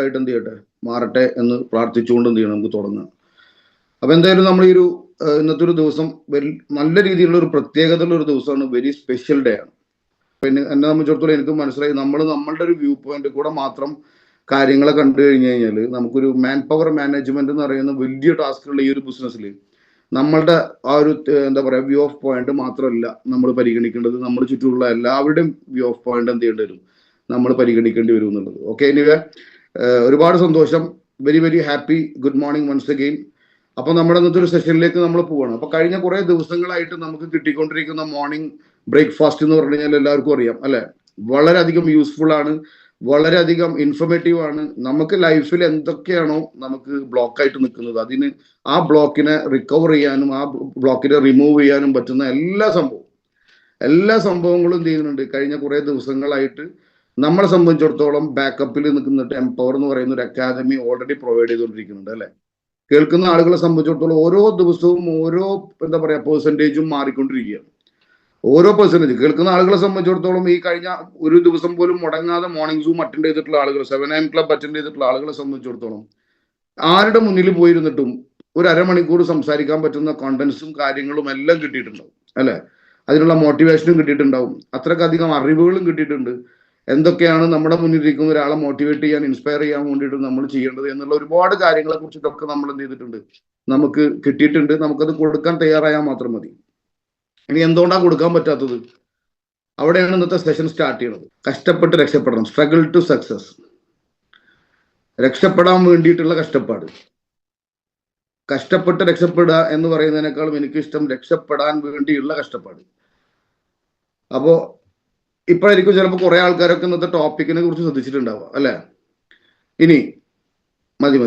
ആയിട്ട് എന്ത് ചെയ്യട്ടെ മാറട്ടെ എന്ന് പ്രാർത്ഥിച്ചുകൊണ്ട് എന്ത് ചെയ്യണം നമുക്ക് തുടങ്ങാം. അപ്പൊ എന്തായാലും നമ്മൾ ഈ ഒരു ഇന്നത്തെ ഒരു ദിവസം നല്ല രീതിയിലുള്ള ഒരു പ്രത്യേകതയുള്ള ഒരു ദിവസമാണ്. വെരി സ്പെഷ്യൽ ഡേ ആണ്. പിന്നെ എന്നെ സംബന്ധിച്ചിടത്തോളം എനിക്ക് മനസ്സിലായി, നമ്മളുടെ ഒരു വ്യൂ പോയിന്റ് കൂടെ മാത്രം കാര്യങ്ങളെ കണ്ടു കഴിഞ്ഞു കഴിഞ്ഞാൽ നമുക്കൊരു മാൻ പവർ മാനേജ്മെന്റ് എന്ന് പറയുന്ന വലിയ ടാസ്കുള്ള ഈ ഒരു ബിസിനസ്സിൽ നമ്മളുടെ ആ ഒരു എന്താ പറയാ വ്യൂ ഓഫ് പോയിന്റ് മാത്രമല്ല നമ്മൾ പരിഗണിക്കേണ്ടത്, നമ്മുടെ ചുറ്റുമുള്ള എല്ലാവരുടെയും വ്യൂ ഓഫ് പോയിന്റ് എന്ത് ചെയ്യേണ്ടി വരും, നമ്മൾ പരിഗണിക്കേണ്ടി വരും എന്നുള്ളത്. ഓക്കെ, എനിവേ ഒരുപാട് സന്തോഷം. Very very happy. Good morning once again. അപ്പൊ നമ്മുടെ ഇന്നത്തെ ഒരു സെഷനിലേക്ക് നമ്മൾ പോവാണ്. അപ്പൊ കഴിഞ്ഞ കുറെ ദിവസങ്ങളായിട്ട് നമുക്ക് കിട്ടിക്കൊണ്ടിരിക്കുന്ന മോർണിംഗ് ബ്രേക്ക്ഫാസ്റ്റ് എന്ന് പറഞ്ഞു കഴിഞ്ഞാൽ എല്ലാവർക്കും അറിയാം അല്ലെ, വളരെയധികം യൂസ്ഫുൾ ആണ്, വളരെയധികം ഇൻഫർമേറ്റീവ് ആണ്. നമുക്ക് ലൈഫിൽ എന്തൊക്കെയാണോ നമുക്ക് ബ്ലോക്കായിട്ട് നിൽക്കുന്നത് അതിന് ആ ബ്ലോക്കിനെ റിക്കവർ ചെയ്യാനും ആ ബ്ലോക്കിനെ റിമൂവ് ചെയ്യാനും പറ്റുന്ന എല്ലാ സംഭവങ്ങളും എന്ത് ചെയ്യുന്നുണ്ട് കഴിഞ്ഞ കുറെ ദിവസങ്ങളായിട്ട് നമ്മളെ സംബന്ധിച്ചിടത്തോളം ബാക്കപ്പിൽ നിൽക്കുന്നിട്ട് എംപവർ എന്ന് പറയുന്ന ഒരു അക്കാദമി ഓൾറെഡി പ്രൊവൈഡ് ചെയ്തുകൊണ്ടിരിക്കുന്നുണ്ട് അല്ലെ. കേൾക്കുന്ന ആളുകളെ സംബന്ധിച്ചിടത്തോളം ഓരോ ദിവസവും ഓരോ എന്താ പറയാ പെർസെൻറ്റേജും മാറിക്കൊണ്ടിരിക്കുകയാണ്. ഓരോ പെർസെൻറ്റേജ് കേൾക്കുന്ന ആളുകളെ സംബന്ധിച്ചിടത്തോളം ഈ കഴിഞ്ഞ ഒരു ദിവസം പോലും മുടങ്ങാതെ മോർണിംഗ് സൂം അറ്റൻഡ് ചെയ്തിട്ടുള്ള ആളുകൾ, 7 AM ക്ലബ് അറ്റൻഡ് ചെയ്തിട്ടുള്ള ആളുകളെ സംബന്ധിച്ചിടത്തോളം ആരുടെ മുന്നിൽ പോയിരുന്നിട്ടും ഒരു അരമണിക്കൂർ സംസാരിക്കാൻ പറ്റുന്ന കോണ്ടന്റ്സും കാര്യങ്ങളും എല്ലാം കിട്ടിയിട്ടുണ്ടാവും അല്ലെ. അതിനുള്ള മോട്ടിവേഷനും കിട്ടിയിട്ടുണ്ടാവും, അത്രക്കധികം അറിവുകളും കിട്ടിയിട്ടുണ്ട്. എന്തൊക്കെയാണ് നമ്മുടെ മുന്നിലിരിക്കുന്ന ഒരാളെ മോട്ടിവേറ്റ് ചെയ്യാൻ, ഇൻസ്പയർ ചെയ്യാൻ വേണ്ടിയിട്ട് നമ്മൾ ചെയ്യേണ്ടത് എന്നുള്ള ഒരുപാട് കാര്യങ്ങളെ കുറിച്ചിട്ടൊക്കെ നമ്മൾ എന്ത് ചെയ്തിട്ടുണ്ട്, നമുക്ക് കിട്ടിയിട്ടുണ്ട്. നമുക്കത് കൊടുക്കാൻ തയ്യാറായാൽ മാത്രം മതി. ഇനി എന്തുകൊണ്ടാണ് കൊടുക്കാൻ പറ്റാത്തത്? അവിടെയാണ് ഇന്നത്തെ സെഷൻ സ്റ്റാർട്ട് ചെയ്യുന്നത്. കഷ്ടപ്പെട്ട് രക്ഷപ്പെടണം, സ്ട്രഗിൾ ടു സക്സസ്. രക്ഷപ്പെടാൻ വേണ്ടിയിട്ടുള്ള കഷ്ടപ്പെട്ട് രക്ഷപ്പെടുക എന്ന് പറയുന്നതിനേക്കാളും എനിക്കിഷ്ടം രക്ഷപ്പെടാൻ വേണ്ടിയുള്ള കഷ്ടപ്പാട്. അപ്പോ ഇപ്പോഴായിരിക്കും ചിലപ്പോൾ കുറെ ആൾക്കാരൊക്കെ ഇന്നത്തെ ടോപ്പിക്കിനെ കുറിച്ച് ശ്രദ്ധിച്ചിട്ടുണ്ടാവുക അല്ലെ. ഇനി മതി.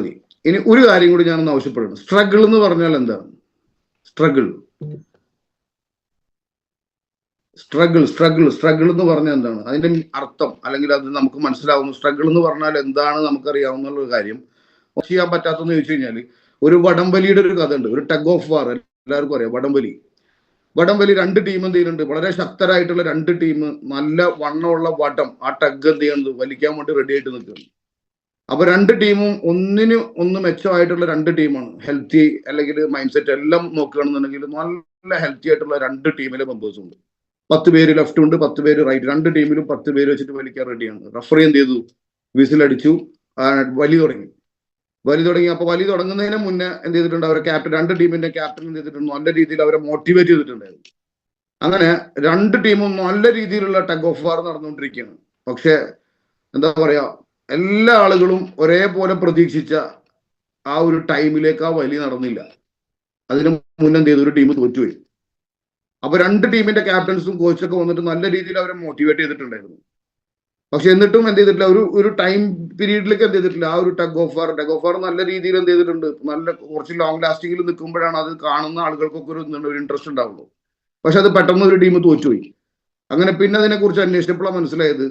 ഇനി ഒരു കാര്യം കൂടി ഞാനൊന്ന് ആവശ്യപ്പെടുന്നു. സ്ട്രഗിൾ എന്ന് പറഞ്ഞാൽ എന്താണ്? സ്ട്രഗിൾ എന്ന് പറഞ്ഞാൽ എന്താണ്? അതിന്റെ അർത്ഥം അല്ലെങ്കിൽ അത് നമുക്ക് മനസ്സിലാവുന്നു. സ്ട്രഗിൾ എന്ന് പറഞ്ഞാൽ എന്താണ് നമുക്കറിയാവുന്ന ഒരു കാര്യം. ചെയ്യാൻ പറ്റാത്തെന്ന് ചോദിച്ചു കഴിഞ്ഞാൽ ഒരു വടംവലിയുടെ ഒരു കഥ ഉണ്ട്, ഒരു ടഗ് ഓഫ് വാർ. എല്ലാവർക്കും അറിയാം വടംവലി. രണ്ട് ടീം എന്ത് ചെയ്യുന്നുണ്ട്, വളരെ ശക്തരായിട്ടുള്ള രണ്ട് ടീം, നല്ല വണ്ണമുള്ള വടം ആ ടഗ് എന്ത് ചെയ്യുന്നത് വലിക്കാൻ വേണ്ടി റെഡി ആയിട്ട് നിൽക്കുന്നു. അപ്പൊ രണ്ട് ടീമും ഒന്ന് മെച്ചമായിട്ടുള്ള രണ്ട് ടീമാണ്. ഹെൽത്തി അല്ലെങ്കിൽ മൈൻഡ് സെറ്റ് എല്ലാം നോക്കുകയാണെന്നുണ്ടെങ്കിൽ നല്ല ഹെൽത്തി ആയിട്ടുള്ള രണ്ട് ടീമിലെ മെമ്പേഴ്സ് ഉണ്ട്. 10 പേര് ലെഫ്റ്റ് ഉണ്ട്, 10 പേര് റൈറ്റ്. രണ്ട് ടീമിലും 10 പേര് വെച്ചിട്ട് വലിക്കാൻ റെഡിയാണ്. റഫറി എന്ത് ചെയ്തു, വിസിലടിച്ചു, വലി തുടങ്ങി. അപ്പൊ വലി തുടങ്ങുന്നതിന് മുന്നേ എന്ത് ചെയ്തിട്ടുണ്ട്, അവരെ ക്യാപ്റ്റൻ, രണ്ട് ടീമിന്റെ ക്യാപ്റ്റൻ എന്ത് ചെയ്തിട്ടുണ്ട്, നല്ല രീതിയിൽ അവരെ മോട്ടിവേറ്റ് ചെയ്തിട്ടുണ്ടായിരുന്നു. അങ്ങനെ രണ്ട് ടീമും നല്ല രീതിയിലുള്ള ടഗ് ഓഫ് വാർ നടന്നുകൊണ്ടിരിക്കുകയാണ്. പക്ഷെ എന്താ പറയാ, എല്ലാ ആളുകളും ഒരേപോലെ പ്രതീക്ഷിച്ച ആ ഒരു ടൈമിലേക്ക് ആ വലി നടന്നില്ല. അതിന് മുന്നേ എന്ത് ചെയ്തു, ഒരു ടീം തോറ്റുപോയി. അപ്പൊ രണ്ട് ടീമിന്റെ ക്യാപ്റ്റൻസും കോച്ചൊക്കെ വന്നിട്ട് നല്ല രീതിയിൽ അവരെ മോട്ടിവേറ്റ് ചെയ്തിട്ടുണ്ടായിരുന്നു. പക്ഷെ എന്നിട്ടും എന്ത് ചെയ്തിട്ടില്ല, ഒരു ടൈം പീരീഡിലേക്ക് എന്ത് ചെയ്തിട്ടില്ല, ആ ഒരു ടഗ് ഓഫ് വാർ നല്ല രീതിയിൽ എന്ത് ചെയ്തിട്ടുണ്ട്, നല്ല കുറച്ച് ലോങ് ലാസ്റ്റിംഗിൽ നിൽക്കുമ്പോഴാണ് അത് കാണുന്ന ആളുകൾക്കൊക്കെ ഒരു ഇൻട്രസ്റ്റ് ഉണ്ടാവുള്ളൂ. പക്ഷെ അത് പെട്ടെന്ന് ഒരു ടീം തോറ്റുപോയി. അങ്ങനെ പിന്നെ അതിനെക്കുറിച്ച് അന്വേഷിച്ചപ്പോഴാണ് മനസ്സിലായത്,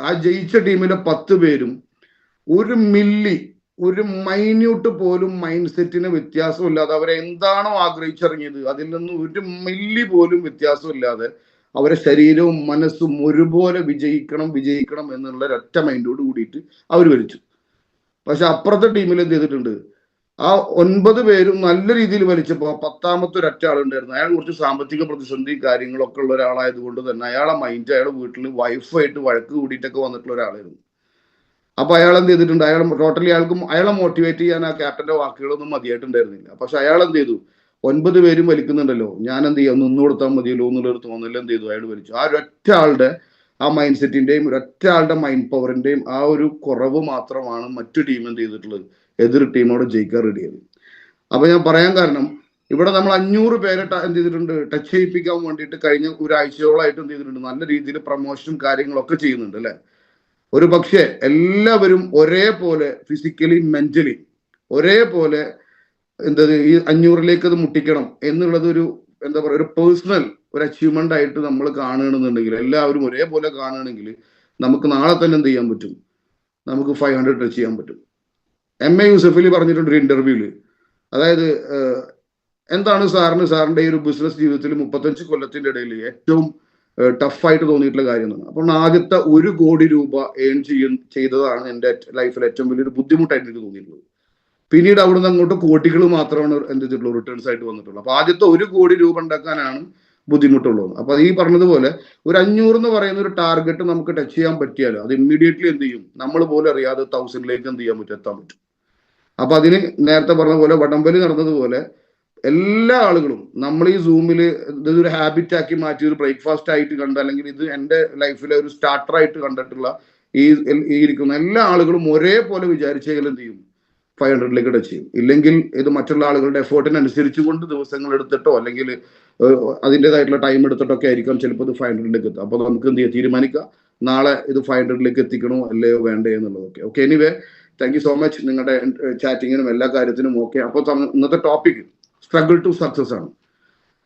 ആ ജയിച്ച ടീമിലെ 10 പേരും ഒരു മൈന്യൂട്ട് പോലും മൈൻഡ് സെറ്റിന് വ്യത്യാസമില്ലാതെ അവരെ എന്താണോ ആഗ്രഹിച്ചിറങ്ങിയത് അതിൽ നിന്ന് ഒരു മില്ലി പോലും വ്യത്യാസമില്ലാതെ അവരെ ശരീരവും മനസ്സും ഒരുപോലെ വിജയിക്കണം എന്നുള്ള ഒരൊറ്റ മൈൻഡോട് കൂടിയിട്ട് അവർ വലിച്ചു. പക്ഷെ അപ്പുറത്തെ ടീമിൽ എന്ത് ചെയ്തിട്ടുണ്ട്, ആ 9 പേരും നല്ല രീതിയിൽ വലിച്ചപ്പോൾ 10ാമത്തെ ഒരൊറ്റ ആളുണ്ടായിരുന്നു. അയാൾ കുറച്ച് സാമ്പത്തിക പ്രതിസന്ധി കാര്യങ്ങളൊക്കെ ഉള്ള ഒരാളായതുകൊണ്ട് തന്നെ അയാളെ മൈൻഡ്, അയാളുടെ വീട്ടിൽ വൈഫായിട്ട് വഴക്ക് കൂടിയിട്ടൊക്കെ വന്നിട്ടുള്ള ഒരാളായിരുന്നു. അപ്പൊ അയാൾ എന്ത് ചെയ്തിട്ടുണ്ട്, അയാളെ മോട്ടിവേറ്റ് ചെയ്യാൻ ആ ക്യാപ്റ്റന്റെ വാക്കുകളൊന്നും മതിയായിട്ടുണ്ടായിരുന്നില്ല. പക്ഷെ അയാൾ എന്ത് ചെയ്തു, 9 പേരും വലിക്കുന്നുണ്ടല്ലോ, ഞാൻ എന്ത് ചെയ്യാം, ഒന്ന് കൊടുത്താൽ മതിയല്ലോ എന്നുള്ളൊരു തോന്നൽ എന്ത് ചെയ്തു, അയാൾ വലിച്ചു. ആ ഒരൊറ്റ ആളുടെ ആ മൈൻഡ് സെറ്റിന്റെയും ഒരൊറ്റ ആളുടെ മൈൻഡ് പവറിന്റെയും ആ ഒരു കുറവ് മാത്രമാണ് മറ്റു ടീം എന്ത് ചെയ്തിട്ടുള്ളത്, എതിർ ടീമോട് ജയിക്കാൻ റെഡിയത്. അപ്പൊ ഞാൻ പറയാൻ കാരണം, ഇവിടെ നമ്മൾ 500 പേരെ എന്ത് ചെയ്തിട്ടുണ്ട്, ടച്ച് ചെയ്യിപ്പിക്കാൻ വേണ്ടിയിട്ട് കഴിഞ്ഞ ഒരാഴ്ചയോളായിട്ട് എന്ത് ചെയ്തിട്ടുണ്ട്, നല്ല രീതിയിൽ പ്രൊമോഷനും കാര്യങ്ങളൊക്കെ ചെയ്യുന്നുണ്ട് അല്ലെ. ഒരു പക്ഷേ എല്ലാവരും ഒരേപോലെ ഫിസിക്കലി മെന്റലി ഒരേപോലെ ഈ 500ലേക്ക് അത് മുട്ടിക്കണം എന്നുള്ളത് ഒരു എന്താ പറയുക, ഒരു പേഴ്സണൽ ഒരു അച്ചീവ്മെന്റ് ആയിട്ട് നമ്മൾ കാണുകയാണെന്നുണ്ടെങ്കിൽ, എല്ലാവരും ഒരേപോലെ കാണുകയാണെങ്കിൽ നമുക്ക് നാളെ തന്നെ എന്ത് ചെയ്യാൻ പറ്റും, നമുക്ക് 500 ടച്ച് ചെയ്യാൻ പറ്റും. MA യൂസഫലി പറഞ്ഞിട്ടുണ്ട് ഒരു ഇന്റർവ്യൂല്, അതായത് എന്താണ് സാറിന്റെ ഈ ഒരു ബിസിനസ് ജീവിതത്തിൽ 35 കൊല്ലത്തിന്റെ ഇടയിൽ ഏറ്റവും ടഫായിട്ട് തോന്നിയിട്ടുള്ള കാര്യം എന്നാണ്. അപ്പോൾ ആദ്യത്തെ 1 കോടി രൂപ ഏൺ ചെയ്തതാണ് എൻ്റെ ലൈഫിൽ ഏറ്റവും വലിയൊരു ബുദ്ധിമുട്ടായിട്ട് എനിക്ക് തോന്നിയിട്ടുള്ളത്. പിന്നീട് അവിടുന്ന് അങ്ങോട്ട് കോടികൾ മാത്രമാണ് എന്ത് ചെയ്തിട്ടുള്ളൂ, റിട്ടേൺസ് ആയിട്ട് വന്നിട്ടുള്ളൂ. അപ്പൊ ആദ്യത്തെ 1 കോടി രൂപ ഉണ്ടാക്കാനാണ് ബുദ്ധിമുട്ടുള്ളത്. അപ്പൊ ഈ പറഞ്ഞതുപോലെ ഒരു 500 എന്ന് പറയുന്ന ഒരു ടാർഗറ്റ് നമുക്ക് ടച്ച് ചെയ്യാൻ പറ്റിയാലോ അത് ഇമ്മീഡിയറ്റ്ലി എന്ത് ചെയ്യും, നമ്മൾ പോലും അറിയാതെ 1000ലേക്ക് എന്ത് ചെയ്യാൻ പറ്റും, എത്താൻ പറ്റും. അപ്പൊ അതിന് നേരത്തെ പറഞ്ഞ പോലെ വടംവലി നടന്നതുപോലെ എല്ലാ ആളുകളും നമ്മൾ ഈ സൂമിൽ ഇതൊരു ഹാബിറ്റ് ആക്കി മാറ്റി ഒരു ബ്രേക്ക്ഫാസ്റ്റ് ആയിട്ട് കണ്ട, അല്ലെങ്കിൽ ഇത് എൻ്റെ ലൈഫിലെ ഒരു സ്റ്റാർട്ടർ ആയിട്ട് കണ്ടിട്ടുള്ള ഈ ഇരിക്കുന്ന എല്ലാ ആളുകളും ഒരേപോലെ വിചാരിച്ചെങ്കിൽ എന്ത് ചെയ്യും, 500ലേക്ക് ടച്ച് ചെയ്യും. ഇല്ലെങ്കിൽ ഇത് മറ്റുള്ള ആളുകളുടെ എഫേർട്ടിനനുസരിച്ച് കൊണ്ട് ദിവസങ്ങൾ എടുത്തിട്ടോ അല്ലെങ്കിൽ അതിൻ്റെതായിട്ടുള്ള ടൈം എടുത്തിട്ടൊക്കെ ആയിരിക്കാം ചിലപ്പോൾ ഇത് 500ലേക്ക് എത്തുക. അപ്പോൾ നമുക്ക് എന്ത് ചെയ്യാം, തീരുമാനിക്കാം നാളെ ഇത് 500ലേക്ക് എത്തിക്കണോ അല്ലയോ വേണ്ടേ എന്നുള്ളതൊക്കെ. Okay, anyway thank you so much നിങ്ങളുടെ ചാറ്റിങ്ങിനും എല്ലാ കാര്യത്തിനും. ഓക്കെ, അപ്പോൾ ഇന്നത്തെ ടോപ്പിക് സ്ട്രഗിൾ ടു സക്സസ് ആണ്.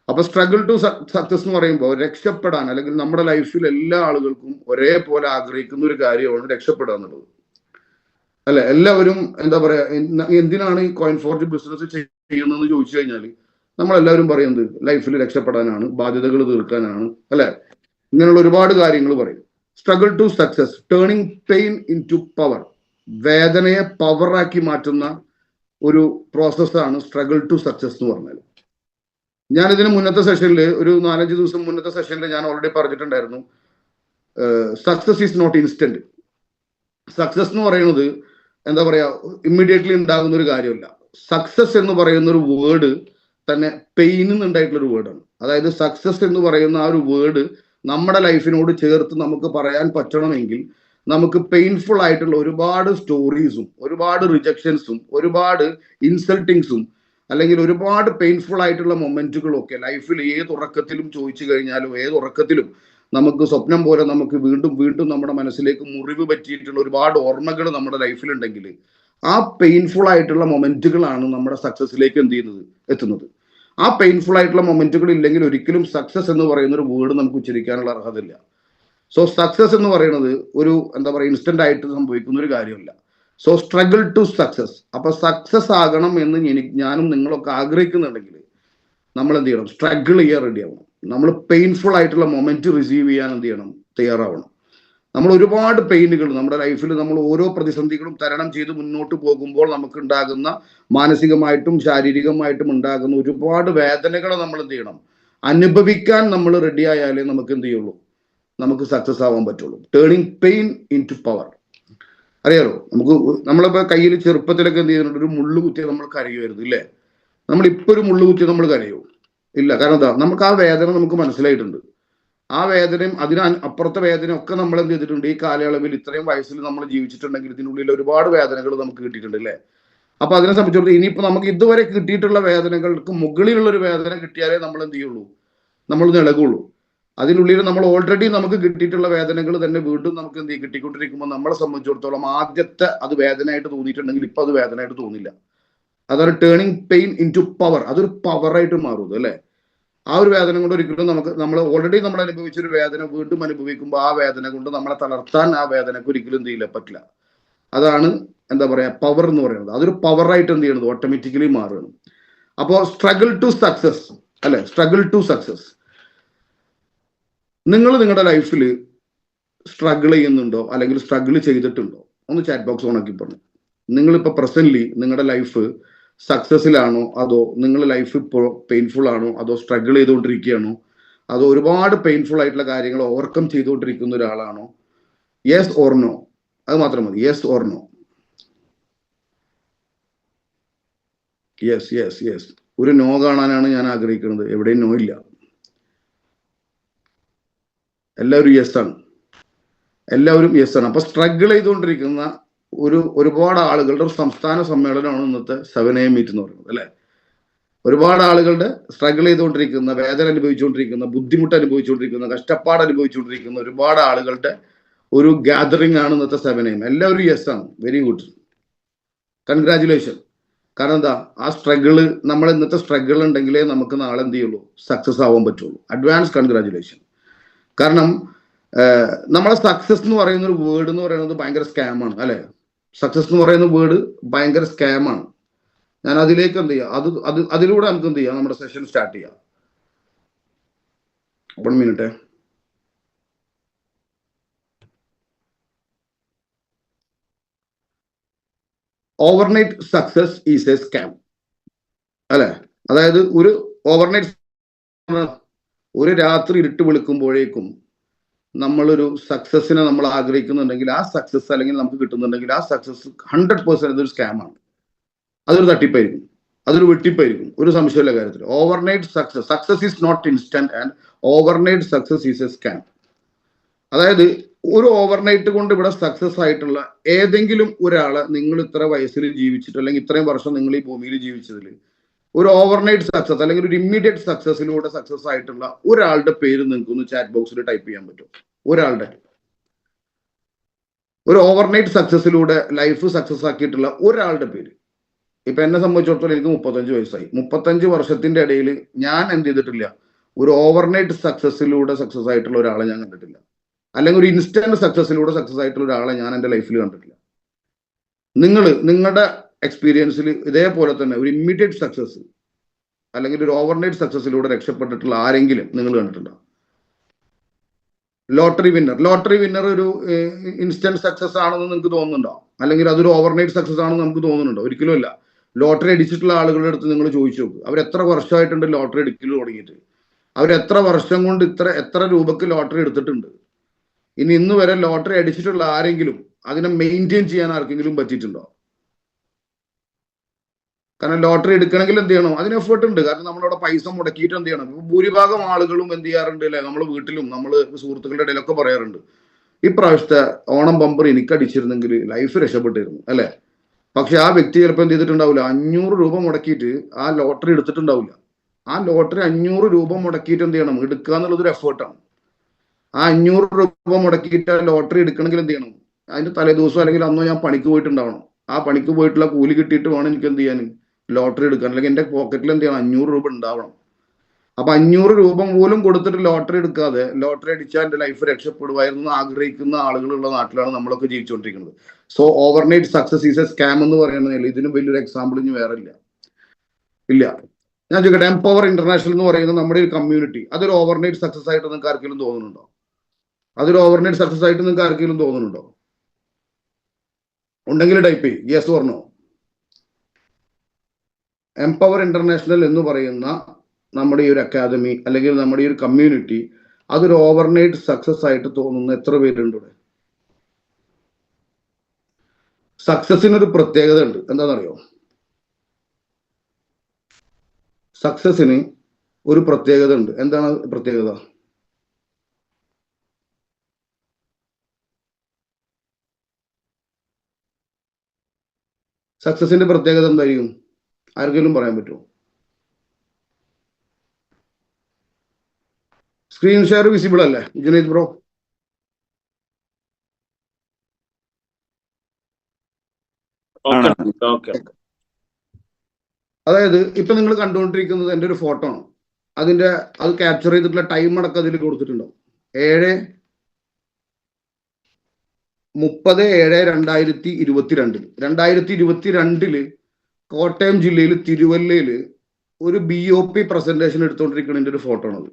അപ്പൊ സ്ട്രഗിൾ ടു സക്സസ് എന്ന് പറയുമ്പോൾ രക്ഷപ്പെടാൻ, അല്ലെങ്കിൽ നമ്മുടെ ലൈഫിൽ എല്ലാ ആളുകൾക്കും ഒരേപോലെ ആഗ്രഹിക്കുന്ന ഒരു കാര്യമാണ് രക്ഷപ്പെടുക എന്നുള്ളത്, അല്ലെ? എല്ലാവരും എന്താ പറയാ, എന്തിനാണ് ഈ കോയിൻ ഫോർജ് ബിസിനസ് ചെയ്യുന്നതെന്ന് ചോദിച്ചു കഴിഞ്ഞാൽ നമ്മളെല്ലാവരും പറയുന്നത് ലൈഫിൽ രക്ഷപ്പെടാനാണ്, ബാധ്യതകൾ തീർക്കാനാണ്, അല്ലെ? ഇങ്ങനെയുള്ള ഒരുപാട് കാര്യങ്ങൾ പറയും. Struggle to success, turning pain into power, വേദനയെ പവറാക്കി മാറ്റുന്ന ഒരു പ്രോസസ്സാണ് സ്ട്രഗിൾ ടു സക്സസ് എന്ന് പറഞ്ഞാൽ. ഞാനിതിന് മുന്നത്തെ സെഷനിൽ, ഒരു 4-5 ദിവസം മുന്നത്തെ സെഷനിൽ ഞാൻ ഓൾറെഡി പറഞ്ഞിട്ടുണ്ടായിരുന്നു, success is not instant. Success എന്ന് പറയുന്നത് എന്താ പറയാ, ഇമ്മീഡിയറ്റ്ലി ഉണ്ടാകുന്ന ഒരു കാര്യമല്ല. സക്സസ് എന്ന് പറയുന്ന ഒരു വേർഡ് തന്നെ പെയിൻ ഉണ്ടായിട്ടുള്ള ഒരു വേർഡാണ്. അതായത് സക്സസ് എന്ന് പറയുന്ന ആ ഒരു വേർഡ് നമ്മുടെ ലൈഫിനോട് ചേർത്ത് നമുക്ക് പറയാൻ പറ്റണമെങ്കിൽ നമുക്ക് പെയിൻഫുൾ ആയിട്ടുള്ള ഒരുപാട് സ്റ്റോറീസും ഒരുപാട് റിജക്ഷൻസും ഒരുപാട് ഇൻസൾട്ടിങ്സും അല്ലെങ്കിൽ ഒരുപാട് പെയിൻഫുൾ ആയിട്ടുള്ള മൊമെന്റുകളും ഒക്കെ ലൈഫിൽ ഏത് ഉറക്കത്തിലും ചോദിച്ചു കഴിഞ്ഞാലും ഏത് ഉറക്കത്തിലും നമുക്ക് സ്വപ്നം പോലെ നമുക്ക് വീണ്ടും വീണ്ടും നമ്മുടെ മനസ്സിലേക്ക് മുറിവ് പറ്റിയിട്ടുള്ള ഒരുപാട് ഓർമ്മകൾ നമ്മുടെ ലൈഫിലുണ്ടെങ്കിൽ ആ പെയിൻഫുൾ ആയിട്ടുള്ള മൊമെന്റുകളാണ് നമ്മുടെ സക്സസിലേക്ക് എന്ത് ചെയ്യുന്നത്, എത്തുന്നത്. ആ പെയിൻഫുൾ ആയിട്ടുള്ള മൊമെന്റുകൾ ഇല്ലെങ്കിൽ ഒരിക്കലും സക്സസ് എന്ന് പറയുന്ന ഒരു വേർഡ് നമുക്ക് ഉച്ചരിക്കാനുള്ള അർഹതയില്ല. സോ സക്സസ് എന്ന് പറയുന്നത് ഒരു എന്താ പറയുക ഇൻസ്റ്റന്റ് ആയിട്ട് സംഭവിക്കുന്ന ഒരു കാര്യമല്ല. So struggle to success. അപ്പൊ സക്സസ് ആകണം എന്ന് ഞാനും നിങ്ങളൊക്കെ ആഗ്രഹിക്കുന്നുണ്ടെങ്കിൽ നമ്മൾ എന്ത് ചെയ്യണം, സ്ട്രഗിൾ ചെയ്യാൻ റെഡി ആവണം. നമ്മൾ പെയിൻഫുൾ ആയിട്ടുള്ള മൊമെന്റ് റിസീവ് ചെയ്യാൻ എന്ത് ചെയ്യണം, തയ്യാറാവണം. നമ്മൾ ഒരുപാട് പെയിനുകൾ നമ്മുടെ ലൈഫിൽ നമ്മൾ ഓരോ പ്രതിസന്ധികളും തരണം ചെയ്ത് മുന്നോട്ട് പോകുമ്പോൾ നമുക്ക് ഉണ്ടാകുന്ന മാനസികമായിട്ടും ശാരീരികമായിട്ടും ഉണ്ടാകുന്ന ഒരുപാട് വേദനകളെ നമ്മൾ എന്ത് ചെയ്യണം, അനുഭവിക്കാൻ നമ്മൾ റെഡി ആയാലേ നമുക്ക് എന്ത് ചെയ്യുള്ളൂ, നമുക്ക് സക്സസ് ആവാൻ പറ്റുള്ളൂ. Turning pain into power. അറിയാലോ, നമ്മളിപ്പോ കയ്യിൽ ചെറുപ്പത്തിലൊക്കെ എന്ത് ചെയ്യുന്നുണ്ട്, ഒരു മുള്ളു കുത്തിയ നമ്മൾ കരയുമായിരുന്നു, ഇല്ലേ? നമ്മളിപ്പോ ഒരു മുള്ളു കുത്തിയ നമ്മൾ കരയോ? ഇല്ല. കാരണം എന്താ, നമുക്ക് ആ വേദന നമുക്ക് മനസ്സിലായിട്ടുണ്ട്. ആ വേദനയും അതിന് അപ്പുറത്തെ വേദന ഒക്കെ നമ്മൾ എന്ത് ചെയ്തിട്ടുണ്ട്, ഈ കാലയളവിൽ ഇത്രയും വയസ്സിൽ നമ്മൾ ജീവിച്ചിട്ടുണ്ടെങ്കിൽ ഇതിനുള്ളിൽ ഒരുപാട് വേദനകൾ നമുക്ക് കിട്ടിയിട്ടുണ്ട്, അല്ലേ? അപ്പൊ അതിനെ സംബന്ധിച്ചിടത്തോളം ഇനിയിപ്പോ നമുക്ക് ഇതുവരെ കിട്ടിയിട്ടുള്ള വേദനകൾക്ക് മുകളിലുള്ള ഒരു വേദന കിട്ടിയാലേ നമ്മൾ എന്ത് ചെയ്യുള്ളൂ, നമ്മൾ നിലകുള്ളൂ. അതിനുള്ളിൽ നമ്മൾ ഓൾറെഡി നമുക്ക് കിട്ടിയിട്ടുള്ള വേദനകൾ തന്നെ വീണ്ടും നമുക്ക് എന്ത് ചെയ്യും, കിട്ടിക്കൊണ്ടിരിക്കുമ്പോൾ നമ്മളെ സംബന്ധിച്ചിടത്തോളം ആദ്യത്തെ അത് വേദനയായിട്ട് തോന്നിയിട്ടുണ്ടെങ്കിൽ ഇപ്പൊ അത് വേദനയായിട്ട് തോന്നില്ല. അതാണ് turning pain into power. അതൊരു പവറായിട്ട് മാറും, അല്ലെ? ആ ഒരു വേദന കൊണ്ട് ഒരിക്കലും നമ്മൾ ഓൾറെഡി നമ്മൾ അനുഭവിച്ചൊരു വേദന വീണ്ടും അനുഭവിക്കുമ്പോൾ ആ വേദന കൊണ്ട് നമ്മളെ തളർത്താൻ ആ വേദനക്ക് ഒരിക്കലും എന്ത് ചെയ്യില്ല, പറ്റില്ല. അതാണ് എന്താ പറയാ പവർ എന്ന് പറയുന്നത്. അതൊരു പവറായിട്ട് എന്ത് ചെയ്യണത്, ഓട്ടോമാറ്റിക്കലി മാറുകയാണ്. അപ്പോൾ സ്ട്രഗിൾ ടു സക്സസ്, അല്ലെ? Struggle to success. നിങ്ങൾ നിങ്ങളുടെ ലൈഫിൽ സ്ട്രഗിൾ ചെയ്യുന്നുണ്ടോ അല്ലെങ്കിൽ സ്ട്രഗിൾ ചെയ്തിട്ടുണ്ടോ? ഒന്ന് ചാറ്റ് ബോക്സ് ഓൺ ആക്കി പറഞ്ഞു. നിങ്ങളിപ്പോൾ പ്രസന്റ്ലി നിങ്ങളുടെ ലൈഫ് സക്സസിലാണോ, അതോ നിങ്ങളുടെ ലൈഫ് ഇപ്പോൾ പെയിൻഫുൾ ആണോ, അതോ സ്ട്രഗിൾ ചെയ്തുകൊണ്ടിരിക്കുകയാണോ, അതോ ഒരുപാട് പെയിൻഫുൾ ആയിട്ടുള്ള കാര്യങ്ങൾ ഓവർകം ചെയ്തുകൊണ്ടിരിക്കുന്ന ഒരാളാണോ? യെസ് ഓർ നോ, അത് മാത്രം മതി. Yes or no. Yes yes yes. ഒരു നോ കാണാനാണ് ഞാൻ ആഗ്രഹിക്കുന്നത്. എവിടെയും നോ ഇല്ല. എല്ലാവരും യെസ് ആണ്. എല്ലാവരും യെസ് ആണ്. അപ്പൊ സ്ട്രഗിൾ ചെയ്തുകൊണ്ടിരിക്കുന്ന ഒരുപാട് ആളുകളുടെ ഒരു സംസ്ഥാന സമ്മേളനമാണ് ഇന്നത്തെ 7am മീറ്റ് എന്ന് പറയുന്നത്, അല്ലെ? ഒരുപാട് ആളുകളുടെ സ്ട്രഗിൾ ചെയ്തുകൊണ്ടിരിക്കുന്ന, വേദന അനുഭവിച്ചുകൊണ്ടിരിക്കുന്ന, ബുദ്ധിമുട്ട് അനുഭവിച്ചുകൊണ്ടിരിക്കുന്ന, കഷ്ടപ്പാട് അനുഭവിച്ചുകൊണ്ടിരിക്കുന്ന ഒരുപാട് ആളുകളുടെ ഒരു ഗാദറിംഗ് ആണ് ഇന്നത്തെ 7am. എല്ലാവരും യെസ് ആണ്. Very good, congratulation. കാരണം എന്താ, ആ സ്ട്രഗിള്, നമ്മൾ ഇന്നത്തെ സ്ട്രഗിൾ ഉണ്ടെങ്കിലേ നമുക്ക് നാളെ എന്ത് ചെയ്യുള്ളൂ, സക്സസ് ആവാൻ പറ്റുള്ളൂ. Advance congratulation. കാരണം നമ്മളെ സക്സസ് എന്ന് പറയുന്ന ഒരു വേർഡ് എന്ന് പറയുന്നത് ഭയങ്കര സ്കാമാണ്, അല്ലെ? സക്സസ് എന്ന് പറയുന്ന വേർഡ് ഭയങ്കര സ്കാമാണ്. ഞാൻ അതിലേക്ക് എന്ത് ചെയ്യാം, അതിലൂടെ നമുക്ക് എന്ത് ചെയ്യാം, നമ്മുടെ സെഷൻ സ്റ്റാർട്ട് ചെയ്യാം. 1 minute. Overnight success is a scam അല്ലെ. അതായത് ഒരു ഓവർനൈറ്റ്, ഒരു രാത്രി ഇരുട്ട് വെളുക്കുമ്പോഴേക്കും നമ്മളൊരു സക്സസിനെ നമ്മൾ ആഗ്രഹിക്കുന്നുണ്ടെങ്കിൽ ആ സക്സസ് അല്ലെങ്കിൽ നമുക്ക് കിട്ടുന്നുണ്ടെങ്കിൽ ആ സക്സസ് 100% അതൊരു സ്കാമാണ്, അതൊരു തട്ടിപ്പായിരിക്കും, അതൊരു വെട്ടിപ്പായിരിക്കും, ഒരു സംശയമുള്ള കാര്യത്തിൽ. Overnight success is not instant and overnight success is a scam. അതായത് ഒരു ഓവർനൈറ്റ് കൊണ്ട് ഇവിടെ സക്സസ് ആയിട്ടുള്ള ഏതെങ്കിലും ഒരാളെ നിങ്ങൾ ഇത്ര വയസ്സിൽ ജീവിച്ചിട്ട് അല്ലെങ്കിൽ ഇത്രയും വർഷം നിങ്ങൾ ഈ ഭൂമിയിൽ ജീവിച്ചതിൽ ഒരു ഓവർനൈറ്റ് സക്സസ് അല്ലെങ്കിൽ ഒരു ഇമ്മീഡിയറ്റ് സക്സസിലൂടെ സക്സസ് ആയിട്ടുള്ള ഒരാളുടെ പേര് നിങ്ങൾക്ക് ഒന്ന് ചാറ്റ് ബോക്സിൽ ടൈപ്പ് ചെയ്യാൻ പറ്റും. ഒരാളുടെ ഒരു ഓവർനൈറ്റ് സക്സസിലൂടെ ലൈഫ് സക്സസ് ആക്കിയിട്ടുള്ള ഒരാളുടെ പേര്. ഇപ്പൊ എന്നെ സംബന്ധിച്ചിടത്തോളം എനിക്ക് 35 വയസ്സായി. 35 വർഷത്തിന്റെ ഇടയിൽ ഞാൻ എന്ത് ചെയ്തിട്ടില്ല, ഒരു ഓവർനൈറ്റ് സക്സസിലൂടെ സക്സസ് ആയിട്ടുള്ള ഒരാളെ ഞാൻ കണ്ടിട്ടില്ല, അല്ലെങ്കിൽ ഒരു ഇൻസ്റ്റന്റ് സക്സസിലൂടെ സക്സസ് ആയിട്ടുള്ള ഒരാളെ ഞാൻ എൻ്റെ ലൈഫിൽ കണ്ടിട്ടില്ല. നിങ്ങളുടെ എക്സ്പീരിയൻസിൽ ഇതേപോലെ തന്നെ ഒരു ഇമ്മീഡിയറ്റ് സക്സസ് അല്ലെങ്കിൽ ഒരു ഓവർനൈറ്റ് സക്സസിലൂടെ രക്ഷപ്പെട്ടിട്ടുള്ള ആരെങ്കിലും നിങ്ങൾ കണ്ടിട്ടുണ്ടോ? ലോട്ടറി വിന്നർ ഒരു ഇൻസ്റ്റന്റ് സക്സസ് ആണെന്ന് നിങ്ങൾക്ക് തോന്നുന്നുണ്ടോ? അല്ലെങ്കിൽ അതൊരു ഓവർനൈറ്റ് സക്സസ് ആണെന്ന് നമുക്ക് തോന്നുന്നുണ്ടോ? ഒരിക്കലും അല്ല. ലോട്ടറി അടിച്ചിട്ടുള്ള ആളുകളുടെ അടുത്ത് നിങ്ങൾ ചോദിച്ചു നോക്ക്, അവർ എത്ര വർഷമായിട്ടുണ്ട് ലോട്ടറി അടിക്കൽ തുടങ്ങിയിട്ട്, അവരെത്ര വർഷം കൊണ്ട് എത്ര രൂപക്ക് ലോട്ടറി എടുത്തിട്ടുണ്ട്. ഇനി ഇന്ന് വരെ ലോട്ടറി അടിച്ചിട്ടുള്ള ആരെങ്കിലും അതിനെ മെയിൻറ്റെയിൻ ചെയ്യാൻ ആർക്കെങ്കിലും പറ്റിയിട്ടുണ്ടോ? കാരണം ലോട്ടറി എടുക്കണമെങ്കിൽ എന്ത് ചെയ്യണം, അതിന് എഫേർട്ട് ഉണ്ട്. കാരണം നമ്മളവിടെ പൈസ മുടക്കിയിട്ട് എന്ത് ചെയ്യണം. ഭൂരിഭാഗം ആളുകളും എന്ത് ചെയ്യാറുണ്ട് അല്ലെ, നമ്മൾ വീട്ടിലും നമ്മൾ സുഹൃത്തുക്കളുടെ ഇടയിലൊക്കെ പറയാറുണ്ട്, ഇപ്രാവശ്യത്തെ ഓണം ബമ്പർ എനിക്ക് അടിച്ചിരുന്നെങ്കിൽ ലൈഫ് രക്ഷപ്പെട്ടിരുന്നു അല്ലെ. പക്ഷെ ആ വ്യക്തി ചിലപ്പോൾ എന്ത് ചെയ്തിട്ടുണ്ടാവില്ല, 500 രൂപ മുടക്കിയിട്ട് ആ ലോട്ടറി എടുത്തിട്ടുണ്ടാവില്ല. ആ ലോട്ടറി 500 രൂപ മുടക്കിയിട്ട് എന്ത് ചെയ്യണം, എടുക്കുക എന്നുള്ളതൊരു എഫേർട്ടാണ്. ആ 500 രൂപ മുടക്കിയിട്ട് ലോട്ടറി എടുക്കണമെങ്കിൽ എന്ത് ചെയ്യണം, അതിന്റെ തലേദിവസം അല്ലെങ്കിൽ അന്നോ ഞാൻ പണിക്ക് പോയിട്ടുണ്ടാവണം. ആ പണിക്ക് പോയിട്ടുള്ള കൂലി കിട്ടിയിട്ട് വേണം എനിക്ക് എന്ത് ചെയ്യാൻ, ലോട്ടറി എടുക്കാൻ. അല്ലെങ്കിൽ എൻ്റെ പോക്കറ്റിൽ എന്ത് ചെയ്യണം, 500 രൂപ ഉണ്ടാവണം. അപ്പൊ 500 രൂപ പോലും കൊടുത്തിട്ട് ലോട്ടറി എടുക്കാതെ ലോട്ടറി അടിച്ചാൽ എൻ്റെ ലൈഫ് രക്ഷപ്പെടുമായിരുന്നു ആഗ്രഹിക്കുന്ന ആളുകളുള്ള നാട്ടിലാണ് നമ്മളൊക്കെ ജീവിച്ചുകൊണ്ടിരിക്കുന്നത്. So overnight success is a scam എന്ന് പറയുന്നതിൽ ഇതിനും വലിയൊരു എക്സാമ്പിൾ ഇനി വേറെ ഇല്ല. ഞാൻ ചോദിക്കട്ടെ, എംപവർ ഇന്റർനാഷണൽ എന്ന് പറയുന്ന നമ്മുടെ ഒരു കമ്മ്യൂണിറ്റി, അതൊരു ഓവർനൈറ്റ് സക്സസ് ആയിട്ട് നിങ്ങൾക്ക് ആർക്കെങ്കിലും തോന്നുന്നുണ്ടോ? അതൊരു ഓവർനൈറ്റ് സക്സസ് ആയിട്ട് നിങ്ങൾക്ക് ആർക്കെങ്കിലും തോന്നുന്നുണ്ടോ? ഉണ്ടെങ്കിൽ ടൈപ്പ് ചെയ്യും yes or no. Empower International എന്ന് പറയുന്ന നമ്മുടെ ഈ ഒരു അക്കാദമി അല്ലെങ്കിൽ നമ്മുടെ ഈ ഒരു കമ്മ്യൂണിറ്റി അതൊരു ഓവർനൈറ്റ് സക്സസ് ആയിട്ട് തോന്നുന്ന എത്ര പേരുണ്ട് ഇവിടെ? സക്സസിനൊരു പ്രത്യേകത ഉണ്ട്, എന്താണെന്നറിയോ? സക്സസിന് ഒരു പ്രത്യേകത ഉണ്ട്. എന്താണ് പ്രത്യേകത? സക്സസിന്റെ പ്രത്യേകത എന്തായിരിക്കും? ആർക്കെങ്കിലും പറയാൻ പറ്റുമോ? സ്ക്രീൻ ഷെയർ വിസിബിൾ അല്ലേ ജുനൈദ് ബ്രോ? അതായത് ഇപ്പൊ നിങ്ങൾ കണ്ടുകൊണ്ടിരിക്കുന്നത് എൻ്റെ ഒരു ഫോട്ടോ ആണ്. അത് ക്യാപ്ചർ ചെയ്തിട്ടുള്ള ടൈം അടക്കം അതിൽ കൊടുത്തിട്ടുണ്ടാവും. 7/30/2022 2022 കോട്ടയം ജില്ലയിൽ തിരുവല്ലയില് ഒരു BOP പ്രസന്റേഷൻ എടുത്തുകൊണ്ടിരിക്കുന്നതിന്റെ ഒരു ഫോട്ടോ ആണത്.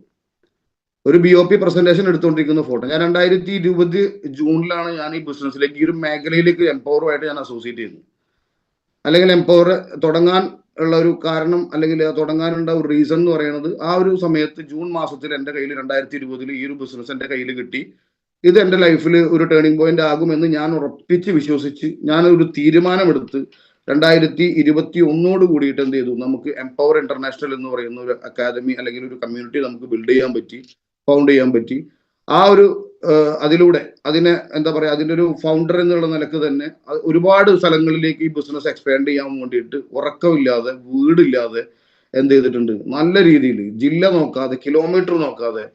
ഒരു BOP പ്രസന്റേഷൻ എടുത്തുകൊണ്ടിരിക്കുന്ന ഫോട്ടോ. ഞാൻ 2020 ജൂണിലാണ് ഞാൻ ഈ ബിസിനസ്സിലേക്ക്, ഈ ഒരു മേഖലയിലേക്ക് എംപവറുമായിട്ട് ഞാൻ അസോസിയേറ്റ് ചെയ്യുന്നു. അല്ലെങ്കിൽ എംപവർ തുടങ്ങാൻ ഉള്ള ഒരു കാരണം അല്ലെങ്കിൽ തുടങ്ങാനുള്ള ഒരു റീസൺ എന്ന് പറയുന്നത്, ആ ഒരു സമയത്ത് ജൂൺ മാസത്തിൽ എൻ്റെ കയ്യിൽ 2020 ഈ ഒരു ബിസിനസ് എൻ്റെ കയ്യിൽ കിട്ടി. ഇത് എൻ്റെ ലൈഫിൽ ഒരു ടേണിംഗ് പോയിന്റ് ആകുമെന്ന് ഞാൻ ഉറപ്പിച്ച് വിശ്വസിച്ച് ഞാൻ ഒരു തീരുമാനമെടുത്ത് 2021 കൂടിയിട്ട് എന്ത് ചെയ്തു, നമുക്ക് എംപവർ ഇന്റർനാഷണൽ എന്ന് പറയുന്ന ഒരു അക്കാദമി അല്ലെങ്കിൽ ഒരു കമ്മ്യൂണിറ്റി നമുക്ക് ബിൽഡ് ചെയ്യാൻ പറ്റി, ഫൗണ്ട് ചെയ്യാൻ പറ്റി. ആ ഒരു അതിലൂടെ അതിനെ എന്താ പറയുക, അതിൻ്റെ ഒരു ഫൗണ്ടർ എന്നുള്ള നിലക്ക് തന്നെ ഒരുപാട് സ്ഥലങ്ങളിലേക്ക് ഈ ബിസിനസ് എക്സ്പാൻഡ് ചെയ്യാൻ വേണ്ടിയിട്ട് ഉറക്കമില്ലാതെ വീടില്ലാതെ എന്ത് ചെയ്തിട്ടുണ്ട്, നല്ല രീതിയിൽ ജില്ല നോക്കാതെ കിലോമീറ്റർ നോക്കാതെ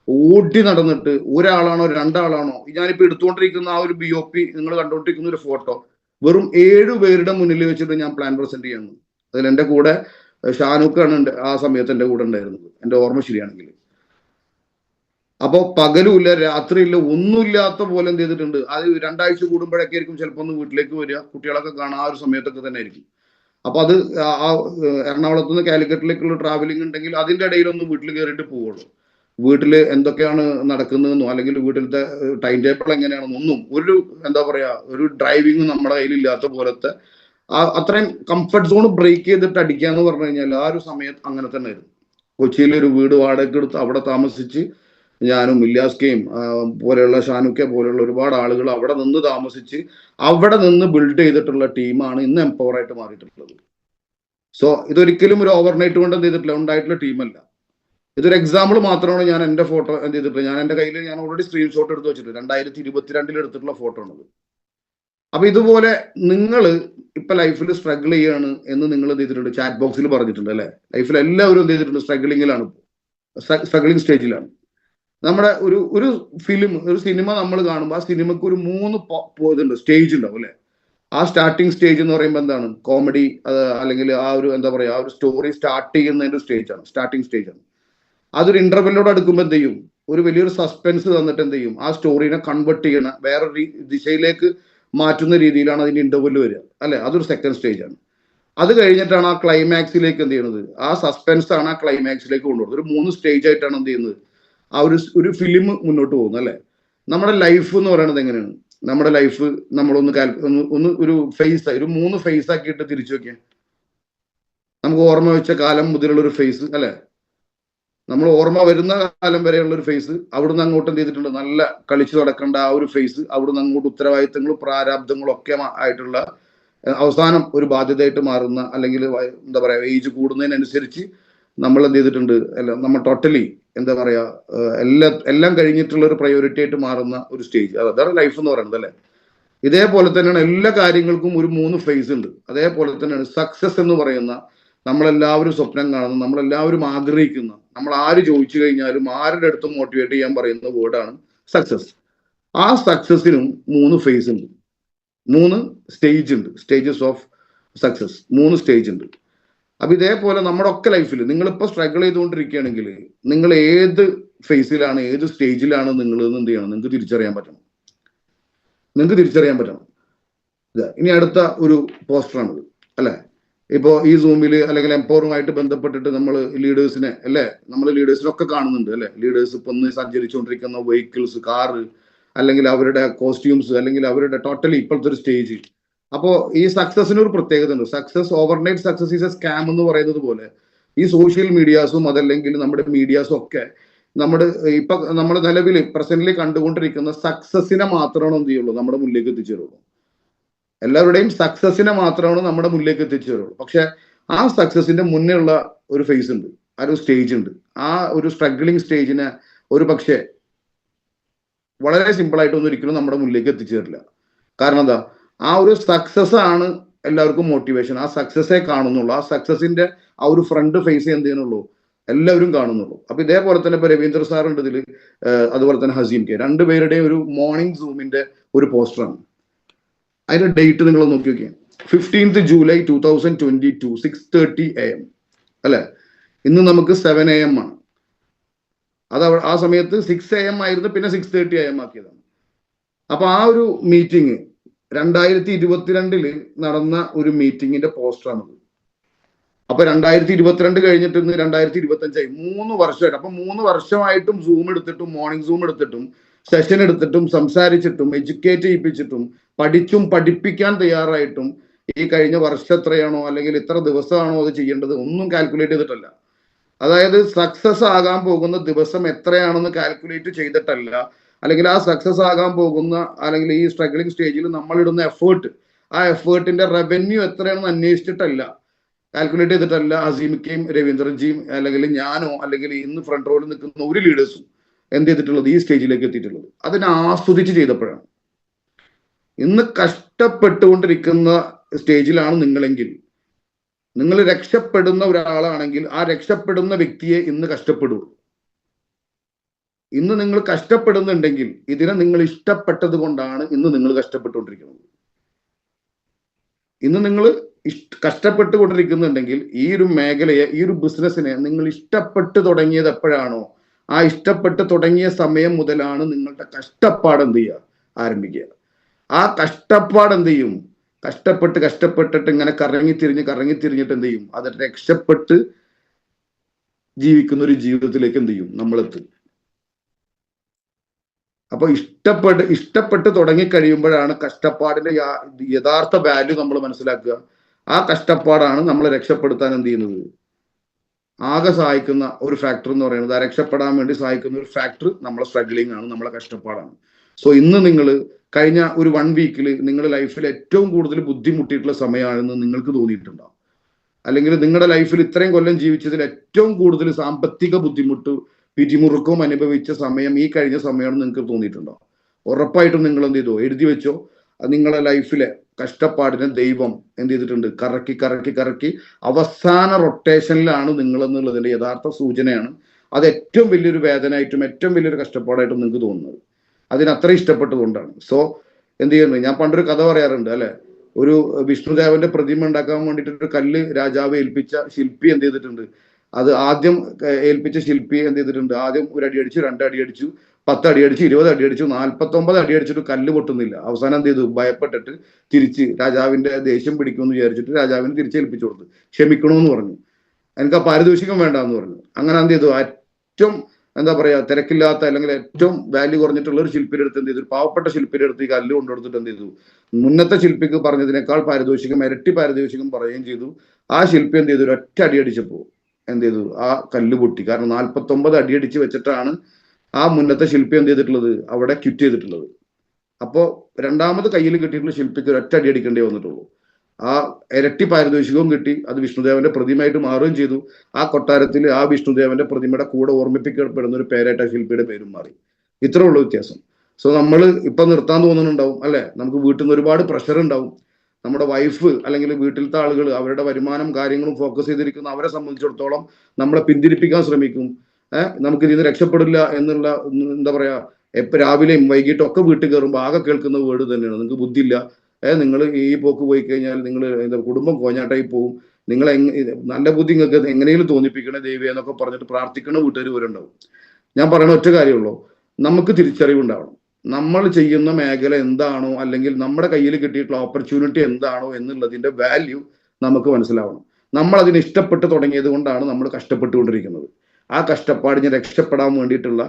ഓടി നടന്നിട്ട് ഒരാളാണോ രണ്ടാളാണോ, ഞാനിപ്പോൾ എടുത്തുകൊണ്ടിരിക്കുന്ന ആ ഒരു BOP നിങ്ങൾ കണ്ടുകൊണ്ടിരിക്കുന്ന ഒരു ഫോട്ടോ വെറും 7 പേരുടെ മുന്നിൽ വെച്ചിട്ട് ഞാൻ പ്ലാൻ പ്രസന്റ് ചെയ്യുന്നു. അതിൽ എൻ്റെ കൂടെ ഷാനൂക്കാണ് ആ സമയത്ത് എൻ്റെ കൂടെ ഉണ്ടായിരുന്നത്, എൻ്റെ ഓർമ്മ ശരിയാണെങ്കിൽ. അപ്പോൾ പകലുമില്ല രാത്രിയില്ല ഒന്നുമില്ലാത്ത പോലെ എന്ത് ചെയ്തിട്ടുണ്ട്, അത് 2 ആഴ്ച കൂടുമ്പോഴൊക്കെ ആയിരിക്കും ചിലപ്പോൾ ഒന്ന് വീട്ടിലേക്ക് വരിക, കുട്ടികളൊക്കെ കാണാൻ ആ ഒരു സമയത്തൊക്കെ തന്നെ ആയിരിക്കും. അപ്പൊ അത് ആ എറണാകുളത്ത് നിന്ന് കാലിക്കറ്റിലേക്കുള്ള ട്രാവലിംഗ് ഉണ്ടെങ്കിൽ അതിൻ്റെ ഇടയിലൊന്ന് വീട്ടിൽ കയറിയിട്ട് പോവുള്ളൂ. വീട്ടിൽ എന്തൊക്കെയാണ് നടക്കുന്നതെന്നോ അല്ലെങ്കിൽ വീട്ടിലത്തെ ടൈം ടേബിൾ എങ്ങനെയാണെന്നൊന്നും ഒരു എന്താ പറയാ ഒരു ഡ്രൈവിംഗ് നമ്മുടെ കയ്യിലില്ലാത്ത പോലത്തെ അത്രയും കംഫർട്ട് സോൺ ബ്രേക്ക് ചെയ്തിട്ട് അടിക്കുക എന്ന് പറഞ്ഞു കഴിഞ്ഞാൽ ആ ഒരു സമയത്ത് അങ്ങനെ തന്നെ ആയിരുന്നു. കൊച്ചിയിൽ ഒരു വീട് വാടക എടുത്ത് അവിടെ താമസിച്ച് ഞാനും ഇല്യാസ്കയും പോലെയുള്ള ഷാനുക്കെ പോലെയുള്ള ഒരുപാട് ആളുകൾ അവിടെ നിന്ന് താമസിച്ച് അവിടെ നിന്ന് ബിൽഡ് ചെയ്തിട്ടുള്ള ടീമാണ് ഇന്ന് എംപവർ ആയിട്ട് മാറിയിട്ടുള്ളത്. സോ ഇതൊരിക്കലും ഒരു ഓവർനൈറ്റ് കൊണ്ട് എന്ത് ചെയ്തിട്ടില്ല ഉണ്ടായിട്ടുള്ള ടീമല്ല. ഇതൊരു എക്സാമ്പിൾ മാത്രമാണ്. ഞാൻ എൻ്റെ ഫോട്ടോ എന്ത് ചെയ്തിട്ട് ഞാൻ എൻ്റെ കയ്യിൽ ഞാൻ ഓൾറെഡി സ്ക്രീൻഷോട്ട് എടുത്ത് വെച്ചിട്ട് 2022 എടുത്തിട്ടുള്ള ഫോട്ടോ ആണത്. അപ്പൊ ഇതുപോലെ നിങ്ങൾ ഇപ്പൊ ലൈഫിൽ സ്ട്രഗിൾ ചെയ്യാണ് എന്ന് നിങ്ങൾ എന്ത് ചെയ്തിട്ടുണ്ട്, ചാറ്റ് ബോക്സിൽ പറഞ്ഞിട്ടുണ്ട് അല്ലെ. ലൈഫിൽ എല്ലാവരും എന്ത് ചെയ്തിട്ടുണ്ട്, സ്ട്രഗിളിങ്ങിലാണ്, സ്ട്രഗിളിങ് സ്റ്റേജിലാണ്. നമ്മുടെ ഒരു ഫിലിം, ഒരു സിനിമ നമ്മൾ കാണുമ്പോൾ ആ സിനിമക്ക് ഒരു 3 ഇതുണ്ട്, സ്റ്റേജ് ഉണ്ടാവും അല്ലെ. ആ സ്റ്റാർട്ടിങ് സ്റ്റേജ് എന്ന് പറയുമ്പോൾ എന്താണ്, കോമഡി അല്ലെങ്കിൽ ആ ഒരു എന്താ പറയുക, ആ ഒരു സ്റ്റോറി സ്റ്റാർട്ട് ചെയ്യുന്നതിന്റെ സ്റ്റേജാണ്, സ്റ്റാർട്ടിങ് സ്റ്റേജാണ്. അതൊരു ഇന്റർവെല്ലോട് അടുക്കുമ്പോൾ എന്ത് ചെയ്യും, ഒരു വലിയൊരു സസ്പെൻസ് തന്നിട്ട് എന്ത് ചെയ്യും, ആ സ്റ്റോറിനെ കൺവേർട്ട് ചെയ്യണ വേറൊരു ദിശയിലേക്ക് മാറ്റുന്ന രീതിയിലാണ് അതിന്റെ ഇന്റർവെല് വരിക അല്ലെ. അതൊരു സെക്കൻഡ് സ്റ്റേജ് ആണ്. അത് കഴിഞ്ഞിട്ടാണ് ആ ക്ലൈമാക്സിലേക്ക് എന്ത് ചെയ്യുന്നത്, ആ സസ്പെൻസ് ആണ് ആ ക്ലൈമാക്സിലേക്ക് കൊണ്ടുപോകുന്നത്. ഒരു 3 സ്റ്റേജ് ആയിട്ടാണ് എന്ത് ചെയ്യുന്നത് ആ ഒരു ഫിലിം മുന്നോട്ട് പോകുന്നത് അല്ലെ. നമ്മുടെ ലൈഫ് എന്ന് പറയുന്നത് എങ്ങനെയാണ്, നമ്മുടെ ലൈഫ് നമ്മളൊന്ന് ഒരു ഫേസ്, ഒരു 3 ഫേസ് ആക്കിയിട്ട് തിരിച്ചു വെക്കാം. നമുക്ക് ഓർമ്മ വെച്ച കാലം മുതലുള്ള ഒരു ഫേസ് അല്ലെ, നമ്മൾ ഓർമ്മ വരുന്ന കാലം വരെയുള്ള ഒരു ഫേസ്, അവിടുന്ന് അങ്ങോട്ട് എന്ത് ചെയ്തിട്ടുണ്ട്, നല്ല കളിച്ചു നടക്കേണ്ട ആ ഒരു ഫേസ്, അവിടുന്ന് അങ്ങോട്ട് ഉത്തരവാദിത്തങ്ങളും പ്രാരാബ്ദങ്ങളും ഒക്കെ ആയിട്ടുള്ള അവസാനം ഒരു ബാധ്യതയായിട്ട് മാറുന്ന, അല്ലെങ്കിൽ എന്താ പറയാ ഏജ് കൂടുന്നതിനനുസരിച്ച് നമ്മൾ എന്ത് ചെയ്തിട്ടുണ്ട്, നമ്മൾ ടോട്ടലി എന്താ പറയാ എല്ലാം കഴിഞ്ഞിട്ടുള്ള ഒരു പ്രയോറിറ്റി ആയിട്ട് മാറുന്ന ഒരു സ്റ്റേജ്, അതാണ് ലൈഫ് എന്ന് പറയുന്നത് അല്ലെ. ഇതേപോലെ തന്നെയാണ് എല്ലാ കാര്യങ്ങൾക്കും ഒരു 3 ഫേസ് ഉണ്ട്. അതേപോലെ തന്നെയാണ് സക്സസ് എന്ന് പറയുന്ന, നമ്മളെല്ലാവരും സ്വപ്നം കാണുന്ന, നമ്മളെല്ലാവരും ആഗ്രഹിക്കുന്ന, നമ്മൾ ആര് ചോദിച്ചു കഴിഞ്ഞാലും ആരുടെ അടുത്തും മോട്ടിവേറ്റ് ചെയ്യാൻ പറയുന്ന വേർഡാണ് സക്സസ്. ആ സക്സസിനും 3 ഫേസ് ഉണ്ട്, 3 സ്റ്റേജ് ഉണ്ട്, സ്റ്റേജസ് ഓഫ് സക്സസ്, 3 സ്റ്റേജ് ഉണ്ട്. അപ്പൊ ഇതേപോലെ നമ്മുടെ ഒക്കെ ലൈഫിൽ നിങ്ങളിപ്പോ സ്ട്രഗിൾ ചെയ്തുകൊണ്ടിരിക്കുകയാണെങ്കിൽ നിങ്ങൾ ഏത് ഫേസിലാണ്, ഏത് സ്റ്റേജിലാണ് നിങ്ങൾ എന്ത് ചെയ്യണം, നിങ്ങൾക്ക് തിരിച്ചറിയാൻ പറ്റണം, നിങ്ങൾക്ക് തിരിച്ചറിയാൻ പറ്റണം. ഇനി അടുത്ത ഒരു പോസ്റ്ററാണിത് അല്ലെ. ഇപ്പോൾ ഈ സൂമിൽ അല്ലെങ്കിൽ എംപവറുമായിട്ട് ബന്ധപ്പെട്ടിട്ട് നമ്മൾ ലീഡേഴ്സിനെ അല്ലെ, നമ്മൾ ലീഡേഴ്സിനൊക്കെ കാണുന്നുണ്ട് അല്ലെ. ലീഡേഴ്സ് ഇപ്പൊ ഒന്ന് സഞ്ചരിച്ചുകൊണ്ടിരിക്കുന്ന വെഹിക്കിൾസ്, കാറ്, അല്ലെങ്കിൽ അവരുടെ കോസ്റ്റ്യൂംസ്, അല്ലെങ്കിൽ അവരുടെ ടോട്ടലി ഇപ്പോഴത്തെ ഒരു സ്റ്റേജ്. അപ്പോൾ ഈ സക്സസിന് ഒരു പ്രത്യേകത ഉണ്ട്. Success, overnight success is a scam എന്ന് പറയുന്നത് പോലെ ഈ സോഷ്യൽ മീഡിയാസും അതല്ലെങ്കിൽ നമ്മുടെ മീഡിയാസും ഒക്കെ ഇപ്പൊ നമ്മൾ നിലവിൽ പ്രസന്റ്ലി കണ്ടുകൊണ്ടിരിക്കുന്ന സക്സസിനെ മാത്രമാണ് എന്ത് ചെയ്യുള്ളൂ, നമ്മുടെ മുന്നിലേക്ക് എത്തിച്ചേരുള്ളൂ. എല്ലാവരുടെയും സക്സസിനെ മാത്രമാണ് നമ്മുടെ മുന്നിലേക്ക് എത്തിച്ചേരുള്ളൂ. പക്ഷെ ആ സക്സസിന്റെ മുന്നേ ഉള്ള ഒരു ഫേസ് ഉണ്ട്, ആ ഒരു സ്റ്റേജ് ഉണ്ട്. ആ ഒരു സ്ട്രഗ്ലിംഗ് സ്റ്റേജിനെ ഒരു പക്ഷേ വളരെ സിമ്പിൾ ആയിട്ടൊന്നും ഒരിക്കലും നമ്മുടെ മുന്നിലേക്ക് എത്തിച്ചേരില്ല. കാരണം എന്താ, ആ ഒരു സക്സസ് ആണ് എല്ലാവർക്കും മോട്ടിവേഷൻ. ആ സക്സസേ കാണുന്നുള്ളൂ, ആ സക്സസിന്റെ ആ ഒരു ഫ്രണ്ട് ഫേസ് എന്ത് ചെയ്യുന്നുള്ളൂ, എല്ലാവരും കാണുന്നുള്ളൂ. അപ്പൊ ഇതേപോലെ തന്നെ ഇപ്പൊ രവീന്ദ്ര സാർ ഉണ്ട് ഇതിൽ, അതുപോലെ തന്നെ ഹസീം കെ, രണ്ടുപേരുടെയും ഒരു മോർണിംഗ് സൂമിന്റെ ഒരു പോസ്റ്ററാണ്. അതിന്റെ ഡേറ്റ് നിങ്ങൾ നോക്കി നോക്കിയാൽ 15th July 2022 6:30 AM അല്ലെ. ഇന്ന് നമുക്ക് 7 AM ആണ്. അത് ആ സമയത്ത് 6 AM ആയിരുന്നു, പിന്നെ 6:30 AM ആക്കിയതാണ്. അപ്പൊ ആ ഒരു മീറ്റിംഗ് 2022 നടന്ന ഒരു മീറ്റിംഗിന്റെ പോസ്റ്ററാണത്. അപ്പൊ 2022 കഴിഞ്ഞിട്ട് ഇന്ന് 2025 3 വർഷമായിട്ട്. അപ്പൊ 3 വർഷമായിട്ടും സൂം എടുത്തിട്ടും മോർണിംഗ് സൂം എടുത്തിട്ടും സെഷൻ എടുത്തിട്ടും സംസാരിച്ചിട്ടും എഡ്യൂക്കേറ്റ് ചെയ്യിപ്പിച്ചിട്ടും പഠിച്ചും പഠിപ്പിക്കാൻ തയ്യാറായിട്ടും ഈ കഴിഞ്ഞ വർഷം എത്രയാണോ അല്ലെങ്കിൽ ഇത്ര ദിവസമാണോ അത് ചെയ്യേണ്ടത് ഒന്നും കാൽക്കുലേറ്റ് ചെയ്തിട്ടല്ല. അതായത് സക്സസ് ആകാൻ പോകുന്ന ദിവസം എത്രയാണെന്ന് കാൽക്കുലേറ്റ് ചെയ്തിട്ടല്ല, അല്ലെങ്കിൽ ആ സക്സസ് ആകാൻ പോകുന്ന അല്ലെങ്കിൽ ഈ സ്ട്രഗ്ലിംഗ് സ്റ്റേജിൽ നമ്മൾ ഇടുന്ന എഫേർട്ട്, ആ എഫേർട്ടിന്റെ റവന്യൂ എത്രയാണെന്ന് അന്വേഷിച്ചിട്ടല്ല, കാൽക്കുലേറ്റ് ചെയ്തിട്ടല്ല ഹസീമിക്കയും രവീന്ദ്രൻജിയും അല്ലെങ്കിൽ ഞാനോ അല്ലെങ്കിൽ ഇന്ന് ഫ്രണ്ട് റോയിൽ നിൽക്കുന്ന ഒരു ലീഡേഴ്സും എന്ത് ചെയ്തിട്ടുള്ളത്, ഈ സ്റ്റേജിലേക്ക് എത്തിയിട്ടുള്ളത്. അതിനെ ആസ്വദിച്ച് ചെയ്തപ്പോഴാണ്. ഇന്ന് കഷ്ടപ്പെട്ടുകൊണ്ടിരിക്കുന്ന സ്റ്റേജിലാണ് നിങ്ങളെങ്കിൽ, നിങ്ങൾ രക്ഷപ്പെടുന്ന ഒരാളാണെങ്കിൽ ആ രക്ഷപ്പെടുന്ന വ്യക്തിയെ ഇന്ന് കഷ്ടപ്പെടുള്ളൂ. ഇന്ന് നിങ്ങൾ കഷ്ടപ്പെടുന്നുണ്ടെങ്കിൽ ഇതിനെ നിങ്ങൾ ഇഷ്ടപ്പെട്ടത് കൊണ്ടാണ് ഇന്ന് നിങ്ങൾ കഷ്ടപ്പെട്ടുകൊണ്ടിരിക്കുന്നത്. ഇന്ന് നിങ്ങൾ കഷ്ടപ്പെട്ടുകൊണ്ടിരിക്കുന്നുണ്ടെങ്കിൽ ഈ ഒരു മേഖലയെ, ഈ ഒരു ബിസിനസ്സിനെ നിങ്ങൾ ഇഷ്ടപ്പെട്ട് തുടങ്ങിയത് എപ്പോഴാണോ, ആ ഇഷ്ടപ്പെട്ട് തുടങ്ങിയ സമയം മുതലാണ് നിങ്ങളുടെ കഷ്ടപ്പാട് എന്ത് ചെയ്യുക, ആരംഭിക്കുക. ആ കഷ്ടപ്പാട് എന്ത് ചെയ്യും, കഷ്ടപ്പെട്ടിട്ട് ഇങ്ങനെ കറങ്ങി തിരിഞ്ഞിട്ട് എന്ത് ചെയ്യും, അത് രക്ഷപ്പെട്ട് ജീവിക്കുന്ന ഒരു ജീവിതത്തിലേക്ക് എന്ത് ചെയ്യും, നമ്മളെത്തും. അപ്പൊ ഇഷ്ടപ്പെട്ട് തുടങ്ങി കഴിയുമ്പോഴാണ് കഷ്ടപ്പാടിന്റെ യഥാർത്ഥ വാല്യൂ നമ്മൾ മനസ്സിലാക്കുക. ആ കഷ്ടപ്പാടാണ് നമ്മളെ രക്ഷപ്പെടുത്താൻ എന്ത് ചെയ്യുന്നത്, ആകെ സഹായിക്കുന്ന ഒരു ഫാക്ടർ എന്ന് പറയുന്നത്, ആ രക്ഷപ്പെടാൻ വേണ്ടി സഹായിക്കുന്ന ഒരു ഫാക്ടർ നമ്മളെ സ്ട്രഗ്ലിംഗ് ആണ്, നമ്മളെ കഷ്ടപ്പാടാണ്. സോ ഇന്ന് നിങ്ങൾ കഴിഞ്ഞ ഒരു 1 വീക്കിൽ നിങ്ങളുടെ ലൈഫിൽ ഏറ്റവും കൂടുതൽ ബുദ്ധിമുട്ടിയിട്ടുള്ള സമയമാണെന്ന് നിങ്ങൾക്ക് തോന്നിയിട്ടുണ്ടാവും. അല്ലെങ്കിൽ നിങ്ങളുടെ ലൈഫിൽ ഇത്രയും കൊല്ലം ജീവിച്ചതിൽ ഏറ്റവും കൂടുതൽ സാമ്പത്തിക ബുദ്ധിമുട്ട് പിരിമുറുക്കവും അനുഭവിച്ച സമയം ഈ കഴിഞ്ഞ സമയമാണെന്ന് നിങ്ങൾക്ക് തോന്നിയിട്ടുണ്ടോ? ഉറപ്പായിട്ടും നിങ്ങൾ എന്ത് ചെയ്തോ, എഴുതി വെച്ചോ. നിങ്ങളുടെ ലൈഫിലെ കഷ്ടപ്പാടിനെ ദൈവം എന്ത് ചെയ്തിട്ടുണ്ട്, കറക്കി കറക്കി കറക്കി അവസാന റൊട്ടേഷനിലാണ് നിങ്ങൾ എന്നുള്ളതിന്റെ യഥാർത്ഥ സൂചനയാണ്. അത് ഏറ്റവും വലിയൊരു വേദനയായിട്ടും ഏറ്റവും വലിയൊരു കഷ്ടപ്പാടായിട്ടും നിങ്ങൾക്ക് തോന്നുന്നത് അതിനത്ര ഇഷ്ടപ്പെട്ടതുകൊണ്ടാണ്. സോ എന്ത് ചെയ്യുന്നത്, ഞാൻ പണ്ടൊരു കഥ പറയാറുണ്ട് അല്ലെ, ഒരു വിഷ്ണുദേവന്റെ പ്രതിമ ഉണ്ടാക്കാൻ വേണ്ടിയിട്ട് ഒരു കല്ല് രാജാവ് ഏൽപ്പിച്ച ശില്പി എന്ത് ചെയ്തിട്ടുണ്ട്, അത് ആദ്യം ഏൽപ്പിച്ച ശില്പി എന്ത് ചെയ്തിട്ടുണ്ട്, ആദ്യം 1 അടി അടിച്ചു, 2 അടി അടിച്ചു, 10 അടി അടിച്ചു, 20 അടി അടിച്ചു, 49 അടി അടിച്ചിട്ട് കല്ല് പൊട്ടുന്നില്ല. അവസാനം എന്ത് ചെയ്തു, ഭയപ്പെട്ടിട്ട് തിരിച്ച് രാജാവിന്റെ ദേഷ്യം പിടിക്കുമെന്ന് വിചാരിച്ചിട്ട് രാജാവിന് തിരിച്ചേൽപ്പിച്ചു കൊടുത്തു. ക്ഷമിക്കണമെന്ന് പറഞ്ഞു, എനിക്ക് ആ പാരിതോഷികം വേണ്ടെന്ന് പറഞ്ഞു. അങ്ങനെ എന്ത് ചെയ്തു, ഏറ്റവും എന്താ പറയാ തിരക്കില്ലാത്ത അല്ലെങ്കിൽ ഏറ്റവും വാല്യൂ കുറഞ്ഞിട്ടുള്ള ഒരു ശില്പിയുടെ അടുത്ത് എന്ത് ചെയ്തു, പാവപ്പെട്ട ശില്പിയുടെ അടുത്ത് ഈ കല്ല് കൊണ്ടുകൊടുത്തിട്ട് എന്ത് ചെയ്തു, മുന്നത്തെ ശില്പിക്ക് പറഞ്ഞതിനേക്കാൾ പാരിതോഷികം ഇരട്ടി പാരിതോഷികം പറയുകയും ചെയ്തു. ആ ശില്പി എന്ത് ചെയ്തു, ഒറ്റ അടി അടിച്ചപ്പോ എന്ത് ചെയ്തു, ആ കല്ല് പൊട്ടി. കാരണം 49 അടി അടിച്ച് വെച്ചിട്ടാണ് ആ മുന്നത്തെ ശില്പി എന്ത് ചെയ്തിട്ടുള്ളത്, അവിടെ ക്വിറ്റ് ചെയ്തിട്ടുള്ളത്. അപ്പോ രണ്ടാമത് കയ്യിൽ കിട്ടിയിട്ടുള്ള ശില്പിക്ക് ഒരൊറ്റ അടി അടിക്കേണ്ടി വന്നിട്ടുള്ളൂ. ആ ഇരട്ടി പാരിതോഷികവും കിട്ടി. അത് വിഷ്ണുദേവന്റെ പ്രതിമയായിട്ട് മാറുകയും ചെയ്തു. ആ കൊട്ടാരത്തിൽ ആ വിഷ്ണുദേവന്റെ പ്രതിമയുടെ കൂടെ ഓർമ്മിപ്പിക്കപ്പെടുന്ന ഒരു പേരായിട്ട് ആ ശില്പിയുടെ പേരും മാറി. ഇത്രേ ഉള്ളൂ വ്യത്യാസം. സോ നമ്മൾ ഇപ്പൊ നിർത്താൻ തോന്നുന്നുണ്ടാവും അല്ലെ, നമുക്ക് വീട്ടിൽ നിന്ന് ഒരുപാട് പ്രഷർ ഉണ്ടാവും. നമ്മുടെ വൈഫ് അല്ലെങ്കിൽ വീട്ടിലത്തെ ആളുകൾ അവരുടെ വരുമാനം കാര്യങ്ങളും ഫോക്കസ് ചെയ്തിരിക്കുന്ന അവരെ സംബന്ധിച്ചിടത്തോളം നമ്മളെ പിന്തിരിപ്പിക്കാൻ ശ്രമിക്കും. നമുക്ക് ഇതിന് രക്ഷപ്പെടില്ല എന്നുള്ള എന്താ പറയാ, എപ്പോ രാവിലെയും വൈകിട്ടും ഒക്കെ വീട്ടിൽ കയറുമ്പോൾ ആകെ കേൾക്കുന്ന വേർഡ് തന്നെയാണ്, നിങ്ങൾക്ക് ബുദ്ധിയില്ല, നിങ്ങൾ ഈ പോക്ക് പോയി കഴിഞ്ഞാൽ നിങ്ങൾ എന്താ കുടുംബം കോഞ്ഞാട്ടായി പോവും, നിങ്ങൾ നല്ല ബുദ്ധി നിങ്ങൾക്ക് എങ്ങനെയും തോന്നിപ്പിക്കണേ ദൈവം എന്നൊക്കെ പറഞ്ഞിട്ട് പ്രാർത്ഥിക്കണ വീട്ടുകാർ വരുന്നുണ്ടാവും. ഞാൻ പറയുന്ന ഒറ്റ കാര്യമുള്ളൂ, നമുക്ക് തിരിച്ചറിവുണ്ടാവണം. നമ്മൾ ചെയ്യുന്ന മേഖല എന്താണോ അല്ലെങ്കിൽ നമ്മുടെ കയ്യിൽ കിട്ടിയിട്ടുള്ള ഓപ്പർച്യൂണിറ്റി എന്താണോ എന്നുള്ളതിന്റെ വാല്യൂ നമുക്ക് മനസ്സിലാവണം. നമ്മൾ അതിന് ഇഷ്ടപ്പെട്ട് തുടങ്ങിയത് കൊണ്ടാണ് നമ്മൾ കഷ്ടപ്പെട്ടുകൊണ്ടിരിക്കുന്നത്. ആ കഷ്ടപ്പാടിന് രക്ഷപ്പെടാൻ വേണ്ടിയിട്ടുള്ള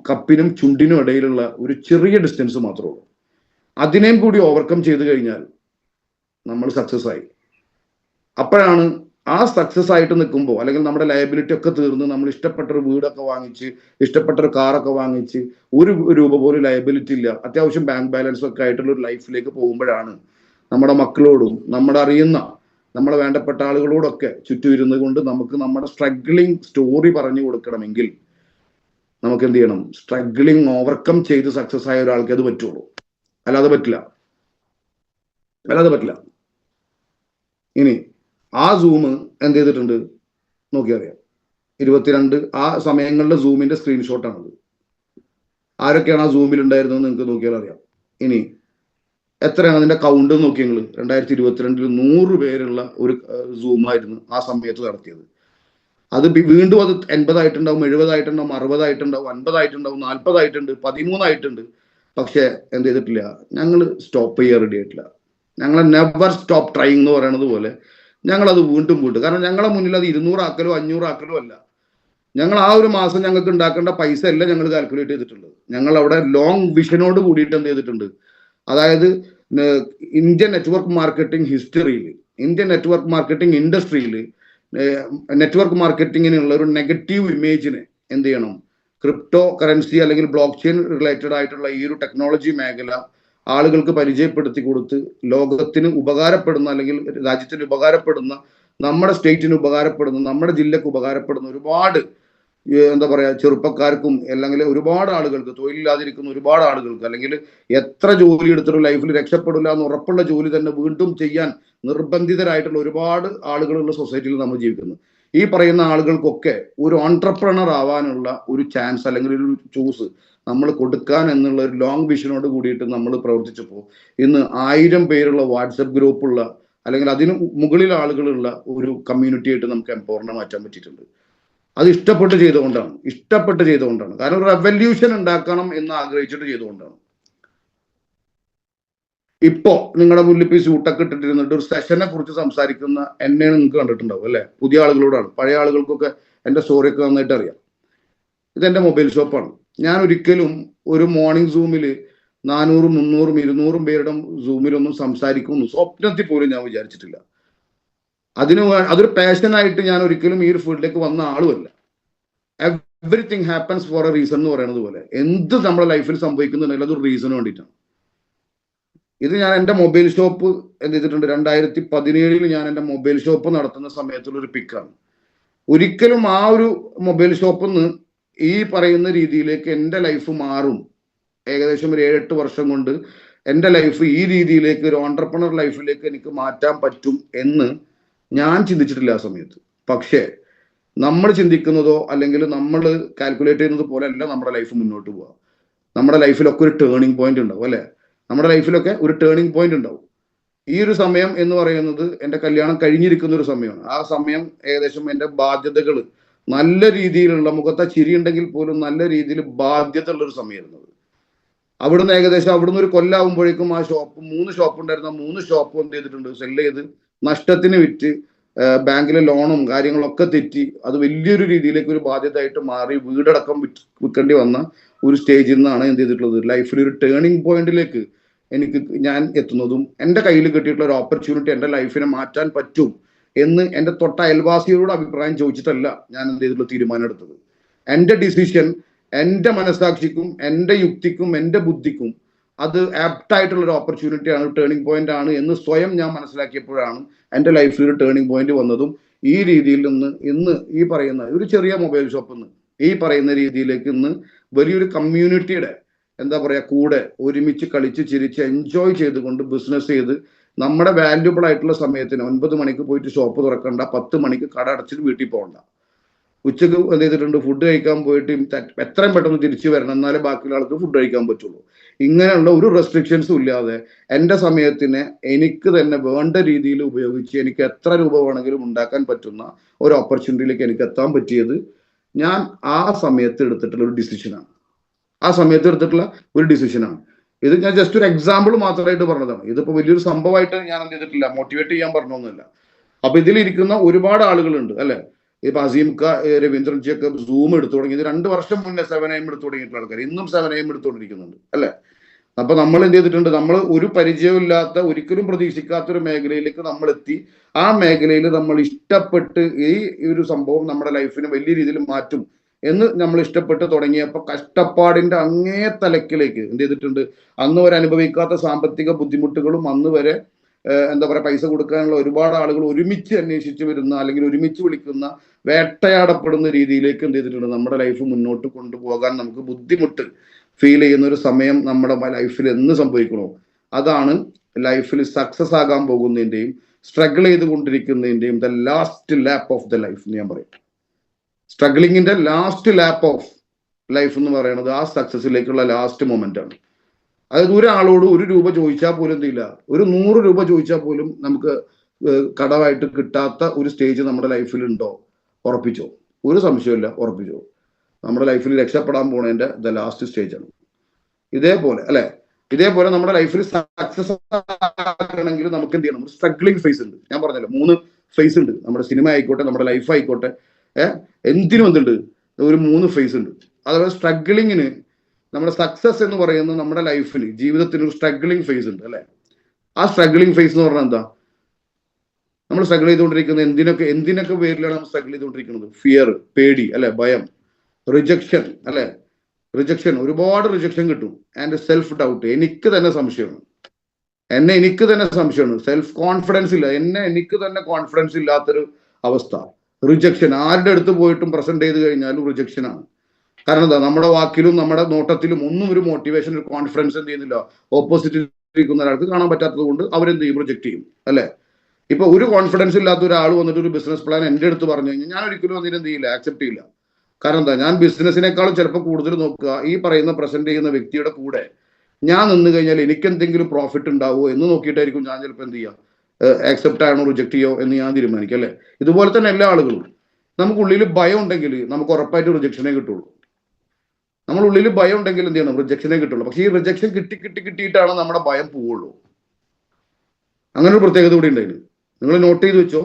കപ്പിനും ചുണ്ടിനും ഇടയിലുള്ള ഒരു ചെറിയ ഡിസ്റ്റൻസ് മാത്രമേ ഉള്ളൂ. അതിനെയും കൂടി ഓവർകം ചെയ്തു കഴിഞ്ഞാൽ നമ്മൾ സക്സസ് ആയി. അപ്പോഴാണ് ആ സക്സസ് ആയിട്ട് നിൽക്കുമ്പോൾ അല്ലെങ്കിൽ നമ്മുടെ ലയബിലിറ്റി ഒക്കെ തീർന്ന് നമ്മൾ ഇഷ്ടപ്പെട്ട ഒരു വീടൊക്കെ വാങ്ങിച്ച് ഇഷ്ടപ്പെട്ട ഒരു കാറൊക്കെ വാങ്ങിച്ച് 1 രൂപ പോലും ലയബിലിറ്റി ഇല്ല, അത്യാവശ്യം ബാങ്ക് ബാലൻസ് ഒക്കെ ആയിട്ടുള്ള ഒരു ലൈഫിലേക്ക് പോകുമ്പോഴാണ് നമ്മുടെ മക്കളോടും നമ്മുടെ അറിയുന്ന നമ്മളെ വേണ്ടപ്പെട്ട ആളുകളോടൊക്കെ ചുറ്റും ഇരുന്ന് കൊണ്ട് നമുക്ക് നമ്മുടെ സ്ട്രഗ്ലിംഗ് സ്റ്റോറി പറഞ്ഞു കൊടുക്കണമെങ്കിൽ നമുക്ക് എന്ത് ചെയ്യണം, സ്ട്രഗ്ലിംഗ് ഓവർകം ചെയ്ത് സക്സസ് ആയ ഒരാൾക്ക് അത് പറ്റുള്ളൂ, അല്ലാതെ പറ്റില്ല. ഇനി ആ സൂം എന്ത് ചെയ്തിട്ടുണ്ട് നോക്കിയറിയാം, 22 ആ സമയങ്ങളിലെ സൂമിന്റെ സ്ക്രീൻഷോട്ടാണത്. ആരൊക്കെയാണ് ആ സൂമിൽ ഉണ്ടായിരുന്നത് നിങ്ങൾക്ക് നോക്കിയാൽ അറിയാം. ഇനി എത്രയാണ് അതിന്റെ കൗണ്ട് നോക്കി നിങ്ങൾ, 2022 100 പേരുള്ള ഒരു സൂമായിരുന്നു ആ സമയത്ത് നടത്തിയത്. അത് വീണ്ടും അത് 80 ആയിട്ടുണ്ടാവും, 70 ആയിട്ടുണ്ടാവും, 60 ആയിട്ടുണ്ടാവും, 50 ആയിട്ടുണ്ടാവും, 40 ആയിട്ടുണ്ട്, 13 ആയിട്ടുണ്ട്. പക്ഷെ എന്ത് ചെയ്തിട്ടില്ല, ഞങ്ങൾ സ്റ്റോപ്പ് ചെയ്യാൻ റെഡി ആയിട്ടില്ല. ഞങ്ങൾ നെവർ സ്റ്റോപ്പ് ട്രൈങ് എന്ന് പറയുന്നത് പോലെ ഞങ്ങളത് വീണ്ടും. കാരണം ഞങ്ങളെ മുന്നിൽ അത് 200 ആക്കലോ 500 ആക്കലോ അല്ല. ഞങ്ങൾ ആ ഒരു മാസം ഞങ്ങൾക്ക് ഉണ്ടാക്കേണ്ട പൈസ അല്ല ഞങ്ങൾ കാൽക്കുലേറ്റ് ചെയ്തിട്ടുള്ളത്. ഞങ്ങൾ അവിടെ ലോങ് വിഷനോട് കൂടിയിട്ട് എന്ത് ചെയ്തിട്ടുണ്ട്, അതായത് ഇന്ത്യൻ നെറ്റ്വർക്ക് മാർക്കറ്റിംഗ് ഹിസ്റ്ററിയിൽ, ഇന്ത്യൻ നെറ്റ്വർക്ക് മാർക്കറ്റിംഗ് ഇൻഡസ്ട്രിയിൽ നെറ്റ്വർക്ക് മാർക്കറ്റിങ്ങിനുള്ള ഒരു നെഗറ്റീവ് ഇമേജിനെ എന്ത് ചെയ്യണം, ക്രിപ്റ്റോ കറൻസി അല്ലെങ്കിൽ ബ്ലോക്ക് ചെയിൻ റിലേറ്റഡ് ആയിട്ടുള്ള ഈ ഒരു ടെക്നോളജി മേഖല ആളുകൾക്ക് പരിചയപ്പെടുത്തി കൊടുത്ത് ലോകത്തിന് ഉപകാരപ്പെടുന്ന അല്ലെങ്കിൽ രാജ്യത്തിന് ഉപകാരപ്പെടുന്ന, നമ്മുടെ സ്റ്റേറ്റിന് ഉപകാരപ്പെടുന്ന, നമ്മുടെ ജില്ലക്ക് ഉപകാരപ്പെടുന്ന ഒരുപാട് എന്താ പറയാ ചെറുപ്പക്കാർക്കും അല്ലെങ്കിൽ ഒരുപാട് ആളുകൾക്ക്, തൊഴിലില്ലാതിരിക്കുന്ന ഒരുപാട് ആളുകൾക്ക്, അല്ലെങ്കിൽ എത്ര ജോലി എടുത്തിട്ടും ലൈഫിൽ രക്ഷപ്പെടില്ല എന്ന് ഉറപ്പുള്ള ജോലി തന്നെ വീണ്ടും ചെയ്യാൻ നിർബന്ധിതരായിട്ടുള്ള ഒരുപാട് ആളുകളുള്ള സൊസൈറ്റിയിൽ നമ്മൾ ജീവിക്കുന്നു. ഈ പറയുന്ന ആളുകൾക്കൊക്കെ ഒരു ഓൺട്രപ്രണർ ആവാനുള്ള ഒരു ചാൻസ് അല്ലെങ്കിൽ ഒരു ചൂസ് നമ്മൾ കൊടുക്കാൻ എന്നുള്ള ഒരു ലോങ് വിഷനോട് കൂടിയിട്ട് നമ്മൾ പ്രവർത്തിച്ചപ്പോൾ ഇന്ന് 1000 പേരുള്ള വാട്സപ്പ് ഗ്രൂപ്പുള്ള അല്ലെങ്കിൽ അതിന് മുകളിൽ ആളുകളുള്ള ഒരു കമ്മ്യൂണിറ്റി ആയിട്ട് നമുക്ക് എംപവറിനെ മാറ്റാൻ പറ്റിയിട്ടുണ്ട്. അത് ഇഷ്ടപ്പെട്ട് ചെയ്തുകൊണ്ടാണ്. കാരണം റെവല്യൂഷൻ ഉണ്ടാക്കണം എന്ന് ആഗ്രഹിച്ചിട്ട് ചെയ്തുകൊണ്ടാണ്. ഇപ്പോ നിങ്ങളുടെ മുന്നിൽ ഇപ്പൊ സ്യൂട്ടൊക്കെ ഇട്ടിട്ടിരുന്നിട്ട് ഒരു സെഷനെ കുറിച്ച് സംസാരിക്കുന്ന എന്നെയാണ് നിങ്ങൾക്ക് കണ്ടിട്ടുണ്ടാവും അല്ലെ. പുതിയ ആളുകളോടാണ്, പഴയ ആളുകൾക്കൊക്കെ എന്റെ സ്റ്റോറിയൊക്കെ നന്നായിട്ട് അറിയാം. ഇതെന്റെ മൊബൈൽ ഷോപ്പാണ്. ഞാൻ ഒരിക്കലും ഒരു മോർണിംഗ് സൂമിൽ 400, 300, 200 പേരുടെ സൂമിലൊന്നും സംസാരിക്കുമെന്ന് സ്വപ്നത്തിൽ പോലും ഞാൻ വിചാരിച്ചിട്ടില്ല. അതൊരു പാഷനായിട്ട് ഞാൻ ഒരിക്കലും ഈ ഒരു ഫീൽഡിലേക്ക് വന്ന ആളുമല്ല. Everything happens for a reason എന്ന് പറയുന്നത് പോലെ എന്ത് നമ്മുടെ ലൈഫിൽ സംഭവിക്കുന്നുണ്ടെങ്കിൽ അതൊരു റീസൺ വേണ്ടിയിട്ടാണ്. ഇത് ഞാൻ എൻ്റെ മൊബൈൽ ഷോപ്പ് എന്ത് ചെയ്തിട്ടുണ്ട്, 2017 ഞാൻ എൻ്റെ മൊബൈൽ ഷോപ്പ് നടത്തുന്ന സമയത്തുള്ള ഒരു പിക്കാണ്. ഒരിക്കലും ആ ഒരു മൊബൈൽ ഷോപ്പിൽ നിന്ന് ഈ പറയുന്ന രീതിയിലേക്ക് എൻ്റെ ലൈഫ് മാറും, ഏകദേശം ഒരു 7-8 വർഷം കൊണ്ട് എൻ്റെ ലൈഫ് ഈ രീതിയിലേക്ക് ഒരു ഓൺട്രപ്രണർ ലൈഫിലേക്ക് എനിക്ക് മാറ്റാൻ പറ്റും എന്ന് ഞാൻ ചിന്തിച്ചിട്ടില്ല ആ സമയത്ത്. പക്ഷേ നമ്മൾ ചിന്തിക്കുന്നതോ അല്ലെങ്കിൽ നമ്മൾ കാൽക്കുലേറ്റ് ചെയ്യുന്നത് പോലെ അല്ല നമ്മുടെ ലൈഫ് മുന്നോട്ട് പോവുക. നമ്മുടെ ലൈഫിലൊക്കെ ഒരു ടേണിംഗ് പോയിന്റ് ഉണ്ടാവും അല്ലെ? നമ്മുടെ ലൈഫിലൊക്കെ ഒരു ടേണിംഗ് പോയിന്റ് ഉണ്ടാവും. ഈ ഒരു സമയം എന്ന് പറയുന്നത് എൻ്റെ കല്യാണം കഴിഞ്ഞിരിക്കുന്ന ഒരു സമയമാണ്. ആ സമയം ഏകദേശം എൻ്റെ ബാധ്യതകൾ നല്ല രീതിയിലുള്ള, മുഖത്തെ ചിരി ഉണ്ടെങ്കിൽ പോലും നല്ല രീതിയിൽ ബാധ്യത ഉള്ളൊരു സമയമായിരുന്നത്. അവിടുന്ന് ഏകദേശം അവിടുന്ന് ഒരു കൊല്ലാവുമ്പോഴേക്കും ആ ഷോപ്പ്, 3 ഷോപ്പ് ഉണ്ടായിരുന്ന 3 ഷോപ്പ് എന്ത് ചെയ്തിട്ടുണ്ട്, സെല്ല് ചെയ്ത് നഷ്ടത്തിന് വിറ്റ്, ബാങ്കിലെ ലോണും കാര്യങ്ങളൊക്കെ തെറ്റി, അത് വലിയൊരു രീതിയിലേക്ക് ഒരു ബാധ്യതയായിട്ട് മാറി, വീടടക്കം വിൽക്കേണ്ടി വന്ന ഒരു സ്റ്റേജിൽ നിന്നാണ് എന്ത് ചെയ്തിട്ടുള്ളത്, ലൈഫിൽ ഒരു ടേണിംഗ് പോയിന്റിലേക്ക് ഞാൻ എത്തുന്നതും എൻ്റെ കയ്യിൽ കിട്ടിയിട്ടുള്ള ഒരു ഓപ്പർച്യൂണിറ്റി എൻ്റെ ലൈഫിനെ മാറ്റാൻ പറ്റും എന്ന് എൻ്റെ തൊട്ട അയൽവാസിയോട് അഭിപ്രായം ചോദിച്ചിട്ടല്ല ഞാൻ എന്ത് ചെയ്തിട്ടുള്ള തീരുമാനം എടുത്തത്. എൻ്റെ ഡിസിഷൻ എൻ്റെ മനസ്സാക്ഷിക്കും എൻ്റെ യുക്തിക്കും എൻ്റെ ബുദ്ധിക്കും അത് ആപ്റ്റായിട്ടുള്ള ഒരു ഓപ്പർച്യൂണിറ്റി ആണ്, ടേണിംഗ് പോയിന്റ് ആണ് എന്ന് സ്വയം ഞാൻ മനസ്സിലാക്കിയപ്പോഴാണ് എൻ്റെ ലൈഫിൽ ഒരു ടേണിംഗ് പോയിന്റ് വന്നതും. ഈ രീതിയിൽ ഇന്ന് ഈ പറയുന്ന ഒരു ചെറിയ മൊബൈൽ ഷോപ്പിൽ നിന്ന് ഈ പറയുന്ന രീതിയിലേക്ക് ഇന്ന് വലിയൊരു കമ്മ്യൂണിറ്റിയുടെ എന്താ പറയുക കൂടെ ഒരുമിച്ച് കളിച്ച് ചിരിച്ച് എൻജോയ് ചെയ്തുകൊണ്ട് ബിസിനസ് ചെയ്ത് നമ്മുടെ വാല്യുബിൾ ആയിട്ടുള്ള സമയത്തിന് 9 മണിക്ക് പോയിട്ട് ഷോപ്പ് തുറക്കണ്ട, 10 മണിക്ക് കട അടച്ചിട്ട് വീട്ടിൽ പോകണ്ട, ഉച്ചക്ക് എന്ത് ചെയ്തിട്ടുണ്ട് ഫുഡ് കഴിക്കാൻ പോയിട്ട് എത്രയും പെട്ടെന്ന് തിരിച്ചു വരണം, എന്നാലേ ബാക്കിയുള്ള ആൾക്ക് ഫുഡ് കഴിക്കാൻ പറ്റുള്ളൂ. ഇങ്ങനെയുള്ള ഒരു റെസ്ട്രിക്ഷൻസും ഇല്ലാതെ എൻ്റെ സമയത്തിനെ എനിക്ക് തന്നെ വേണ്ട രീതിയിൽ ഉപയോഗിച്ച് എനിക്ക് എത്ര രൂപ വേണമെങ്കിലും ഉണ്ടാക്കാൻ പറ്റുന്ന ഒരു ഓപ്പർച്യൂണിറ്റിയിലേക്ക് എനിക്ക് എത്താൻ പറ്റിയത് ഞാൻ ആ സമയത്ത് എടുത്തിട്ടുള്ള ഒരു ഡിസിഷനാണ്. ഇത് ഞാൻ ജസ്റ്റ് ഒരു എക്സാമ്പിൾ മാത്രമായിട്ട് പറഞ്ഞതാണ്. ഇതിപ്പോ വലിയൊരു സംഭവമായിട്ട് ഞാൻ എന്ത് ചെയ്തിട്ടില്ല, മോട്ടിവേറ്റ് ചെയ്യാൻ പറഞ്ഞൊന്നുമില്ല. അപ്പൊ ഇതിലിരിക്കുന്ന ഒരുപാട് ആളുകളുണ്ട് അല്ലെ. ഇപ്പൊ അസീംക, രവീന്ദ്രൻജിയൊക്കെ സൂം എടുത്തു തുടങ്ങിയത് 2 വർഷം മുന്നേ 7am എടുത്തു തുടങ്ങിയിട്ടുള്ള ആൾക്കാർ ഇന്നും 7am എടുത്തുകൊണ്ടിരിക്കുന്നുണ്ട് അല്ലെ. അപ്പൊ നമ്മൾ എന്ത് ചെയ്തിട്ടുണ്ട്, നമ്മൾ ഒരു പരിചയമില്ലാത്ത, ഒരിക്കലും പ്രതീക്ഷിക്കാത്തൊരു മേഖലയിലേക്ക് നമ്മൾ എത്തി. ആ മേഖലയിൽ നമ്മൾ ഇഷ്ടപ്പെട്ട് ഈ ഒരു സംഭവം നമ്മുടെ ലൈഫിനെ വലിയ രീതിയിൽ മാറ്റും എന്ന് നമ്മൾ ഇഷ്ടപ്പെട്ട് തുടങ്ങിയപ്പോൾ കഷ്ടപ്പാടിന്റെ അങ്ങേ തലക്കിലേക്ക് എന്ത് ചെയ്തിട്ടുണ്ട്, അന്ന് വരെ അനുഭവിക്കാത്ത സാമ്പത്തിക ബുദ്ധിമുട്ടുകളും അന്ന് വരെ എന്താ പറയുക പൈസ കൊടുക്കാനുള്ള ഒരുപാട് ആളുകൾ ഒരുമിച്ച് അന്വേഷിച്ച് വരുന്ന അല്ലെങ്കിൽ ഒരുമിച്ച് വിളിക്കുന്ന, വേട്ടയാടപ്പെടുന്ന രീതിയിലേക്ക് എന്ത് ചെയ്തിട്ടുണ്ട്, നമ്മുടെ ലൈഫ് മുന്നോട്ട് കൊണ്ടുപോകാൻ നമുക്ക് ബുദ്ധിമുട്ട് ഫീൽ ചെയ്യുന്ന ഒരു സമയം നമ്മുടെ ലൈഫിൽ എന്ന് സംഭവിക്കണോ, അതാണ് ലൈഫിൽ സക്സസ് ആകാൻ പോകുന്നതിൻ്റെയും സ്ട്രഗിൾ ചെയ്തുകൊണ്ടിരിക്കുന്നതിൻ്റെയും the last lap of the life എന്ന് ഞാൻ പറയും. സ്ട്രഗ്ലിങ്ങിന്റെ ലാസ്റ്റ് ലാപ്പ് ഓഫ് ലൈഫ് എന്ന് പറയുന്നത് ആ സക്സസിലേക്കുള്ള ലാസ്റ്റ് മൊമെന്റ് ആണ്. അതായത് ഒരാളോട് 1 രൂപ ചോദിച്ചാൽ പോലും എന്തില്ല, ഒരു 100 രൂപ ചോദിച്ചാൽ പോലും നമുക്ക് കടമായിട്ട് കിട്ടാത്ത ഒരു സ്റ്റേജ് നമ്മുടെ ലൈഫിൽ ഉണ്ടോ? ഉറപ്പിച്ചോ? ഒരു സംശയമില്ല, ഉറപ്പിച്ചോ. നമ്മുടെ ലൈഫിൽ രക്ഷപ്പെടാൻ പോണതിന്റെ ദ ലാസ്റ്റ് സ്റ്റേജ് ആണ്. ഇതേപോലെ അല്ലെ, ഇതേപോലെ നമ്മുടെ ലൈഫിൽ സക്സസ് ആക്കണമെങ്കിൽ നമുക്ക് എന്ത് ചെയ്യണം, സ്ട്രഗ്ലിംഗ് ഫേസ് ഉണ്ട്. ഞാൻ പറഞ്ഞല്ലോ 3 ഫേസ് ഉണ്ട്. നമ്മുടെ സിനിമ ആയിക്കോട്ടെ, നമ്മുടെ ലൈഫ് ആയിക്കോട്ടെ, എന്തിനും എന്തുണ്ട്, ഒരു 3 ഫേസ് ഉണ്ട്. അതുപോലെ സ്ട്രഗ്ലിങ്ങിന്, നമ്മുടെ സക്സസ് എന്ന് പറയുന്നത് നമ്മുടെ ലൈഫിൽ ജീവിതത്തിന് ഒരു സ്ട്രഗ്ലിംഗ് ഫേസ് ഉണ്ട് അല്ലെ. ആ സ്ട്രഗ്ലിംഗ് ഫേസ് എന്ന് പറഞ്ഞാൽ എന്താ, നമ്മൾ സ്ട്രഗിൾ ചെയ്തുകൊണ്ടിരിക്കുന്നത് എന്തിനൊക്കെ പേരിലാണ് നമ്മൾ സ്ട്രഗിൾ ചെയ്തുകൊണ്ടിരിക്കുന്നത്? ഫിയർ, പേടി അല്ലെ, ഭയം, റിജക്ഷൻ അല്ലെ. റിജക്ഷൻ, ഒരുപാട് റിജക്ഷൻ കിട്ടും. ആൻഡ് സെൽഫ് ഡൗട്ട്, എനിക്ക് തന്നെ സംശയമാണ്, സെൽഫ് കോൺഫിഡൻസ് ഇല്ല, എനിക്ക് തന്നെ കോൺഫിഡൻസ് ഇല്ലാത്തൊരു അവസ്ഥ. റിജക്ഷൻ, ആരുടെ അടുത്ത് പോയിട്ടും പ്രസന്റ് ചെയ്ത് കഴിഞ്ഞാലും റിജക്ഷൻ ആണ്. കാരണം എന്താ, നമ്മുടെ വാക്കിലും നമ്മുടെ നോട്ടത്തിലും ഒന്നും ഒരു മോട്ടിവേഷൻ, ഒരു കോൺഫിഡൻസ് എന്ത് ചെയ്യുന്നില്ല, ഓപ്പോസിറ്റ് ഇരിക്കുന്ന ഒരാൾക്ക് കാണാൻ പറ്റാത്തത് കൊണ്ട് അവരെന്ത് ചെയ്യും, റിജക്ട് ചെയ്യും അല്ലെ. ഇപ്പൊ ഒരു കോൺഫിഡൻസ് ഇല്ലാത്ത ഒരാൾ വന്നിട്ട് ഒരു ബിസിനസ് പ്ലാൻ എൻ്റെ അടുത്ത് പറഞ്ഞു കഴിഞ്ഞാൽ ഞാൻ ഒരിക്കലും അതിനെന്ത് ചെയ്യില്ല, ആക്സെപ്റ്റ് ചെയ്യില്ല. കാരണം എന്താ, ഞാൻ ബിസിനസിനേക്കാളും ചിലപ്പോൾ കൂടുതൽ നോക്കുക ഈ പറയുന്ന പ്രസന്റ് ചെയ്യുന്ന വ്യക്തിയുടെ കൂടെ ഞാൻ നിന്ന് കഴിഞ്ഞാൽ എനിക്ക് എന്തെങ്കിലും പ്രോഫിറ്റ് ഉണ്ടാവുമോ എന്ന് നോക്കിയിട്ടായിരിക്കും ഞാൻ ചിലപ്പോൾ എന്ത് ചെയ്യുക, ആക്സെപ്റ്റ് ആണോ റിജക്ട് ചെയ്യോ എന്ന് ഞാൻ തീരുമാനിക്കും അല്ലെ. ഇതുപോലെ തന്നെ എല്ലാ ആളുകളും, നമുക്കുള്ളിൽ ഭയം ഉണ്ടെങ്കിൽ നമുക്ക് ഉറപ്പായിട്ട് റിജക്ഷനേ കിട്ടുള്ളൂ. നമ്മളുള്ളിൽ ഭയം ഉണ്ടെങ്കിൽ എന്ത് ചെയ്യണം, റിജക്ഷനേ കിട്ടുള്ളൂ. പക്ഷേ ഈ റിജക്ഷൻ കിട്ടിയിട്ടാണ് നമ്മുടെ ഭയം പോവുള്ളൂ. അങ്ങനെ ഒരു പ്രത്യേകത കൂടി ഉണ്ടായിരുന്നു. നിങ്ങൾ നോട്ട് ചെയ്ത് വെച്ചോ,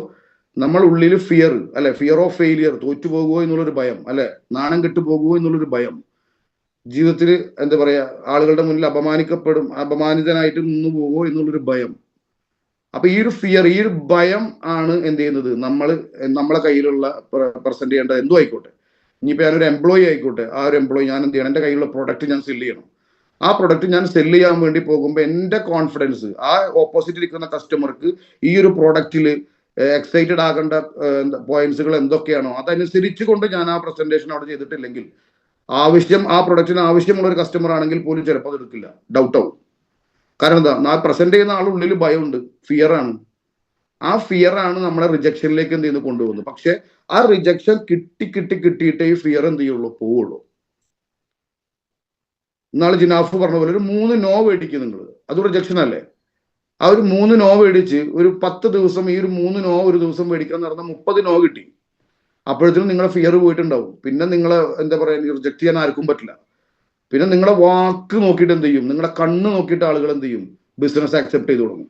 നമ്മൾ ഉള്ളിൽ ഫിയർ അല്ലെ, ഫിയർ ഓഫ് ഫെയിലിയർ, തോറ്റു പോകുമോ എന്നുള്ളൊരു ഭയം അല്ലെ, നാണം കെട്ടു പോകുമോ എന്നുള്ളൊരു ഭയം, ജീവിതത്തിൽ എന്താ പറയാ ആളുകളുടെ മുന്നിൽ അപമാനിതനായിട്ട് നിന്നു പോകുമോ എന്നുള്ളൊരു ഭയം, അപ്പൊ ഈ ഒരു ഫിയർ, ഈ ഒരു ഭയം ആണ് എന്ത് ചെയ്യുന്നത്, നമ്മളെ കയ്യിലുള്ള പ്രസന്റ് ചെയ്യേണ്ടത് എന്തോ ആയിക്കോട്ടെ, ഇനിയിപ്പോ ഞാനൊരു എംപ്ലോയി ആയിക്കോട്ടെ, ആ ഒരു എംപ്ലോയി ഞാൻ എന്ത് ചെയ്യണം, എന്റെ കയ്യിലുള്ള പ്രൊഡക്റ്റ് ഞാൻ സെല് ചെയ്യണം. ആ പ്രൊഡക്റ്റ് ഞാൻ സെല് ചെയ്യാൻ വേണ്ടി പോകുമ്പോൾ എന്റെ കോൺഫിഡൻസ് ആ ഓപ്പോസിറ്റ് ഇരിക്കുന്ന കസ്റ്റമർക്ക് ഈ ഒരു പ്രൊഡക്റ്റിൽ എക്സൈറ്റഡ് ആകേണ്ട പോയിന്റ്സുകൾ എന്തൊക്കെയാണോ അതനുസരിച്ച് കൊണ്ട് ഞാൻ ആ പ്രസന്റേഷൻ അവിടെ ചെയ്തിട്ടില്ലെങ്കിൽ, ആ പ്രൊഡക്റ്റിന് ആവശ്യമുള്ള ഒരു കസ്റ്റമർ ആണെങ്കിൽ പോലും ചിലപ്പോൾ അത് എടുക്കില്ല, ഡൗട്ട് ആവും. കാരണം എന്താ, പ്രസന്റ് ചെയ്യുന്ന ആളുള്ളിൽ ഭയമുണ്ട്, ഫിയർ ആണ്. ആ ഫിയർ ആണ് നമ്മളെ റിജക്ഷനിലേക്ക് എന്ത് ചെയ്യുന്നു കൊണ്ടുപോകുന്നത്. പക്ഷെ ആ റിജക്ഷൻ കിട്ടിയിട്ടേ ഈ ഫിയർ എന്ത് ചെയ്യുള്ളൂ, പോവുള്ളൂ. ഇന്നാള് ജിനാഫ് പറഞ്ഞ പോലെ ഒരു 3 നോ മേടിക്കും നിങ്ങൾ, അത് റിജക്ഷൻ അല്ലേ? ആ ഒരു 3 നോ മേടിച്ച് ഒരു 10 ദിവസം ഈ ഒരു 3 നോ ഒരു ദിവസം മേടിക്കാൻ നടന്ന 30 നോ കിട്ടി. അപ്പോഴത്തേനും നിങ്ങളെ ഫിയർ പോയിട്ടുണ്ടാവും. പിന്നെ നിങ്ങളെ എന്താ പറയാ, റിജക്ട് ചെയ്യാൻ ആർക്കും പറ്റില്ല. പിന്നെ നിങ്ങളെ വാക്ക് നോക്കിയിട്ട് എന്ത് ചെയ്യും, നിങ്ങളെ കണ്ണ് നോക്കിയിട്ട് ആളുകൾ എന്ത് ചെയ്യും, ബിസിനസ് ആക്സെപ്റ്റ് ചെയ്ത് തുടങ്ങും.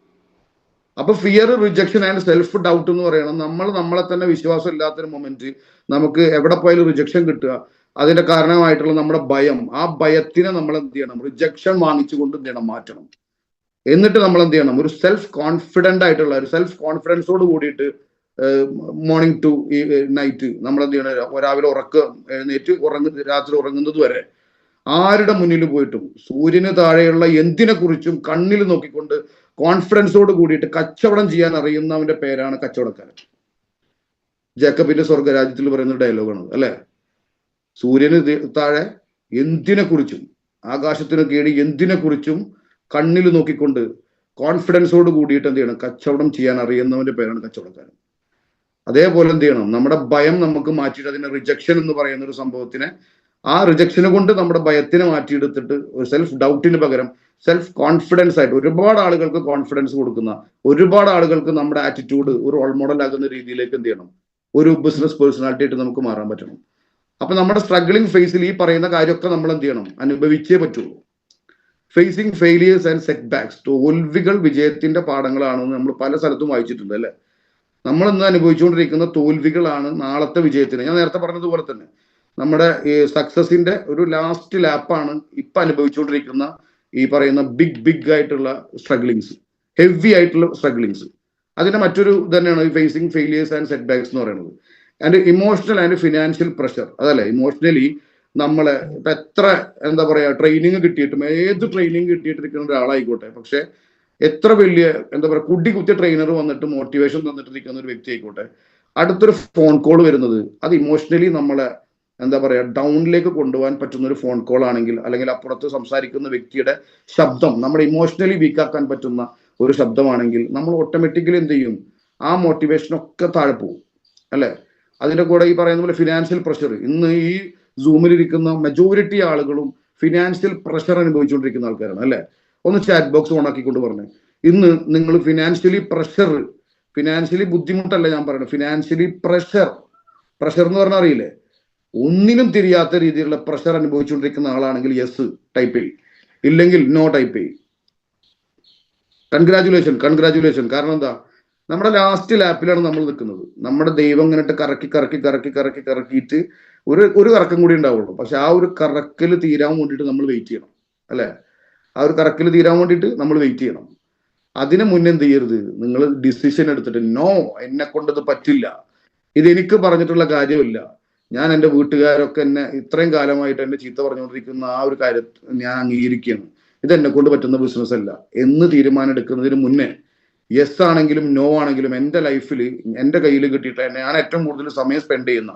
അപ്പൊ fear, rejection and self doubt എന്ന് പറയണം. നമ്മളെ തന്നെ വിശ്വാസം ഇല്ലാത്തൊരു മൊമെന്റ് നമുക്ക് എവിടെ പോയാലും റിജക്ഷൻ കിട്ടുക, അതിന്റെ കാരണമായിട്ടുള്ള നമ്മുടെ ഭയം, ആ ഭയത്തിനെ നമ്മൾ എന്ത് ചെയ്യണം, റിജക്ഷൻ വാങ്ങിച്ചുകൊണ്ട് എന്ത് ചെയ്യണം, മാറ്റണം. എന്നിട്ട് നമ്മൾ എന്ത് ചെയ്യണം, ഒരു സെൽഫ് കോൺഫിഡന്റ് ആയിട്ടുള്ള ഒരു സെൽഫ് കോൺഫിഡൻസോട് കൂടിയിട്ട് മോർണിംഗ് ടു ഈ നൈറ്റ് നമ്മൾ എന്ത് ചെയ്യണം, രാവിലെ എഴുന്നേറ്റ് രാത്രി ഉറങ്ങുന്നത് വരെ ആരുടെ മുന്നിൽ പോയിട്ടും സൂര്യന് താഴെയുള്ള എന്തിനെ കുറിച്ചും കണ്ണിൽ നോക്കിക്കൊണ്ട് കോൺഫിഡൻസോട് കൂടിയിട്ട് കച്ചവടം ചെയ്യാൻ അറിയുന്നവന്റെ പേരാണ് കച്ചവടക്കാരൻ. ജേക്കബിന്റെ സ്വർഗരാജ്യത്തിൽ പറയുന്ന ഡയലോഗാണ്, അല്ലെ? സൂര്യന് താഴെ എന്തിനെ കുറിച്ചും, ആകാശത്തിന് കീഴ് എന്തിനെ കുറിച്ചും കണ്ണിൽ നോക്കിക്കൊണ്ട് കോൺഫിഡൻസോട് കൂടിയിട്ട് എന്ത് ചെയ്യണം, കച്ചവടം ചെയ്യാൻ അറിയുന്നവന്റെ പേരാണ് കച്ചവടക്കാരൻ. അതേപോലെ എന്ത് ചെയ്യണം, നമ്മുടെ ഭയം നമുക്ക് മാറ്റിയിട്ട് അതിനെ റിജക്ഷൻ എന്ന് പറയുന്ന ഒരു സംഭവത്തിനെ, ആ റിജക്ഷനെ കൊണ്ട് നമ്മുടെ ഭയത്തിനെ മാറ്റിയെടുത്തിട്ട് ഒരു സെൽഫ് ഡൗട്ടിന് പകരം സെൽഫ് കോൺഫിഡൻസ് ആയിട്ട് ഒരുപാട് ആളുകൾക്ക് കോൺഫിഡൻസ് കൊടുക്കുന്ന, ഒരുപാട് ആളുകൾക്ക് നമ്മുടെ ആറ്റിറ്റ്യൂഡ് ഒരു റോൾ മോഡൽ ആകുന്ന രീതിയിലേക്ക് എന്ത് ചെയ്യണം, ഒരു ബിസിനസ് പേഴ്സണാലിറ്റി ആയിട്ട് നമുക്ക് മാറാൻ പറ്റണം. അപ്പൊ നമ്മുടെ സ്ട്രഗ്ലിംഗ് ഫേസിൽ ഈ പറയുന്ന കാര്യമൊക്കെ നമ്മൾ എന്ത് ചെയ്യണം, അനുഭവിച്ചേ പറ്റുള്ളൂ. Facing failures and setbacks, തോൽവികൾ വിജയത്തിന്റെ പാഠങ്ങളാണെന്ന് നമ്മൾ പല സ്ഥലത്തും വായിച്ചിട്ടുണ്ട്, അല്ലെ? നമ്മൾ ഇന്ന് അനുഭവിച്ചുകൊണ്ടിരിക്കുന്ന തോൽവികളാണ് നാളത്തെ വിജയത്തിന്. ഞാൻ നേരത്തെ പറഞ്ഞതുപോലെ തന്നെ നമ്മുടെ ഈ സക്സസിന്റെ ഒരു ലാസ്റ്റ് ലാപ്പാണ് ഇപ്പൊ അനുഭവിച്ചുകൊണ്ടിരിക്കുന്ന ഈ പറയുന്ന ബിഗ് ആയിട്ടുള്ള സ്ട്രഗ്ലിങ്സ്, ഹെവി ആയിട്ടുള്ള സ്ട്രഗ്ലിങ്സ്. അതിന്റെ മറ്റൊരു തന്നെയാണ് ഈ facing failures and setbacks എന്ന് പറയുന്നത്. And emotional and financial pressure, അതല്ലേ? ഇമോഷണലി നമ്മളെ ഇപ്പൊ എത്ര എന്താ പറയാ ട്രെയിനിങ് കിട്ടിയിട്ടും, ഏത് ട്രെയിനിങ് കിട്ടിയിട്ടിരിക്കുന്ന ഒരാളായിക്കോട്ടെ, പക്ഷെ എത്ര വലിയ എന്താ പറയാ കുത്തിയ ട്രെയിനർ വന്നിട്ട് മോട്ടിവേഷൻ തന്നിട്ടിരിക്കുന്ന ഒരു വ്യക്തി ആയിക്കോട്ടെ, അടുത്തൊരു ഫോൺ കോൾ വരുന്നത് അത് ഇമോഷണലി നമ്മളെ എന്താ പറയാ ഡൗണിലേക്ക് കൊണ്ടുപോകാൻ പറ്റുന്ന ഒരു ഫോൺ കോൾ ആണെങ്കിൽ, അല്ലെങ്കിൽ അപ്പുറത്ത് സംസാരിക്കുന്ന വ്യക്തിയുടെ ശബ്ദം നമ്മുടെ ഇമോഷണലി വീക്കാക്കാൻ പറ്റുന്ന ഒരു ശബ്ദമാണെങ്കിൽ, നമ്മൾ ഓട്ടോമാറ്റിക്കലി എന്ത് ചെയ്യും, ആ മോട്ടിവേഷനൊക്കെ താഴെ പോകും, അല്ലെ? അതിന്റെ കൂടെ ഈ പറയുന്ന പോലെ ഫിനാൻഷ്യൽ പ്രഷർ, ഇന്ന് ഈ സൂമിലിരിക്കുന്ന മെജോറിറ്റി ആളുകളും ഫിനാൻഷ്യൽ പ്രഷർ അനുഭവിച്ചുകൊണ്ടിരിക്കുന്ന ആൾക്കാരാണ്, അല്ലെ? ഒന്ന് ചാറ്റ് ബോക്സ് ഓൺ ആക്കിക്കൊണ്ട് പറഞ്ഞേ, ഇന്ന് നിങ്ങൾ ഫിനാൻഷ്യലി ബുദ്ധിമുട്ടല്ല ഞാൻ പറയുന്നത്, ഫിനാൻഷ്യലി പ്രഷർ എന്ന് പറഞ്ഞാൽ അറിയില്ലേ, ഒന്നിനും തിരിയാത്ത രീതിയിലുള്ള പ്രഷർ അനുഭവിച്ചുകൊണ്ടിരിക്കുന്ന ആളാണെങ്കിൽ യെസ് ടൈപ്പ് ചെയ്യും, ഇല്ലെങ്കിൽ നോ ടൈപ്പ് ചെയ്യും. കൺഗ്രാജുലേഷൻ. കാരണം എന്താ, നമ്മുടെ ലാസ്റ്റ് ലാപ്പിലാണ് നമ്മൾ നിൽക്കുന്നത്. നമ്മുടെ ദൈവം ഇങ്ങനെട്ട് കറക്കിയിട്ട് ഒരു കറക്കം കൂടി ഉണ്ടാവുള്ളൂ. പക്ഷെ ആ ഒരു കറക്കൽ തീരാൻ വേണ്ടിയിട്ട് നമ്മൾ വെയിറ്റ് ചെയ്യണം, അല്ലെ? ആ ഒരു കറക്കൽ തീരാൻ വേണ്ടിയിട്ട് നമ്മൾ വെയിറ്റ് ചെയ്യണം. അതിന് മുന്നേ എന്ത് ചെയ്യരുത്, നിങ്ങൾ ഡിസിഷൻ എടുത്തിട്ട് നോ, എന്നെ കൊണ്ടത് പറ്റില്ല, ഇത് എനിക്ക് പറഞ്ഞിട്ടുള്ള കാര്യമില്ല, ഞാൻ എൻ്റെ വീട്ടുകാരൊക്കെ എന്നെ ഇത്രയും കാലമായിട്ട് എന്നെ ചീത്ത പറഞ്ഞുകൊണ്ടിരിക്കുന്ന ആ ഒരു കാര്യം ഞാൻ അംഗീകരിക്കുകയാണ്, ഇത് എന്നെ കൊണ്ട് പറ്റുന്ന ബിസിനസ് അല്ല എന്ന് തീരുമാനം എടുക്കുന്നതിന് മുന്നേ യെസ് ആണെങ്കിലും നോ ആണെങ്കിലും എൻ്റെ ലൈഫിൽ എൻ്റെ കയ്യിൽ കിട്ടിയിട്ട് ഞാൻ ഏറ്റവും കൂടുതൽ സമയം സ്പെൻഡ് ചെയ്യുന്ന,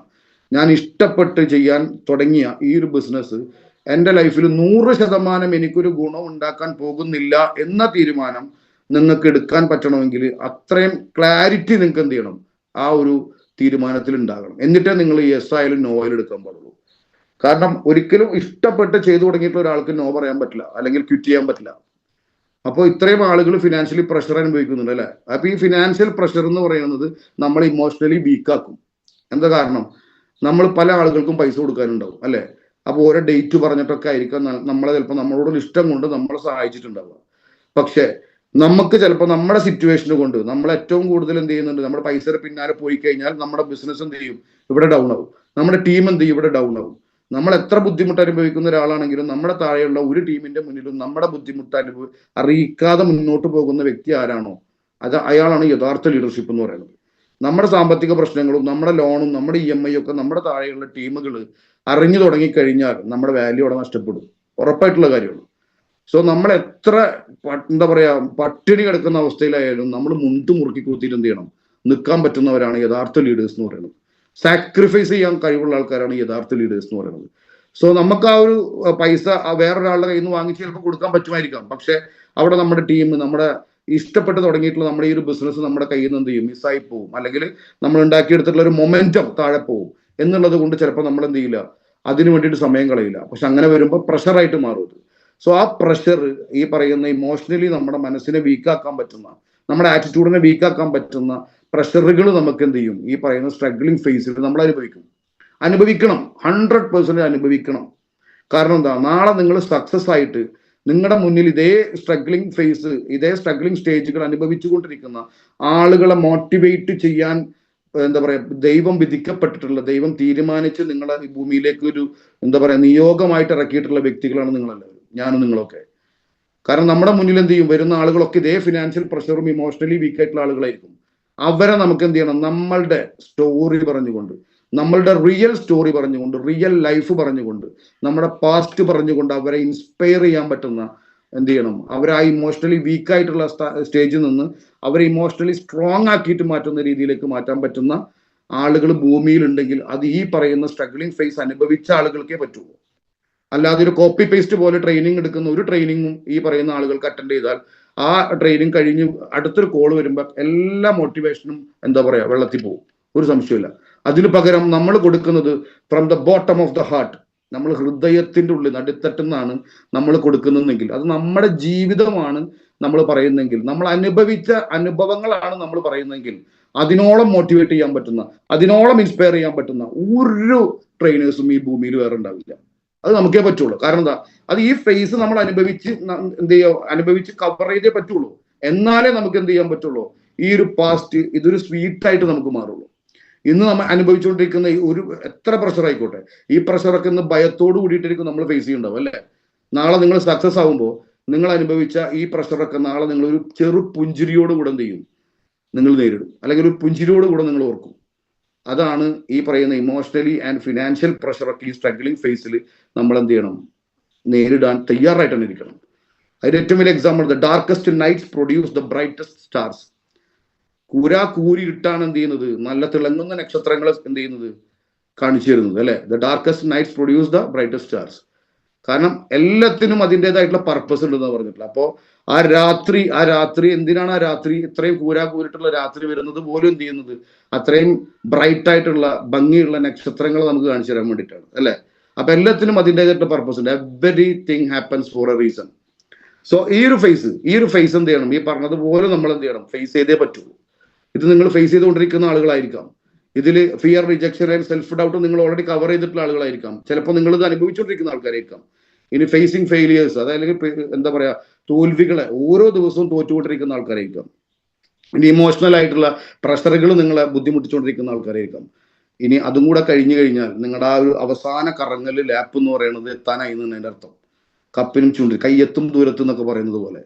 ഞാൻ ഇഷ്ടപ്പെട്ട് ചെയ്യാൻ തുടങ്ങിയ ഈ ഒരു ബിസിനസ് എൻ്റെ ലൈഫിൽ 100% എനിക്കൊരു ഗുണം ഉണ്ടാക്കാൻ പോകുന്നില്ല എന്ന തീരുമാനം നിങ്ങൾക്ക് എടുക്കാൻ പറ്റണമെങ്കിൽ അത്രയും ക്ലാരിറ്റി നിങ്ങൾക്ക് എന്ത് ചെയ്യണം, ആ ഒരു തീരുമാനത്തിൽ ഉണ്ടാകണം. എന്നിട്ടേ നിങ്ങൾ യെസ് ആയാലും നോ ആയാലും എടുക്കാൻ പാടുള്ളൂ. കാരണം ഒരിക്കലും ഇഷ്ടപ്പെട്ട് ചെയ്തു തുടങ്ങിയിട്ടുള്ള ഒരാൾക്ക് നോ പറയാൻ പറ്റില്ല, അല്ലെങ്കിൽ ക്വിറ്റ് ചെയ്യാൻ പറ്റില്ല. അപ്പോൾ ഇത്രയും ആളുകൾ ഫിനാൻഷ്യലി പ്രഷർ അനുഭവിക്കുന്നുണ്ട്, അല്ലെ? അപ്പൊ ഈ ഫിനാൻഷ്യൽ പ്രഷർ എന്ന് പറയുന്നത് നമ്മളെ ഇമോഷണലി വീക്കാക്കും. എന്താ കാരണം, നമ്മൾ പല ആളുകൾക്കും പൈസ കൊടുക്കാനുണ്ടാവും, അല്ലെ? അപ്പോൾ ഓരോ ഡേറ്റ് പറഞ്ഞിട്ടൊക്കെ ആയിരിക്കും നമ്മളെ ചിലപ്പോൾ നമ്മളോടുള്ള ഇഷ്ടം കൊണ്ട് നമ്മളെ സഹായിച്ചിട്ടുണ്ടാവുക. പക്ഷെ നമുക്ക് ചിലപ്പോൾ നമ്മുടെ സിറ്റുവേഷന് കൊണ്ട് നമ്മൾ ഏറ്റവും കൂടുതൽ എന്ത് ചെയ്യുന്നുണ്ട്, നമ്മുടെ പൈസയുടെ പിന്നാലെ പോയി കഴിഞ്ഞാൽ നമ്മുടെ ബിസിനസ് എന്ത് ചെയ്യും, ഇവിടെ ഡൗൺ ആവും. നമ്മുടെ ടീം എന്ത് ചെയ്യും, ഇവിടെ ഡൗൺ ആവും. നമ്മൾ എത്ര ബുദ്ധിമുട്ട് അനുഭവിക്കുന്ന ഒരാളാണെങ്കിലും നമ്മുടെ താഴെയുള്ള ഒരു ടീമിന്റെ മുന്നിലും നമ്മുടെ ബുദ്ധിമുട്ട് അറിയിക്കാതെ മുന്നോട്ട് പോകുന്ന വ്യക്തി ആരാണോ അയാളാണ് യഥാർത്ഥ ലീഡർഷിപ്പ് എന്ന് പറയുന്നത്. നമ്മുടെ സാമ്പത്തിക പ്രശ്നങ്ങളും നമ്മുടെ ലോണും നമ്മുടെ EMI ഒക്കെ നമ്മുടെ താഴെയുള്ള ടീമുകൾ അറിഞ്ഞു തുടങ്ങിക്കഴിഞ്ഞാൽ നമ്മുടെ വാല്യൂ അവിടെ നഷ്ടപ്പെടും, ഉറപ്പായിട്ടുള്ള കാര്യമാണ്. സോ നമ്മൾ എത്ര എന്താ പറയാ പട്ടിണി കിടക്കുന്ന അവസ്ഥയിലായാലും നമ്മൾ മുണ്ട് മുറുക്കി കൂത്തിയിട്ട് എന്ത് ചെയ്യണം, നിൽക്കാൻ പറ്റുന്നവരാണ് യഥാർത്ഥ ലീഡേഴ്സ് എന്ന് പറയുന്നത്. സാക്രിഫൈസ് ചെയ്യാൻ കഴിവുള്ള ആൾക്കാരാണ് യഥാർത്ഥ ലീഡേഴ്സ് എന്ന് പറയുന്നത്. സോ നമുക്ക് ആ ഒരു പൈസ വേറൊരാളുടെ കയ്യിൽ നിന്ന് വാങ്ങിച്ച് ചിലപ്പോൾ കൊടുക്കാൻ പറ്റുമായിരിക്കാം, പക്ഷെ അവിടെ നമ്മുടെ ടീം, നമ്മുടെ ഇഷ്ടപ്പെട്ട് തുടങ്ങിയിട്ടുള്ള നമ്മുടെ ഈ ഒരു ബിസിനസ് നമ്മുടെ കയ്യിൽ നിന്ന് എന്ത് ചെയ്യും, മിസ്സായി പോവും, അല്ലെങ്കിൽ നമ്മൾ ഉണ്ടാക്കിയെടുത്തിട്ടുള്ള ഒരു മൊമെന്റം താഴെ പോവും എന്നുള്ളത് കൊണ്ട് ചിലപ്പോൾ നമ്മൾ എന്ത് ചെയ്യില്ല, അതിനു വേണ്ടിയിട്ട് സമയം കളയില്ല. പക്ഷെ അങ്ങനെ വരുമ്പോൾ പ്രഷറായിട്ട് മാറും. സോ ആ പ്രഷർ ഈ പറയുന്ന ഇമോഷണലി നമ്മുടെ മനസ്സിനെ വീക്കാക്കാൻ പറ്റുന്ന, നമ്മുടെ ആറ്റിറ്റ്യൂഡിനെ വീക്കാക്കാൻ പറ്റുന്ന പ്രഷറുകൾ നമുക്ക് എന്ത് ചെയ്യും, ഈ പറയുന്ന സ്ട്രഗ്ലിംഗ് ഫേസിൽ നമ്മൾ അനുഭവിക്കണം 100% അനുഭവിക്കണം. കാരണം എന്താ, നാളെ നിങ്ങൾ സക്സസ് ആയിട്ട് നിങ്ങളുടെ മുന്നിൽ ഇതേ സ്ട്രഗ്ലിംഗ് ഫേസ്, ഇതേ സ്ട്രഗ്ലിംഗ് സ്റ്റേജുകൾ അനുഭവിച്ചുകൊണ്ടിരിക്കുന്ന ആളുകളെ മോട്ടിവേറ്റ് ചെയ്യാൻ എന്താ പറയാ ദൈവം വിധിക്കപ്പെട്ടിട്ടുള്ള, ദൈവം തീരുമാനിച്ച് നിങ്ങളെ ഈ ഭൂമിയിലേക്ക് ഒരു എന്താ പറയാ നിയോഗമായിട്ട് ഇറക്കിയിട്ടുള്ള വ്യക്തികളാണ് നിങ്ങളെല്ലാവരും, ഞാനും നിങ്ങളൊക്കെ. കാരണം നമ്മുടെ മുന്നിൽ എന്ത് ചെയ്യും, വരുന്ന ആളുകളൊക്കെ ഇതേ ഫിനാൻഷ്യൽ പ്രഷറും ഇമോഷണലി വീക്ക് ആയിട്ടുള്ള ആളുകളായിരിക്കും. അവരെ നമുക്ക് എന്ത് ചെയ്യണം, നമ്മളുടെ സ്റ്റോറി പറഞ്ഞുകൊണ്ട്, നമ്മളുടെ റിയൽ സ്റ്റോറി പറഞ്ഞുകൊണ്ട്, റിയൽ ലൈഫ് പറഞ്ഞുകൊണ്ട്, നമ്മുടെ പാസ്റ്റ് പറഞ്ഞുകൊണ്ട് അവരെ ഇൻസ്പയർ ചെയ്യാൻ പറ്റുന്ന എന്ത് ചെയ്യണം, അവരെ ആ ഇമോഷണലി വീക്കായിട്ടുള്ള സ്റ്റേജിൽ നിന്ന് അവരെ ഇമോഷണലി സ്ട്രോങ് ആക്കിയിട്ട് മാറ്റുന്ന രീതിയിലേക്ക് മാറ്റാൻ പറ്റുന്ന ആളുകൾ ഭൂമിയിൽ ഉണ്ടെങ്കിൽ അത് ഈ പറയുന്ന സ്ട്രഗ്ലിംഗ് ഫേസ് അനുഭവിച്ച ആളുകൾക്കേ പറ്റുള്ളൂ. അല്ലാതെ ഒരു കോപ്പി പേസ്റ്റ് പോലെ ട്രെയിനിങ് എടുക്കുന്ന ഒരു ട്രെയിനിങ്ങും ഈ പറയുന്ന ആളുകൾക്ക് അറ്റൻഡ് ചെയ്താൽ ആ ട്രെയിനിങ് കഴിഞ്ഞ് അടുത്തൊരു കോൾ വരുമ്പോൾ എല്ലാ മോട്ടിവേഷനും എന്താ പറയാ വെള്ളത്തിൽ പോകും, ഒരു സംശയമില്ല. അതിനു പകരം നമ്മൾ കൊടുക്കുന്നത് from the bottom of the heart, നമ്മൾ ഹൃദയത്തിന്റെ ഉള്ളിൽ അടിത്തട്ടുന്നാണ് നമ്മൾ കൊടുക്കുന്നതെങ്കിൽ, അത് നമ്മുടെ ജീവിതമാണ് നമ്മൾ പറയുന്നെങ്കിൽ, നമ്മൾ അനുഭവിച്ച അനുഭവങ്ങളാണ് നമ്മൾ പറയുന്നെങ്കിൽ, അതിനോളം മോട്ടിവേറ്റ് ചെയ്യാൻ പറ്റുന്ന, അതിനോളം ഇൻസ്പയർ ചെയ്യാൻ പറ്റുന്ന ഒരു ട്രെയിനേഴ്സും ഈ ഭൂമിയിൽ വേറെ ഉണ്ടാവില്ല. അത് നമുക്കേ പറ്റുള്ളൂ. കാരണം എന്താ, അത് ഈ ഫേസ് നമ്മൾ അനുഭവിച്ച് എന്ത് ചെയ്യാ, അനുഭവിച്ച് കവർ ചെയ്തേ പറ്റുള്ളൂ. എന്നാലേ നമുക്ക് എന്ത് ചെയ്യാൻ പറ്റുള്ളൂ, ഈ ഒരു പാസ്റ്റ് ഇതൊരു സ്വീറ്റായിട്ട് നമുക്ക് മാറുള്ളൂ. ഇന്ന് നമ്മൾ അനുഭവിച്ചുകൊണ്ടിരിക്കുന്ന ഒരു എത്ര പ്രഷർ ആയിക്കോട്ടെ, ഈ പ്രഷറൊക്കെ ഇന്ന് ഭയത്തോട് കൂടിയിട്ടായിരിക്കും നമ്മൾ ഫേസ് ചെയ്യുന്നുണ്ടാവും അല്ലേ. നാളെ നിങ്ങൾ സക്സസ് ആകുമ്പോൾ നിങ്ങൾ അനുഭവിച്ച ഈ പ്രഷറൊക്കെ നാളെ നിങ്ങൾ ഒരു ചെറു പുഞ്ചിരിയോട് കൂടെ എന്ത് ചെയ്യും, നിങ്ങൾ നേരിടും, അല്ലെങ്കിൽ ഒരു പുഞ്ചിരിയോട് കൂടെ നിങ്ങൾ ഓർക്കും. അതാണ് ഈ പറയുന്ന ഇമോഷണലി ആൻഡ് ഫിനാൻഷ്യൽ പ്രഷറൊക്കെ ഈ സ്ട്രഗ്ലിംഗ് ഫേസിൽ നമ്മൾ എന്ത് ചെയ്യണം, നേരിടാൻ തയ്യാറായിട്ട് തന്നെ ഇരിക്കണം. അതിന്റെ ഏറ്റവും വലിയ example, the darkest nights produce the brightest stars. കൂരിട്ടാണ് എന്ത് ചെയ്യുന്നത്, നല്ല തിളങ്ങുന്ന നക്ഷത്രങ്ങളെ എന്ത് ചെയ്യുന്നത്, കാണിച്ചു തരുന്നത് അല്ലെ. The darkest nights produce the brightest stars. കാരണം എല്ലാത്തിനും അതിൻ്റെതായിട്ടുള്ള പർപ്പസ് ഉണ്ടെന്ന് പറഞ്ഞിട്ടില്ല. അപ്പോ ആ രാത്രി എന്തിനാണ് ആ രാത്രി ഇത്രയും കൂരിട്ടുള്ള രാത്രി വരുന്നത് പോലും എന്ത് ചെയ്യുന്നത്, അത്രയും ബ്രൈറ്റ് ആയിട്ടുള്ള ഭംഗിയുള്ള നക്ഷത്രങ്ങൾ നമുക്ക് കാണിച്ചു തരാൻ വേണ്ടിയിട്ടാണ് അല്ലെ. അപ്പൊ എല്ലാത്തിനും അതിൻ്റെതായിട്ടുള്ള പർപ്പസ് ഉണ്ട്. Everything happens for a reason. So ഈ ഒരു ഫേസ് എന്ത് ചെയ്യണം, ഈ പറഞ്ഞതുപോലെ നമ്മൾ എന്ത് ചെയ്യണം, ഫേസ് ചെയ്തേ പറ്റുള്ളൂ. ഇത് നിങ്ങൾ ഫേസ് ചെയ്തുകൊണ്ടിരിക്കുന്ന ആളുകളായിരിക്കാം, ഇതിൽ fear, rejection and self doubt നിങ്ങൾ ഓൾറെഡി കവർ ചെയ്തിട്ടുള്ള ആളുകളായിരിക്കാം, ചിലപ്പോൾ നിങ്ങൾ ഇത് അനുഭവിച്ചുകൊണ്ടിരിക്കുന്ന ആൾക്കാരായിരിക്കാം. ഇനി ഫേസിങ് ഫെയിലിയേഴ്സ്, അതായത് എന്താ പറയാ തോൽവികളെ ഓരോ ദിവസവും തോറ്റുകൊണ്ടിരിക്കുന്ന ആൾക്കാരായിരിക്കാം. ഇനി ഇമോഷണൽ ആയിട്ടുള്ള പ്രഷറുകൾ നിങ്ങളെ ബുദ്ധിമുട്ടിച്ചുകൊണ്ടിരിക്കുന്ന ആൾക്കാരായിരിക്കാം. ഇനി അതും കൂടെ കഴിഞ്ഞു കഴിഞ്ഞാൽ നിങ്ങളുടെ ആ ഒരു അവസാന കറങ്ങല് ലാപ്പ് എന്ന് പറയുന്നത് എത്താനായി എന്നതിന്റെ അർത്ഥം. കപ്പിനും ചൂണ്ടി കയ്യെത്തും ദൂരത്തും എന്നൊക്കെ പറയുന്നത് പോലെ.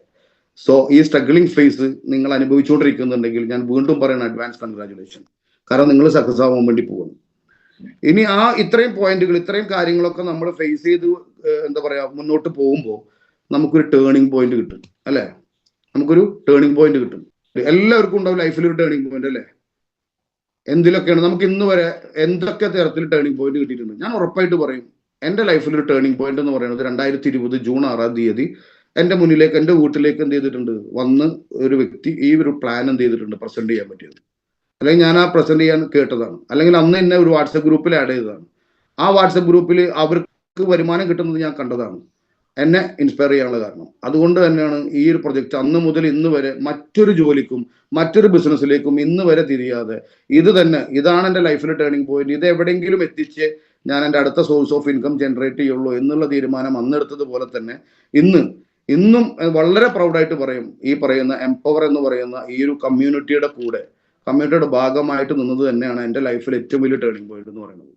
സോ ഈ സ്ട്രഗ്ലിംഗ് ഫേസ് നിങ്ങൾ അനുഭവിച്ചുകൊണ്ടിരിക്കുന്നുണ്ടെങ്കിൽ ഞാൻ വീണ്ടും പറയുന്ന അഡ്വാൻസ് കൺഗ്രാജുലേഷൻ. കാരണം നിങ്ങൾ സക്സസ് ആവാൻ വേണ്ടി പോകുന്നു. ഇനി ആ ഇത്രയും പോയിന്റുകൾ, ഇത്രയും കാര്യങ്ങളൊക്കെ നമ്മൾ ഫേസ് ചെയ്ത് എന്താ പറയാ മുന്നോട്ട് പോകുമ്പോൾ നമുക്കൊരു ടേണിംഗ് പോയിന്റ് കിട്ടും അല്ലെ. നമുക്കൊരു ടേണിംഗ് പോയിന്റ് കിട്ടും. എല്ലാവർക്കും ഉണ്ടാവും ലൈഫിൽ ഒരു ടേണിംഗ് പോയിന്റ് അല്ലെ. എന്തിലൊക്കെയാണ് നമുക്ക് ഇന്ന് വരെ എന്തൊക്കെ തരത്തിൽ ടേണിംഗ് പോയിന്റ് കിട്ടിയിട്ടുണ്ട്. ഞാൻ ഉറപ്പായിട്ട് പറയും, എൻ്റെ ലൈഫിൽ ഒരു ടേണിംഗ് പോയിന്റ് എന്ന് പറയുന്നത് 2020 ജൂൺ 6 എൻ്റെ മുന്നിലേക്ക്, എൻ്റെ വീട്ടിലേക്ക് എന്ത് ചെയ്തിട്ടുണ്ട്, വന്ന് ഒരു വ്യക്തി ഈ ഒരു പ്ലാൻ എന്ത് ചെയ്തിട്ടുണ്ട്, പ്രസന്റ് ചെയ്യാൻ പറ്റിയത്. അല്ലെങ്കിൽ ഞാൻ ആ പ്രസന്റ് ചെയ്യാൻ കേട്ടതാണ്, അല്ലെങ്കിൽ അന്ന് എന്നെ ഒരു വാട്സപ്പ് ഗ്രൂപ്പിൽ ആഡ് ചെയ്തതാണ്. ആ വാട്സപ്പ് ഗ്രൂപ്പിൽ അവർക്ക് വരുമാനം കിട്ടുന്നത് ഞാൻ കണ്ടതാണ്, എന്നെ ഇൻസ്പയർ ചെയ്യാനുള്ള കാരണം. അതുകൊണ്ട് തന്നെയാണ് ഈ ഒരു പ്രൊജക്ട് അന്ന് മുതൽ ഇന്ന് വരെ മറ്റൊരു ജോലിക്കും മറ്റൊരു ബിസിനസ്സിലേക്കും ഇന്ന് വരെ തിരിയാതെ ഇതാണ് എൻ്റെ ലൈഫിലെ ടേണിംഗ് പോയിന്റ്. ഇത് എവിടെയെങ്കിലും എത്തിച്ച് ഞാൻ എൻ്റെ അടുത്ത സോഴ്സ് ഓഫ് ഇൻകം ജനറേറ്റ് ചെയ്യുള്ളൂ എന്നുള്ള തീരുമാനം അന്നെടുത്തതുപോലെ തന്നെ ഇന്നും വളരെ പ്രൗഡായിട്ട് പറയും, ഈ പറയുന്ന എംപവർ എന്ന് പറയുന്ന ഈ ഒരു കമ്മ്യൂണിറ്റിയുടെ ഭാഗമായിട്ട് നിന്നത് തന്നെയാണ് എൻ്റെ ലൈഫിൽ ഏറ്റവും വലിയ ടേണിംഗ് പോയിന്റ് എന്ന് പറയുന്നത്.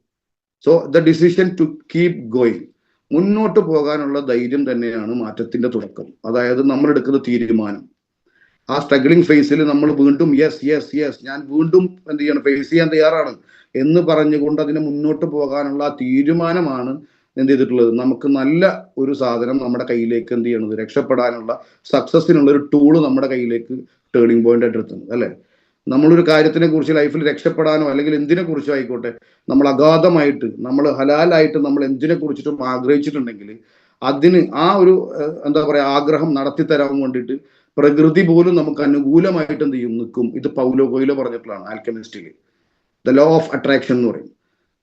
So the decision to keep going, മുന്നോട്ട് പോകാനുള്ള ധൈര്യം തന്നെയാണ് മാറ്റത്തിന്റെ തുടക്കം. അതായത് നമ്മൾ എടുക്കുന്ന തീരുമാനം. ആ സ്ട്രഗ്ലിംഗ് ഫേസിൽ നമ്മൾ വീണ്ടും യെസ് യെസ് യെസ് ഞാൻ വീണ്ടും എന്ത് ചെയ്യണം, ഫേസ് ചെയ്യാൻ തയ്യാറാണ് എന്ന് പറഞ്ഞുകൊണ്ട് അതിനെ മുന്നോട്ട് പോകാനുള്ള ആ തീരുമാനമാണ് എന്ത് ചെയ്തിട്ടുള്ളത്, നമുക്ക് നല്ല ഒരു സാധനം നമ്മുടെ കയ്യിലേക്ക് എന്ത് ചെയ്യണത്, രക്ഷപ്പെടാനുള്ള സക്സസിനുള്ള ഒരു ടൂള് നമ്മുടെ കയ്യിലേക്ക് ടേണിംഗ് പോയിന്റ് ആയിട്ട് എത്തുന്നത് അല്ലെ. നമ്മളൊരു കാര്യത്തിനെ കുറിച്ച് ലൈഫിൽ രക്ഷപ്പെടാനോ അല്ലെങ്കിൽ എന്തിനെ കുറിച്ചോ ആയിക്കോട്ടെ, നമ്മൾ അഗാധമായിട്ട് നമ്മൾ ഹലാലായിട്ട് നമ്മൾ എന്തിനെ കുറിച്ചിട്ടും ആഗ്രഹിച്ചിട്ടുണ്ടെങ്കിൽ അതിന് ആ ഒരു എന്താ പറയാ ആഗ്രഹം നടത്തി തരാൻ വേണ്ടിയിട്ട് പ്രകൃതി പോലും നമുക്ക് അനുകൂലമായിട്ട് എന്ത് ചെയ്യും, നിൽക്കും. ഇത് പൗലോ കൊയ്ലോ പറഞ്ഞിട്ടുള്ളതാണ് ആൽക്കമിസ്റ്റിൽ, ദ ലോ ഓഫ് അട്രാക്ഷൻ എന്ന് പറയും.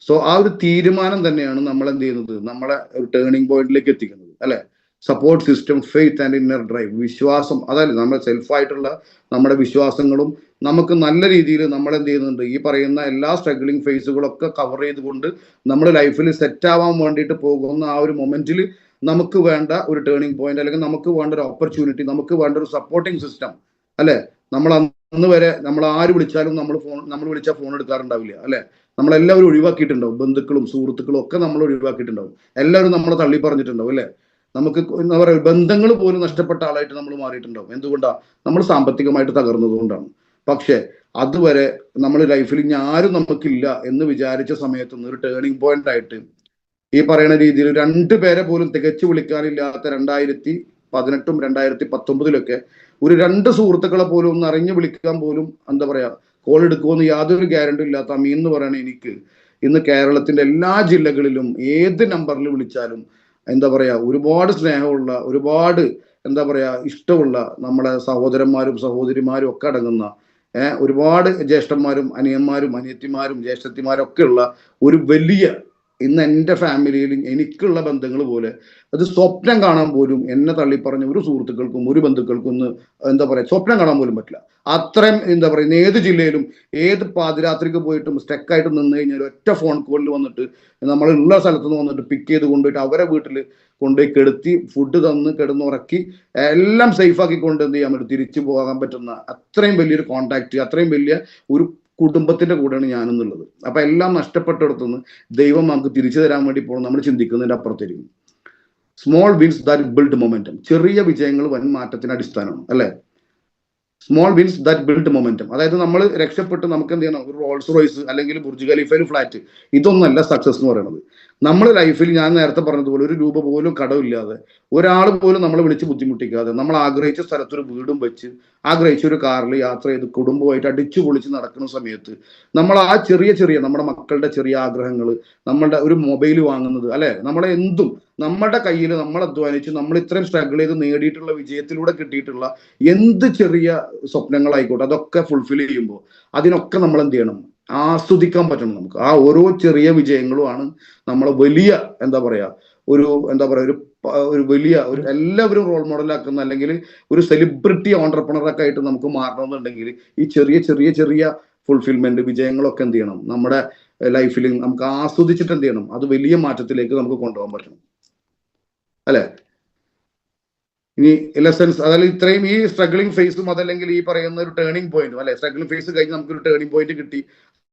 സോ ആ ഒരു തീരുമാനം തന്നെയാണ് നമ്മൾ എന്ത് ചെയ്യുന്നത്, നമ്മളെ ഒരു ടേണിംഗ് പോയിന്റിലേക്ക് എത്തിക്കുന്നത് അല്ലെ. Support system, faith and inner drive, വിശ്വാസം, അതല്ല നമ്മുടെ സെൽഫായിട്ടുള്ള നമ്മുടെ വിശ്വാസങ്ങളും നമുക്ക് നല്ല രീതിയിൽ നമ്മൾ എന്ത് ചെയ്യുന്നുണ്ട്, ഈ പറയുന്ന എല്ലാ സ്ട്രഗ്ലിംഗ് ഫേസുകളൊക്കെ കവർ ചെയ്തുകൊണ്ട് നമ്മുടെ ലൈഫിൽ സെറ്റ് ആവാൻ വേണ്ടിയിട്ട് പോകുന്ന ആ ഒരു മൊമെന്റിൽ നമുക്ക് വേണ്ട ഒരു ടേണിംഗ് പോയിന്റ് അല്ലെങ്കിൽ നമുക്ക് വേണ്ട ഒരു ഓപ്പർച്യൂണിറ്റി, നമുക്ക് വേണ്ട ഒരു സപ്പോർട്ടിങ് സിസ്റ്റം അല്ലെ. നമ്മൾ അന്ന് വരെ നമ്മൾ ആര് വിളിച്ചാലും നമ്മൾ വിളിച്ചാൽ ഫോൺ എടുക്കാറുണ്ടാവില്ല അല്ലെ. നമ്മളെല്ലാവരും ഒഴിവാക്കിയിട്ടുണ്ടാവും, ബന്ധുക്കളും സുഹൃത്തുക്കളും ഒക്കെ നമ്മൾ ഒഴിവാക്കിയിട്ടുണ്ടാവും, എല്ലാവരും നമ്മളെ തള്ളി പറഞ്ഞിട്ടുണ്ടാവും അല്ലെ. നമുക്ക് എന്താ പറയുക, ബന്ധങ്ങൾ പോലും നഷ്ടപ്പെട്ട ആളായിട്ട് നമ്മൾ മാറിയിട്ടുണ്ടാവും. എന്തുകൊണ്ടാണ്? നമ്മൾ സാമ്പത്തികമായിട്ട് തകർന്നതുകൊണ്ടാണ്. പക്ഷെ അതുവരെ നമ്മൾ ലൈഫിൽ ഇനി ആരും നമുക്കില്ല എന്ന് വിചാരിച്ച സമയത്ത് ഒരു ടേണിംഗ് പോയിന്റ് ആയിട്ട് ഈ പറയുന്ന രീതിയിൽ 2 പേരെ പോലും തികച്ചു വിളിക്കാനില്ലാത്ത 2018 2019 ഒരു 2 സുഹൃത്തുക്കളെ പോലും ഒന്ന് അറിഞ്ഞു വിളിക്കാൻ പോലും എന്താ പറയാ കോൾ എടുക്കുമെന്ന് യാതൊരു ഗ്യാരണ്ടി ഇല്ലാത്ത അമീൻ എന്ന് പറയുന്ന എനിക്ക് ഇന്ന് കേരളത്തിന്റെ എല്ലാ ജില്ലകളിലും ഏത് നമ്പറിൽ വിളിച്ചാലും എന്താ പറയാ ഒരുപാട് സ്നേഹമുള്ള, ഒരുപാട് എന്താ പറയാ ഇഷ്ടമുള്ള നമ്മുടെ സഹോദരന്മാരും സഹോദരിമാരും ഒക്കെ അടങ്ങുന്ന ഒരുപാട് ജ്യേഷ്ഠന്മാരും അനിയന്മാരും അനിയത്തിമാരും ജ്യേഷ്ഠത്തിമാരും ഒക്കെ ഉള്ള ഒരു വലിയ, ഇന്ന് എൻ്റെ ഫാമിലിയിൽ എനിക്കുള്ള ബന്ധങ്ങൾ പോലെ അത് സ്വപ്നം കാണാൻ പോലും എന്നെ തള്ളിപ്പറഞ്ഞ ഒരു സുഹൃത്തുക്കൾക്കും ഒരു ബന്ധുക്കൾക്കും ഒന്ന് എന്താ പറയാ സ്വപ്നം കാണാൻ പോലും പറ്റില്ല. അത്രയും എന്താ പറയുക, ഏത് ജില്ലയിലും ഏത് പാതിരാത്രിക്ക് പോയിട്ടും സ്റ്റക്കായിട്ട് നിന്ന് കഴിഞ്ഞാൽ ഒറ്റ ഫോൺ കോളിൽ വന്നിട്ട് നമ്മളുള്ള സ്ഥലത്ത് നിന്ന് വന്നിട്ട് പിക്ക് ചെയ്ത് കൊണ്ടുപോയിട്ട് അവരെ വീട്ടിൽ കൊണ്ടുപോയി കെടുത്തി ഫുഡ് തന്ന് കിടന്നുറക്കി എല്ലാം സേഫ് ആക്കിക്കൊണ്ട് എന്ത് ചെയ്യാൻ പറ്റും, തിരിച്ചു പോകാൻ പറ്റുന്ന അത്രയും വലിയൊരു കോണ്ടാക്ട്, അത്രയും വലിയ ഒരു കുടുംബത്തിന്റെ കൂടെയാണ് ഞാനെന്നുള്ളത്. അപ്പൊ എല്ലാം നഷ്ടപ്പെട്ടെടുത്തുനിന്ന് ദൈവം നമുക്ക് തിരിച്ചു തരാൻ വേണ്ടി പോകണം നമ്മൾ ചിന്തിക്കുന്നതിന്റെ അപ്പുറത്തിരിക്കും. Small wins that build momentum, ചെറിയ വിജയങ്ങൾ വൻ മാറ്റത്തിന് അടിസ്ഥാനമാണ് അല്ലെ. Small wins that build momentum, അതായത് നമ്മൾ രക്ഷപ്പെട്ട് നമുക്ക് എന്ത് ചെയ്യണം, ഒരു റോൾസ് റോയ്സ് അല്ലെങ്കിൽ ബുർജ് ഖലീഫയിൽ ഫ്ലാറ്റ്, ഇതൊന്നല്ല സക്സസ് എന്ന് പറയുന്നത്. നമ്മൾ ലൈഫിൽ ഞാൻ നേരത്തെ പറഞ്ഞതുപോലെ 1 രൂപ പോലും കടമില്ലാതെ, ഒരാൾ പോലും നമ്മളെ വിളിച്ച് ബുദ്ധിമുട്ടിക്കാതെ, നമ്മൾ ആഗ്രഹിച്ച സ്ഥലത്തൊരു വീടും വെച്ച് ആഗ്രഹിച്ച ഒരു കാറിൽ യാത്ര ചെയ്ത് കുടുംബമായിട്ട് അടിച്ചു പൊളിച്ച് നടക്കുന്ന സമയത്ത് നമ്മൾ ആ ചെറിയ ചെറിയ നമ്മുടെ മക്കളുടെ ചെറിയ ആഗ്രഹങ്ങൾ, നമ്മളുടെ ഒരു മൊബൈൽ വാങ്ങുന്നത് അല്ലെ, നമ്മളെ എന്തും നമ്മുടെ കയ്യിൽ നമ്മൾ അധ്വാനിച്ച് നമ്മൾ ഇത്രയും സ്ട്രഗിൾ ചെയ്ത് നേടിയിട്ടുള്ള വിജയത്തിലൂടെ കിട്ടിയിട്ടുള്ള എന്ത് ചെറിയ സ്വപ്നങ്ങളായിക്കോട്ടെ അതൊക്കെ ഫുൾഫിൽ ചെയ്യുമ്പോൾ അതിനൊക്കെ നമ്മൾ എന്ത് ചെയ്യണം, ആസ്വദിക്കാൻ പറ്റണം നമുക്ക്. ആ ഓരോ ചെറിയ വിജയങ്ങളുമാണ് നമ്മളെ വലിയ എന്താ പറയാ ഒരു വലിയ ഒരു എല്ലാവരും റോൾ മോഡലാക്കുന്ന അല്ലെങ്കിൽ ഒരു സെലിബ്രിറ്റി ഓണ്ടർപ്രണറൊക്കെ ആയിട്ട് നമുക്ക് മാറണമെന്നുണ്ടെങ്കിൽ ഈ ചെറിയ ചെറിയ ചെറിയ ഫുൾഫിൽമെന്റ് വിജയങ്ങളൊക്കെ എന്ത് ചെയ്യണം, നമ്മുടെ ലൈഫിൽ നമുക്ക് ആസ്വദിച്ചിട്ട് എന്ത് ചെയ്യണം, അത് വലിയ മാറ്റത്തിലേക്ക് നമുക്ക് കൊണ്ടുപോകാൻ പറ്റണം അല്ലെ. ഇനി ലെസൺസ്, അതായത് ഇത്രയും ഈ സ്ട്രഗ്ലിംഗ് ഫേസും അതല്ലെങ്കിൽ ഈ പറയുന്ന ഒരു ടേണിംഗ് പോയിന്റും അല്ലെ, സ്ട്രഗ്ലിംഗ് ഫേസ് കഴിഞ്ഞ് നമുക്കൊരു ടേണിംഗ് പോയിന്റ് കിട്ടി,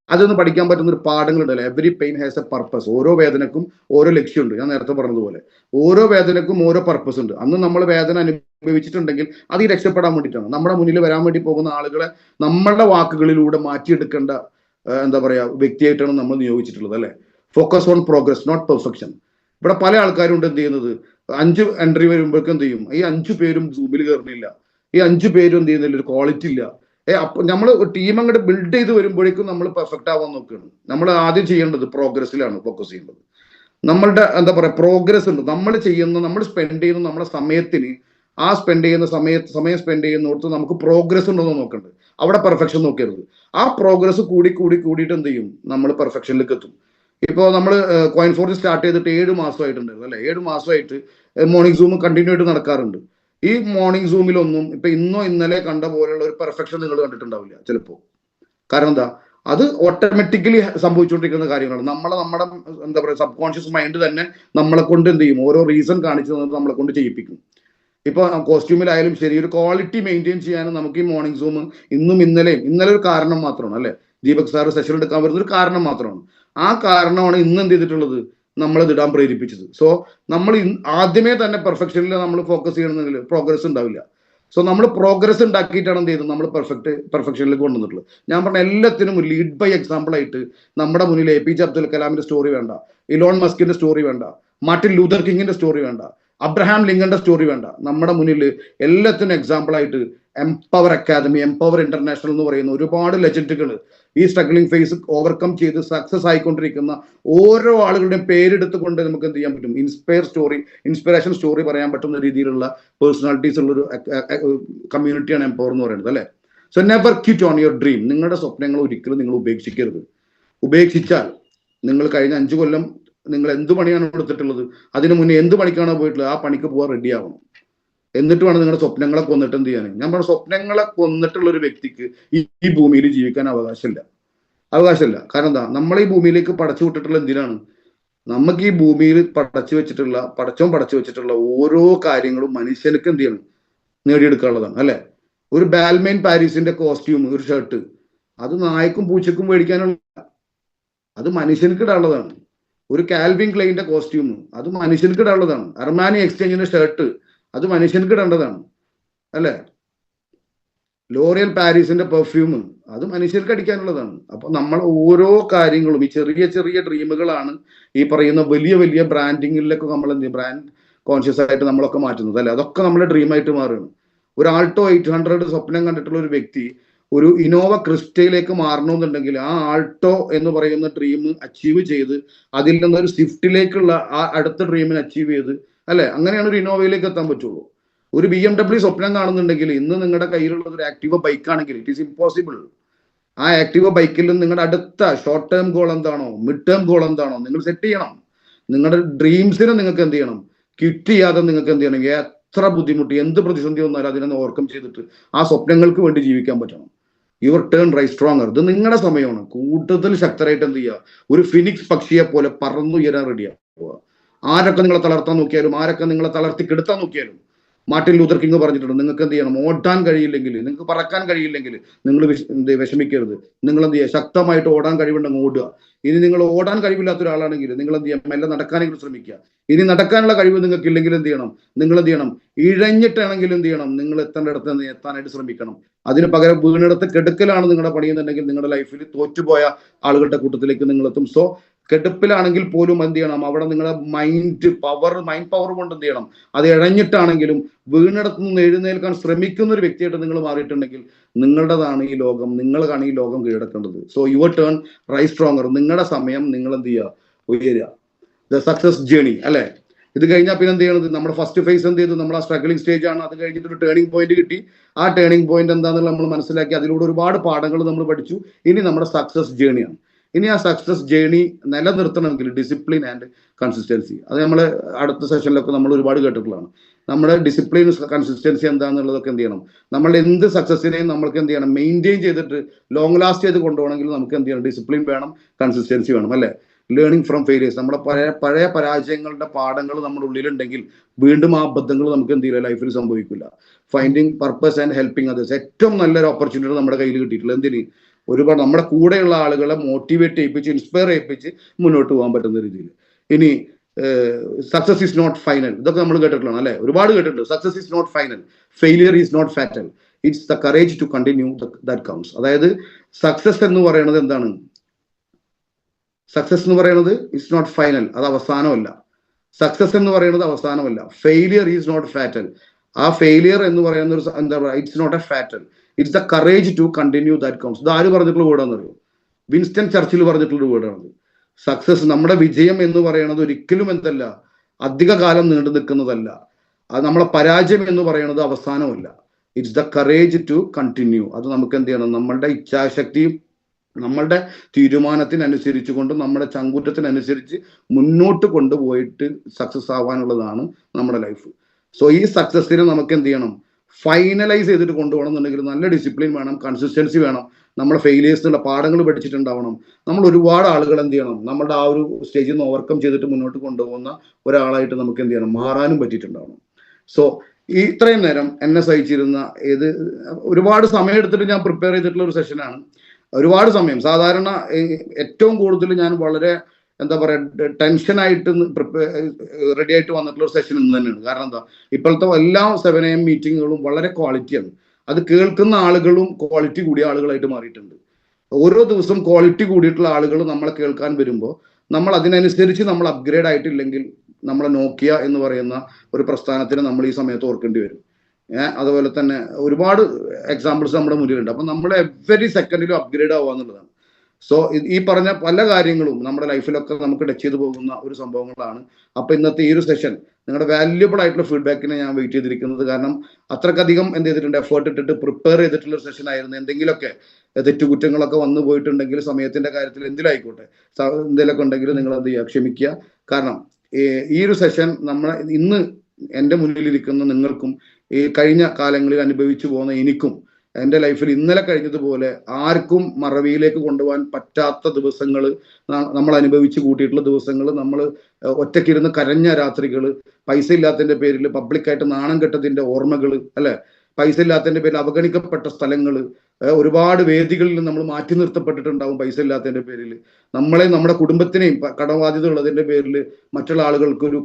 അതൊന്ന് പഠിക്കാൻ പറ്റുന്ന ഒരു പാഠങ്ങളുണ്ടല്ലോ. Every pain has a purpose, ഓരോ വേദനക്കും ഓരോ ലക്ഷ്യമുണ്ട്. ഞാൻ നേരത്തെ പറഞ്ഞതുപോലെ ഓരോ വേദനക്കും ഓരോ പർപ്പസ് ഉണ്ട്. അന്ന് നമ്മൾ വേദന അനുഭവിച്ചിട്ടുണ്ടെങ്കിൽ അത് ഈ രക്ഷപ്പെടാൻ വേണ്ടിയിട്ടാണ്. നമ്മുടെ മുന്നിൽ വരാൻ വേണ്ടി പോകുന്ന ആളുകളെ നമ്മളുടെ വാക്കുകളിലൂടെ മാറ്റിയെടുക്കേണ്ട എന്താ പറയാ വ്യക്തിയായിട്ടാണ് നമ്മൾ നിയോഗിച്ചിട്ടുള്ളത് അല്ലെ. Focus on progress not perfection. ഇവിടെ പല ആൾക്കാരും ഉണ്ട് എന്ത് ചെയ്യുന്നത്, 5 എൻട്രി വരുമ്പോഴേക്കും എന്ത് ചെയ്യും, ഈ 5 പേരും സൂമിൽ കയറുന്നില്ല, ഈ 5 പേരും എന്ത് ചെയ്യുന്നില്ല, ഒരു ക്വാളിറ്റി ഇല്ല. അപ്പൊ നമ്മൾ ടീം അങ്ങോട്ട് ബിൽഡ് ചെയ്ത് വരുമ്പോഴേക്കും നമ്മൾ പെർഫെക്റ്റ് ആവാൻ നോക്കുകയാണ്. നമ്മൾ ആദ്യം ചെയ്യേണ്ടത് പ്രോഗ്രസ്സിലാണ് ഫോക്കസ് ചെയ്യേണ്ടത്. നമ്മളുടെ എന്താ പറയാ പ്രോഗ്രസ് ഉണ്ട്, നമ്മൾ സ്പെൻഡ് ചെയ്യുന്ന നമ്മുടെ സമയത്തിന് ആ സമയം സ്പെൻഡ് ചെയ്യുന്നിടത്ത് നമുക്ക് പ്രോഗ്രസ് ഉണ്ടോ എന്ന് നോക്കേണ്ടത്. അവിടെ പെർഫെക്ഷൻ നോക്കരുത്. ആ പ്രോഗ്രസ് കൂടിയിട്ട് എന്ത് ചെയ്യും, നമ്മൾ പെർഫെക്ഷനിലേക്ക് എത്തും. ഇപ്പോൾ നമ്മൾ കോയിൻ ഫോർജ് സ്റ്റാർട്ട് ചെയ്തിട്ട് 7 മാസമായിട്ടുണ്ടായിരുന്നു അല്ലെ. 7 മാസമായിട്ട് മോർണിംഗ് സൂം കണ്ടിന്യൂ ആയിട്ട് നടക്കാറുണ്ട്. ഈ മോർണിംഗ് സൂമിലൊന്നും ഇപ്പൊ ഇന്നോ ഇന്നലെ കണ്ട പോലെയുള്ള ഒരു പെർഫെക്ഷൻ നിങ്ങൾ കണ്ടിട്ടുണ്ടാവില്ല ചിലപ്പോൾ. കാരണം എന്താ, അത് ഓട്ടോമാറ്റിക്കലി സംഭവിച്ചുകൊണ്ടിരിക്കുന്ന കാര്യങ്ങളാണ്. നമ്മുടെ എന്താ പറയുക സബ് കോൺഷ്യസ് മൈൻഡ് തന്നെ നമ്മളെ കൊണ്ട് എന്ത് ചെയ്യും, ഓരോ റീസൺ കാണിച്ചു തന്നിട്ട് നമ്മളെ കൊണ്ട് ചെയ്യിപ്പിക്കും. ഇപ്പൊ കോസ്റ്റ്യൂമിലായാലും ശരി, ഒരു ക്വാളിറ്റി മെയിൻറ്റെയിൻ ചെയ്യാനും നമുക്ക് ഈ മോർണിംഗ് സൂം ഇന്നലെ ഒരു കാരണം മാത്രമാണ് അല്ലെ. ദീപക് സാർ സെഷൻ എടുക്കാൻ വരുന്ന ഒരു കാരണം മാത്രമാണ്. ആ കാരണമാണ് ഇന്ന് എന്ത് ചെയ്തിട്ടുള്ളത്, നമ്മളത് ഇടാൻ പ്രേരിപ്പിച്ചത്. സോ നമ്മൾ ആദ്യമേ തന്നെ പെർഫെക്ഷനിൽ നമ്മൾ ഫോക്കസ് ചെയ്യണമെങ്കിൽ പ്രോഗ്രസ് ഉണ്ടാവില്ല. സോ നമ്മൾ പ്രോഗ്രസ് ഉണ്ടാക്കിയിട്ടാണ് എന്ത് ചെയ്തത് നമ്മൾ പെർഫെക്ഷനിലേക്ക് കൊണ്ടുവന്നിട്ടുള്ളത്. ഞാൻ പറഞ്ഞ എല്ലാത്തിനും ലീഡ് ബൈ എക്സാമ്പിൾ ആയിട്ട് നമ്മുടെ മുന്നിൽ APJ അബ്ദുൽ കലാമിന്റെ സ്റ്റോറി വേണ്ട, ഇലോൺ മസ്കിന്റെ സ്റ്റോറി വേണ്ട, മാർട്ടിൻ ലൂതർ കിങ്ങിന്റെ സ്റ്റോറി വേണ്ട, അബ്രഹാം ലിങ്കന്റെ സ്റ്റോറി വേണ്ട. നമ്മുടെ മുന്നിൽ എല്ലാത്തിനും എക്സാമ്പിൾ ആയിട്ട് എംപവർ അക്കാദമി, എംപവർ ഇന്റർനാഷണൽ എന്ന് പറയുന്ന ഒരുപാട് ലെജൻഡുകൾ ഈ സ്ട്രഗ്ലിംഗ് ഫേസ് ഓവർകം ചെയ്ത് സക്സസ് ആയിക്കൊണ്ടിരിക്കുന്ന ഓരോ ആളുകളുടെയും പേരെടുത്തുകൊണ്ട് നമുക്ക് എന്ത് ചെയ്യാൻ പറ്റും, ഇൻസ്പിറേഷൻ സ്റ്റോറി പറയാൻ പറ്റുന്ന രീതിയിലുള്ള പേഴ്സണാലിറ്റീസ് ഉള്ളൊരു കമ്മ്യൂണിറ്റിയാണ് എംപവർ എന്ന് പറയുന്നത്, അല്ലെ? So never quit on your dream. നിങ്ങളുടെ സ്വപ്നങ്ങൾ ഒരിക്കലും നിങ്ങൾ ഉപേക്ഷിക്കരുത്. ഉപേക്ഷിച്ചാൽ നിങ്ങൾ കഴിഞ്ഞ 5 കൊല്ലം നിങ്ങൾ എന്ത് പണിയാണ് എടുത്തിട്ടുള്ളത്, അതിന് മുന്നേ എന്ത് പണിക്കാണോ പോയിട്ടുള്ളത്, ആ പണിക്ക് പോകാൻ റെഡി ആവണം. എന്നിട്ട് വേണം നിങ്ങളുടെ സ്വപ്നങ്ങളെ കൊന്നിട്ട് എന്ത് ചെയ്യാൻ. ഞാൻ പറഞ്ഞ സ്വപ്നങ്ങളെ കൊന്നിട്ടുള്ള ഒരു വ്യക്തിക്ക് ഈ ഭൂമിയിൽ ജീവിക്കാൻ അവകാശമില്ല. കാരണം എന്താ, നമ്മൾ ഈ ഭൂമിയിലേക്ക് പടച്ചു വിട്ടിട്ടുള്ള എന്തിനാണ്? നമുക്ക് ഈ ഭൂമിയിൽ പടച്ചോൻ പടച്ചു വെച്ചിട്ടുള്ള ഓരോ കാര്യങ്ങളും മനുഷ്യർക്ക് എന്ത് ചെയ്യണം, നേടിയെടുക്കാനുള്ളതാണ്, അല്ലെ? ഒരു ബാൽമെയിൻ പാരീസിന്റെ കോസ്റ്റ്യൂം, ഒരു ഷർട്ട്, അത് നായ്ക്കും പൂച്ചക്കും മേടിക്കാനുള്ള, അത് മനുഷ്യർക്ക് ഇടാനുള്ളതാണ്. ഒരു കാൽവിൻ ക്ലൈന്റെ കോസ്റ്റ്യൂം, അത് മനുഷ്യർക്ക് ഇടാനുള്ളതാണ്. അർമാനി എക്സ്ചേഞ്ചിന്റെ ഷർട്ട്, അത് മനുഷ്യർക്ക് ഇടേണ്ടതാണ്, അല്ലെ? ലോറിയൽ പാരീസിന്റെ പെർഫ്യൂം, അത് മനുഷ്യർക്ക് അടിക്കാനുള്ളതാണ്. അപ്പൊ നമ്മൾ ഓരോ കാര്യങ്ങളും, ഈ ചെറിയ ചെറിയ ഡ്രീമുകളാണ് ഈ പറയുന്ന വലിയ വലിയ ബ്രാൻഡിങ്ങിലൊക്കെ നമ്മൾ എന്ത് ബ്രാൻഡ് കോൺഷ്യസ് ആയിട്ട് നമ്മളൊക്കെ മാറ്റുന്നത്, അല്ലെ? അതൊക്കെ നമ്മുടെ ഡ്രീമായിട്ട് മാറുകയാണ്. ഒരു ആൾട്ടോ 800 സ്വപ്നം കണ്ടിട്ടുള്ള ഒരു വ്യക്തി ഒരു ഇനോവ ക്രിസ്റ്റയിലേക്ക് മാറണമെന്നുണ്ടെങ്കിൽ ആ ആൾട്ടോ എന്ന് പറയുന്ന ഡ്രീം അച്ചീവ് ചെയ്ത് അതിൽ നിന്നൊരു സ്വിഫ്റ്റിലേക്കുള്ള ആ അടുത്ത ഡ്രീമിന് അച്ചീവ് ചെയ്ത്, അല്ലെ? അങ്ങനെയാണ് ഒരു ഇനോവയിലേക്ക് എത്താൻ പറ്റുള്ളൂ. ഒരു BMW സ്വപ്നം കാണുന്നുണ്ടെങ്കിൽ ഇന്ന് നിങ്ങളുടെ കയ്യിലുള്ളത് ഒരു ആക്റ്റീവ ബൈക്ക് ആണെങ്കിൽ ഇറ്റ് ഈസ് ഇമ്പോസിബിൾ. ആ ആക്റ്റീവ ബൈക്കിൽ നിങ്ങളുടെ അടുത്ത ഷോർട്ട് ടേം ഗോൾ എന്താണോ, മിഡ് ടേം ഗോൾ എന്താണോ നിങ്ങൾ സെറ്റ് ചെയ്യണം. നിങ്ങളുടെ ഡ്രീംസിനെ നിങ്ങൾക്ക് എന്ത് ചെയ്യണം, ക്വിറ്റ് ചെയ്യാതെ നിങ്ങൾക്ക് എന്ത് ചെയ്യണം, എത്ര ബുദ്ധിമുട്ട് എന്ത് പ്രതിസന്ധി വന്നാലും അതിനെ ഓവർകം ചെയ്തിട്ട് ആ സ്വപ്നങ്ങൾക്ക് വേണ്ടി ജീവിക്കാൻ പറ്റണം. Your turn rise stronger. ഇത് നിങ്ങളുടെ സമയമാണ്. കൂടുതൽ ശക്തരായിട്ട് എന്ത് ചെയ്യുക, ഒരു ഫിനിക്സ് പക്ഷിയെ പോലെ പറന്നുയരാൻ റെഡിയാവുക. ആരൊക്കെ നിങ്ങളെ തളർത്താൻ നോക്കിയാലും, ആരൊക്കെ നിങ്ങളെ തളർത്തി കെടുത്താൻ നോക്കിയാലും, മാർട്ടിൻ ലൂതർ കിങ് പറഞ്ഞിട്ടുണ്ട്, നിങ്ങൾക്ക് എന്ത് ചെയ്യണം, ഓടാൻ കഴിയില്ലെങ്കിൽ, നിങ്ങൾക്ക് പറക്കാൻ കഴിയില്ലെങ്കിൽ നിങ്ങൾ വിഷമിക്കരുത്. നിങ്ങൾ എന്ത് ചെയ്യുക, ശക്തമായിട്ട് ഓടാൻ കഴിവുണ്ടെങ്കിൽ ഓടുക. ഇനി നിങ്ങൾ ഓടാൻ കഴിവില്ലാത്ത ഒരാളാണെങ്കിൽ നിങ്ങൾ എന്ത് ചെയ്യാം, മെല്ലെ നടക്കാനെങ്കിലും ശ്രമിക്കുക. ഇനി നടക്കാനുള്ള കഴിവ് നിങ്ങൾക്ക് ഇല്ലെങ്കിൽ എന്ത് ചെയ്യണം, നിങ്ങൾ എന്ത് ചെയ്യണം, ഇഴഞ്ഞിട്ടാണെങ്കിലും എന്ത് ചെയ്യണം, നിങ്ങൾ എത്തേണ്ടിടത്ത് എത്താനായിട്ട് ശ്രമിക്കണം. അതിന് പകരം വീണിടത്ത് കെടുക്കലാണ് നിങ്ങളുടെ പണിയെന്നുണ്ടെങ്കിൽ നിങ്ങളുടെ ലൈഫിൽ തോറ്റുപോയ ആളുകളുടെ കൂട്ടത്തിലേക്ക് നിങ്ങൾ എത്തും. സോ കെടുപ്പിലാണെങ്കിൽ പോലും എന്ത് ചെയ്യണം, അവിടെ നിങ്ങളുടെ മൈൻഡ് പവർ കൊണ്ട് എന്ത് ചെയ്യണം, അത് ഇഴഞ്ഞിട്ടാണെങ്കിലും വീണിടത്ത് നിന്ന് എഴുന്നേൽക്കാൻ ശ്രമിക്കുന്ന ഒരു വ്യക്തിയായിട്ട് നിങ്ങൾ മാറിയിട്ടുണ്ടെങ്കിൽ നിങ്ങളുടേതാണ് ഈ ലോകം, നിങ്ങൾക്കാണ് ഈ ലോകം കീഴടക്കേണ്ടത്. So your turn rise stronger. നിങ്ങളുടെ സമയം നിങ്ങൾ എന്ത് ചെയ്യുക, ഉയരുക. ദ സക്സസ് ജേണി, അല്ലെ? ഇത് കഴിഞ്ഞാൽ പിന്നെ എന്ത് ചെയ്യണത്, നമ്മുടെ ഫസ്റ്റ് ഫേസ് എന്ത് ചെയ്തു, നമ്മുടെ ആ സ്ട്രഗ്ലിംഗ് സ്റ്റേജ് ആണ്. അത് കഴിഞ്ഞിട്ട് ഒരു ടേണിംഗ് പോയിന്റ് കിട്ടി. ആ ടേണിംഗ് പോയിന്റ് എന്താണെന്നുള്ള നമ്മൾ മനസ്സിലാക്കി, അതിലൂടെ ഒരുപാട് പാഠങ്ങൾ നമ്മൾ പഠിച്ചു. ഇനി നമ്മുടെ സക്സസ് ജേണിയാണ്. ഇനി ആ സക്സസ് ജേണി നിലനിർത്തണമെങ്കിൽ ഡിസിപ്ലിൻ ആൻഡ് കൺസിസ്റ്റൻസി. അത് നമ്മൾ അടുത്ത സെഷനിലൊക്കെ നമ്മൾ ഒരുപാട് കേട്ടിട്ടുള്ളതാണ്. നമ്മുടെ ഡിസിപ്ലിൻ കൺസിസ്റ്റൻസി എന്താണെന്നുള്ളതൊക്കെ എന്ത് ചെയ്യണം, നമ്മൾ എന്ത് സക്സസിനെയും നമ്മൾക്ക് എന്ത് ചെയ്യണം, മെയിൻറ്റെയിൻ ചെയ്തിട്ട് ലോങ് ലാസ്റ്റ് ചെയ്ത് കൊണ്ടുപോകണമെങ്കിൽ നമുക്ക് എന്ത് ചെയ്യണം, ഡിസിപ്ലിൻ വേണം, കൺസിസ്റ്റൻസി വേണം, അല്ലെ? Learning from failures. നമ്മുടെ പഴയ പരാജയങ്ങളുടെ പാഠങ്ങൾ നമ്മുടെ ഉള്ളിലുണ്ടെങ്കിൽ വീണ്ടും ആ അബദ്ധങ്ങൾ നമുക്ക് എന്ത് ചെയ്യില്ല, ലൈഫിൽ സംഭവിക്കില്ല. Finding purpose and helping others. ഏറ്റവും നല്ലൊരു ഓപ്പർച്യൂണിറ്റി നമ്മുടെ കയ്യിൽ കിട്ടിയിട്ടുള്ളത് എന്തിന്, ഒരുപാട് നമ്മുടെ കൂടെയുള്ള ആളുകളെ മോട്ടിവേറ്റ് ചെയ്യിപ്പിച്ച്, ഇൻസ്പയർ ചെയ്യിപ്പിച്ച് മുന്നോട്ട് പോകാൻ പറ്റുന്ന രീതിയിൽ. ഇനി സക്സസ് ഈസ് നോട്ട് ഫൈനൽ. ഇതൊക്കെ നമ്മൾ കേട്ടിട്ടുള്ളതാണ്, അല്ലെ? ഒരുപാട് കേട്ടിട്ടുണ്ട്. Success is not final, failure is not fatal, it's the courage to continue that counts. അതായത് സക്സസ് എന്ന് പറയുന്നത് എന്താണ്, സക്സസ് എന്ന് പറയുന്നത് ഇറ്റ്സ് നോട്ട് ഫൈനൽ, അത് അവസാനമല്ല. സക്സസ് എന്ന് പറയുന്നത് അവസാനമല്ല. ഫെയിലിയർ ഈസ് നോട്ട് ഫാറ്റൽ, ആ ഫെയിലിയർ എന്ന് പറയുന്ന ഒരു എന്താ പറയുക, it's not a fatal, it's the courage to continue that counts. ഇത് ആര് പറഞ്ഞിട്ടുള്ള വേർഡാണെന്ന് അറിയോ? വിൻസ്റ്റൺ ചർച്ചിൽ പറഞ്ഞിട്ടുള്ള വേർഡാണത്. സക്സസ്, നമ്മുടെ വിജയം എന്ന് പറയുന്നത് ഒരിക്കലും എന്തല്ല, അധിക കാലം നീണ്ടു നിൽക്കുന്നതല്ല. അത് നമ്മളെ പരാജയം എന്ന് പറയുന്നത് അവസാനമല്ല. It's the courage to continue. അത് നമുക്ക് എന്ത് ചെയ്യണം, നമ്മളുടെ ഇച്ഛാശക്തിയും നമ്മളുടെ തീരുമാനത്തിനനുസരിച്ച് കൊണ്ട് നമ്മുടെ ചങ്കൂറ്റത്തിനനുസരിച്ച് മുന്നോട്ട് കൊണ്ടുപോയിട്ട് സക്സസ് ആവാനുള്ളതാണ് നമ്മുടെ ലൈഫ്. സോ ഈ സക്സസിനെ നമുക്ക് എന്ത് ചെയ്യണം, ഫൈനലൈസ് ചെയ്തിട്ട് കൊണ്ടുപോകണം എന്നുണ്ടെങ്കിൽ നല്ല ഡിസിപ്ലിൻ വേണം, കൺസിസ്റ്റൻസി വേണം, നമ്മുടെ ഫെയിലിയേഴ്സിനുള്ള പാഠങ്ങൾ പഠിച്ചിട്ടുണ്ടാവണം. നമ്മൾ ഒരുപാട് ആളുകൾ എന്ത് ചെയ്യണം, നമ്മുടെ ആ ഒരു സ്റ്റേജിൽ നിന്ന് ഓവർകം ചെയ്തിട്ട് മുന്നോട്ട് കൊണ്ടുപോകുന്ന ഒരാളായിട്ട് നമുക്ക് എന്ത് ചെയ്യണം, മാറാനും പറ്റിയിട്ടുണ്ടാവണം. സോ ഇത്രയും നേരം എന്നെ സഹിച്ചിരുന്ന ഒരുപാട് സമയം എടുത്തിട്ട് ഞാൻ പ്രിപ്പയർ ചെയ്തിട്ടുള്ള ഒരു സെഷനാണ്. ഒരുപാട് സമയം, സാധാരണ ഏറ്റവും കൂടുതൽ ഞാൻ വളരെ എന്താ പറയുക ടെൻഷനായിട്ട് റെഡി ആയിട്ട് വന്നിട്ടുള്ള ഒരു സെഷൻ ഇന്ന് തന്നെയാണ്. കാരണം എന്താ, ഇപ്പോഴത്തെ എല്ലാ 7 AM മീറ്റിങ്ങുകളും വളരെ ക്വാളിറ്റിയാണ്. അത് കേൾക്കുന്ന ആളുകളും ക്വാളിറ്റി കൂടിയ ആളുകളായിട്ട് മാറിയിട്ടുണ്ട്. ഓരോ ദിവസം ക്വാളിറ്റി കൂടിയിട്ടുള്ള ആളുകൾ നമ്മളെ കേൾക്കാൻ വരുമ്പോൾ നമ്മൾ അതിനനുസരിച്ച് നമ്മൾ അപ്ഗ്രേഡ് ആയിട്ടില്ലെങ്കിൽ നമ്മളെ നോക്കിയ എന്ന് പറയുന്ന ഒരു പ്രസ്ഥാനത്തിന് നമ്മൾ ഈ സമയത്ത് ഓർക്കേണ്ടി വരും. അതുപോലെ തന്നെ ഒരുപാട് എക്സാമ്പിൾസ് നമ്മുടെ മുന്നിലുണ്ട്. അപ്പം നമ്മൾ എവരി സെക്കൻഡിലും അപ്ഗ്രേഡ് ആവുക എന്നുള്ളതാണ്. സോ ഈ പറഞ്ഞ പല കാര്യങ്ങളും നമ്മുടെ ലൈഫിലൊക്കെ നമുക്ക് ടച്ച് ചെയ്ത് പോകുന്ന ഒരു സംഭവങ്ങളാണ്. അപ്പൊ ഇന്നത്തെ ഈ ഒരു സെഷൻ നിങ്ങളുടെ വാല്യുബിൾ ആയിട്ടുള്ള ഫീഡ്ബാക്കിനെ ഞാൻ വെയിറ്റ് ചെയ്തിരിക്കുന്നത്. കാരണം അത്രക്കധികം എന്ത് ചെയ്തിട്ടുണ്ട്, എഫേർട്ട് ഇട്ടിട്ട് പ്രിപ്പയർ ചെയ്തിട്ടുള്ള ഒരു സെഷൻ ആയിരുന്നു. എന്തെങ്കിലുമൊക്കെ തെറ്റുകുറ്റങ്ങളൊക്കെ വന്നു പോയിട്ടുണ്ടെങ്കിൽ സമയത്തിന്റെ കാര്യത്തിൽ എന്തിലായിക്കോട്ടെ എന്തെങ്കിലുമൊക്കെ ഉണ്ടെങ്കിൽ നിങ്ങൾ എന്ത് ചെയ്യുക, ക്ഷമിക്കുക. കാരണം ഈ ഒരു സെഷൻ നമ്മളെ ഇന്ന് എൻ്റെ മുന്നിലിരിക്കുന്ന നിങ്ങൾക്കും ഈ കഴിഞ്ഞ കാലങ്ങളിൽ അനുഭവിച്ചു പോകുന്ന എനിക്കും എൻ്റെ ലൈഫിൽ ഇന്നലെ കഴിഞ്ഞതുപോലെ ആർക്കും മറവിയിലേക്ക് കൊണ്ടുപോകാൻ പറ്റാത്ത ദിവസങ്ങൾ നമ്മൾ അനുഭവിച്ചു കൂട്ടിയിട്ടുള്ള ദിവസങ്ങൾ, നമ്മൾ ഒറ്റയ്ക്കിരുന്ന് കരഞ്ഞ രാത്രികൾ, പൈസ ഇല്ലാത്തതിന്റെ പേരിൽ പബ്ലിക്കായിട്ട് നാണം കെട്ടതിന്റെ ഓർമ്മകൾ, അല്ലെ, പൈസ ഇല്ലാത്തതിന്റെ പേരിൽ അവഗണിക്കപ്പെട്ട സ്ഥലങ്ങൾ, ഒരുപാട് വേദികളിൽ നമ്മൾ മാറ്റി നിർത്തപ്പെട്ടിട്ടുണ്ടാവും പൈസ ഇല്ലാത്തതിന്റെ പേരിൽ. നമ്മളെ നമ്മുടെ കുടുംബത്തിനെയും കടബാധ്യത ഉള്ളതിന്റെ പേരിൽ മറ്റുള്ള ആളുകൾക്ക് ഒരു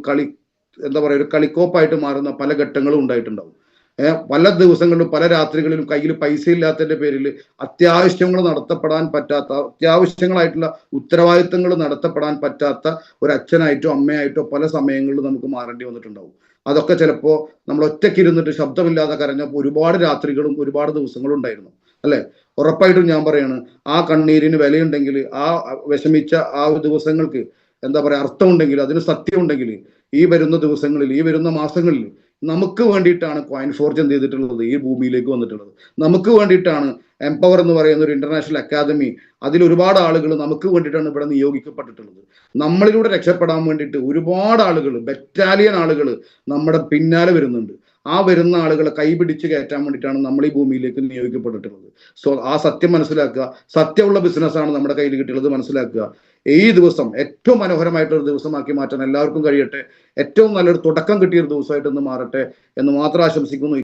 എന്താ പറയുക, ഒരു കളിക്കോപ്പായിട്ട് മാറുന്ന പല ഘട്ടങ്ങളും ഉണ്ടായിട്ടുണ്ടാവും. പല ദിവസങ്ങളിലും പല രാത്രികളിലും കയ്യിൽ പൈസ ഇല്ലാത്തതിന്റെ പേരിൽ അത്യാവശ്യങ്ങൾ നടത്തപ്പെടാൻ പറ്റാത്ത, അത്യാവശ്യങ്ങളായിട്ടുള്ള ഉത്തരവാദിത്തങ്ങൾ നടത്തപ്പെടാൻ പറ്റാത്ത ഒരു അച്ഛനായിട്ടോ അമ്മയായിട്ടോ പല സമയങ്ങളിലും നമുക്ക് മാറേണ്ടി വന്നിട്ടുണ്ടാവും. അതൊക്കെ ചിലപ്പോൾ നമ്മൾ ഒറ്റയ്ക്കിരുന്നിട്ട് ശബ്ദമില്ലാതെ കരഞ്ഞപ്പോൾ ഒരുപാട് രാത്രികളും ഒരുപാട് ദിവസങ്ങളും ഉണ്ടായിരുന്നു, അല്ലെ? ഉറപ്പായിട്ടും ഞാൻ പറയാണ്, ആ കണ്ണീരിന് വിലയുണ്ടെങ്കിൽ, ആ വിഷമിച്ച ആ ദിവസങ്ങൾക്ക് എന്താ പറയുക അർത്ഥമുണ്ടെങ്കിൽ, അതിന് സത്യമുണ്ടെങ്കിൽ, ഈ വരുന്ന ദിവസങ്ങളിൽ, ഈ വരുന്ന മാസങ്ങളിൽ നമുക്ക് വേണ്ടിയിട്ടാണ് കോയിൻ ഫോർജ് എന്ത് ചെയ്തിട്ടുള്ളത്, ഈ ഭൂമിയിലേക്ക് വന്നിട്ടുള്ളത്. നമുക്ക് വേണ്ടിയിട്ടാണ് എംപവർ എന്ന് പറയുന്ന ഒരു ഇന്റർനാഷണൽ അക്കാദമി, അതിൽ ഒരുപാട് ആളുകൾ നമുക്ക് വേണ്ടിയിട്ടാണ് ഇവിടെ നിയോഗിക്കപ്പെട്ടിട്ടുള്ളത്. നമ്മളിലൂടെ രക്ഷപ്പെടാൻ വേണ്ടിയിട്ട് ഒരുപാട് ആളുകൾ, ബറ്റാലിയൻ ആളുകൾ നമ്മുടെ പിന്നാലെ വരുന്നുണ്ട്. ആ വരുന്ന ആളുകളെ കൈപിടിച്ച് കയറ്റാൻ വേണ്ടിയിട്ടാണ് നമ്മൾ ഈ ഭൂമിയിലേക്ക് നിയോഗിക്കപ്പെട്ടിട്ടുള്ളത്. സോ ആ സത്യം മനസ്സിലാക്കുക. സത്യമുള്ള ബിസിനസ്സാണ് നമ്മുടെ കയ്യിൽ കിട്ടിയുള്ളത് മനസ്സിലാക്കുക. ഈ ദിവസം ഏറ്റവും മനോഹരമായിട്ടൊരു ദിവസമാക്കി മാറ്റാൻ എല്ലാവർക്കും കഴിയട്ടെ. ഏറ്റവും നല്ലൊരു തുടക്കം കിട്ടിയൊരു ദിവസമായിട്ടൊന്ന് മാറട്ടെ എന്ന് മാത്രം ആശംസിക്കുന്നു.